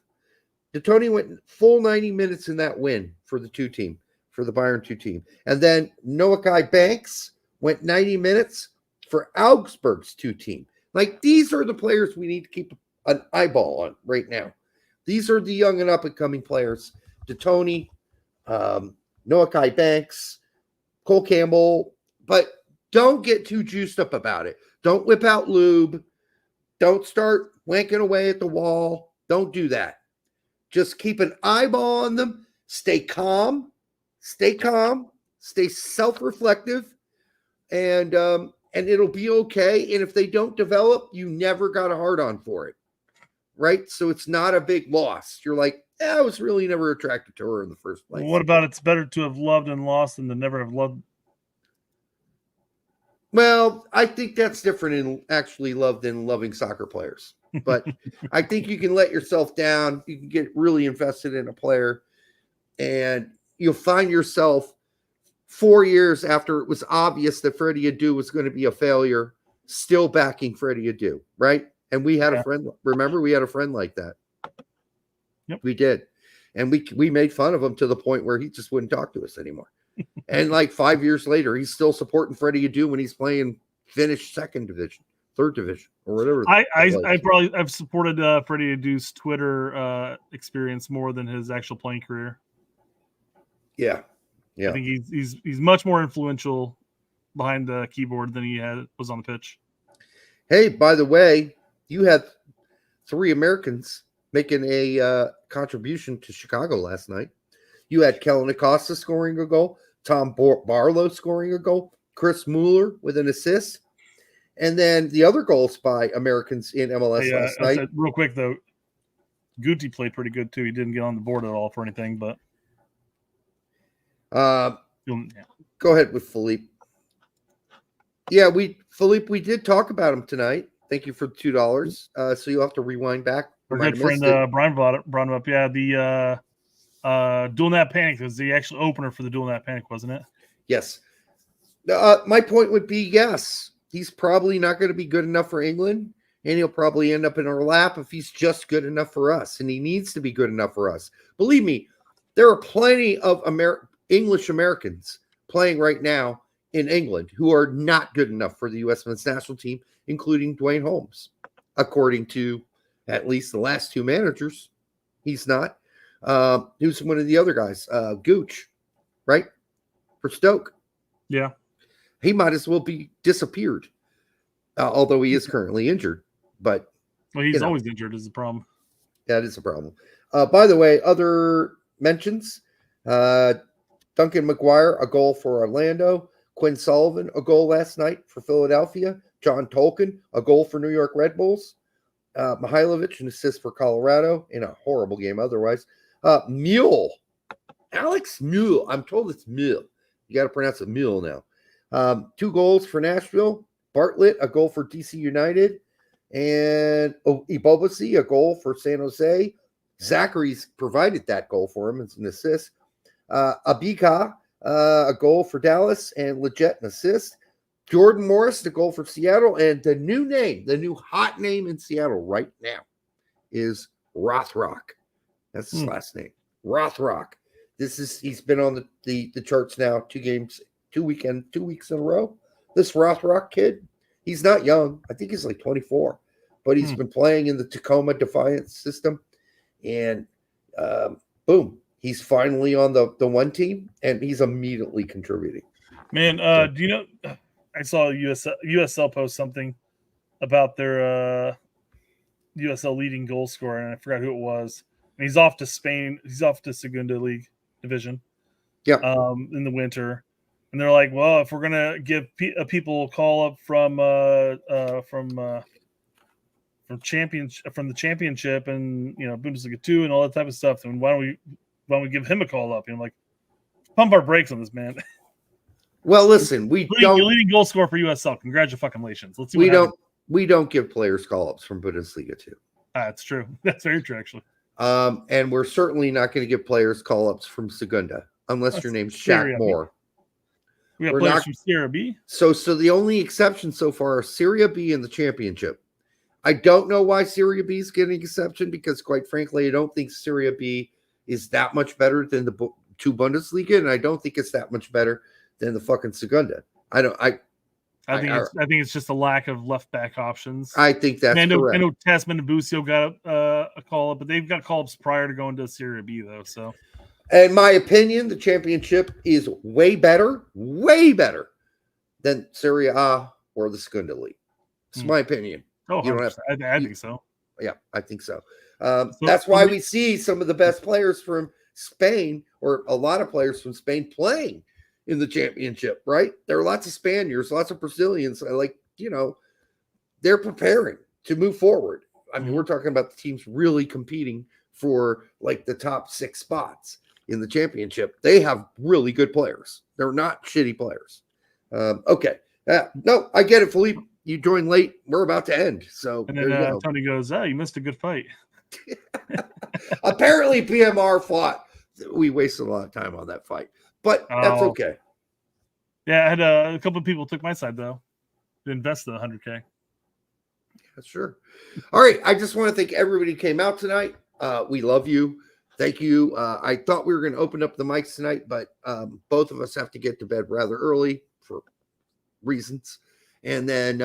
Tony went full 90 minutes in that win for the 2 team, for the Bayern 2 team. And then Noah Banks went 90 minutes for Augsburg's 2 team. Like, these are the players we need to keep an eyeball on right now. These are the young and up-and-coming players. Tony, Noah Banks, Cole Campbell. But don't get too juiced up about it. Don't whip out lube. Don't start wanking away at the wall. Don't do that. Just keep an eyeball on them. Stay calm. Stay self-reflective. And it'll be okay. And if they don't develop, you never got a hard-on for it. Right? So it's not a big loss. You're like, I was really never attracted to her in the first place. Well, what about it's better to have loved and lost than to never have loved? Well, I think that's different in actually love than loving soccer players. But I think you can let yourself down. You can get really invested in a player, and you'll find yourself 4 years after it was obvious that Freddie Adu was going to be a failure, still backing Freddie Adu, right? And we had a friend. Remember, we had a friend like that. Yep. We did. And we made fun of him to the point where he just wouldn't talk to us anymore. And like 5 years later, he's still supporting Freddie Adu when he's playing Finnish 2nd division, 3rd division, or whatever. I've supported Freddie Adu's Twitter experience more than his actual playing career. Yeah. I think he's much more influential behind the keyboard than he was on the pitch. Hey, by the way, you had 3 Americans making a contribution to Chicago last night. You had Kellen Acosta scoring a goal, Tom Barlow scoring a goal, Chris Mueller with an assist, and then the other goals by Americans in MLS last night. Real quick, though, Guti played pretty good, too. He didn't get on the board at all for anything, but... Go ahead with Philippe. Yeah, Philippe, we did talk about him tonight. Thank you for the $2. So you'll have to rewind back. Our good friend Brian brought him up. Yeah, the Dual Nap Panic was the actual opener for the Dual Nap Panic, wasn't it? Yes. My point would be yes. He's probably not going to be good enough for England, and he'll probably end up in our lap if he's just good enough for us, and he needs to be good enough for us. Believe me, there are plenty of English Americans playing right now in England who are not good enough for the U.S. men's national team, including Dwayne Holmes. According to at least the last 2 managers, he's not. Who's one of the other guys? Gooch, right? For Stoke. Yeah. He might as well be disappeared, although he is currently injured. But he's always injured is the problem. That is a problem. By the way, other mentions, Duncan McGuire, a goal for Orlando. Quinn Sullivan, a goal last night for Philadelphia. John Tolkien, a goal for New York Red Bulls. Mihailovic, an assist for Colorado in a horrible game otherwise. Mule. Alex Mule. I'm told it's Mule. You got to pronounce it Mule now. 2 goals for Nashville. Bartlett, a goal for DC United. And Ibobasi, a goal for San Jose. Zachary's provided that goal for him as an assist. Abika, a goal for Dallas, and Leggett, an assist. Jordan Morris, the goal for Seattle. And the new hot name in Seattle right now is Rothrock. That's his last name. Rothrock. He's been on the charts now 2 weeks in a row. This Rothrock kid, he's not young. I think he's like 24, but he's been playing in the Tacoma Defiance system. And boom, he's finally on the 1 team, and he's immediately contributing. Man, do you know, I saw USL post something about their USL leading goal scorer, and I forgot who it was. And he's off to Spain. He's off to Segunda League division. Yeah. In the winter, and they're like, well, if we're gonna give people a call up from the championship and Bundesliga 2 and all that type of stuff, then why don't we give him a call up? And I'm like, pump our brakes on this, man. Well, listen, you're leading goal scorer for USL. Congratulations. Let's see. We don't give players call ups from Bundesliga 2. That's true. That's very true, actually. And we're certainly not going to give players call-ups from Segunda unless your name's Shaq Moore. We got players from Serie B. So the only exception so far are Serie B in the championship. I don't know why Serie B is getting an exception because, quite frankly, I don't think Serie B is that much better than the two Bundesliga, and I don't think it's that much better than the fucking Segunda. I think it's just a lack of left back options. I think that's correct. I know Tasman and Busio got a call up, but they've got call ups prior to going to Serie B though. So, in my opinion, the championship is way better than Serie A or the Segunda League. It's my opinion. Oh, you don't have to, I think so. Yeah, I think so. That's why we see some of the best players from Spain, or a lot of players from Spain, playing in the championship, right? There are lots of Spaniards, lots of Brazilians. They're preparing to move forward. I mean, we're talking about the teams really competing for like the top 6 spots in the championship. They have really good players. They're not shitty players. Okay. No, I get it, Philippe. You joined late. We're about to end. So and then Tony goes, "Oh, you missed a good fight." Apparently, PMR fought. We wasted a lot of time on that fight, but that's okay. Yeah, I had a couple of people took my side though. To invest the $100K. Yeah, sure. All right. I just want to thank everybody who came out tonight. We love you. Thank you. I thought we were going to open up the mics tonight, but both of us have to get to bed rather early for reasons. And then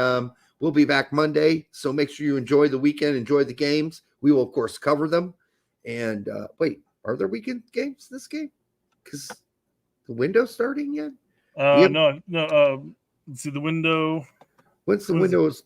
we'll be back Monday. So make sure you enjoy the weekend, enjoy the games. We will, of course, cover them. And wait, are there weekend games this game? Because the window's starting yet? No. Let's see the window. When's the window? Let's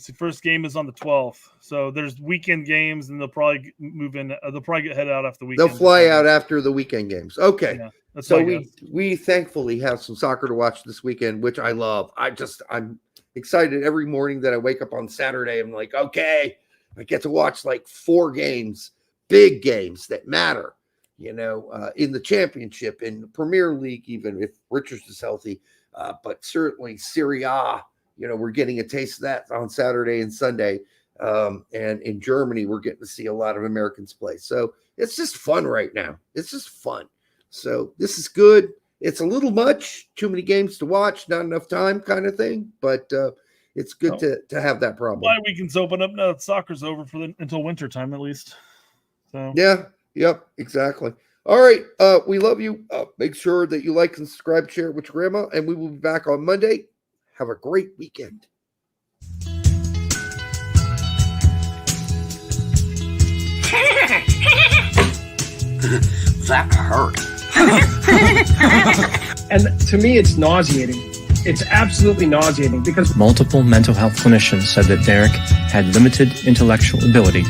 see, first game is on the 12th. So there's weekend games, and they'll probably move in. They'll probably head out after the weekend. They'll fly out after the weekend games. Okay. Yeah, so we thankfully have some soccer to watch this weekend, which I love. I'm excited every morning that I wake up on Saturday. I'm like, okay, I get to watch like 4 games, big games that matter, in the championship, in the Premier League, even if Richards is healthy, but certainly Serie A. We're getting a taste of that on Saturday and Sunday. And in Germany, we're getting to see a lot of Americans play. So it's just fun right now. It's just fun. So this is good. It's a little much, too many games to watch, not enough time kind of thing. But it's good to have that problem. Why weekends open up now that soccer's over until winter time at least. So yeah. Yep. Exactly. All right. We love you. Make sure that you like and subscribe, share it with your grandma, and we will be back on Monday. Have a great weekend. That hurt. And to me, it's nauseating. It's absolutely nauseating because multiple mental health clinicians said that Derek had limited intellectual ability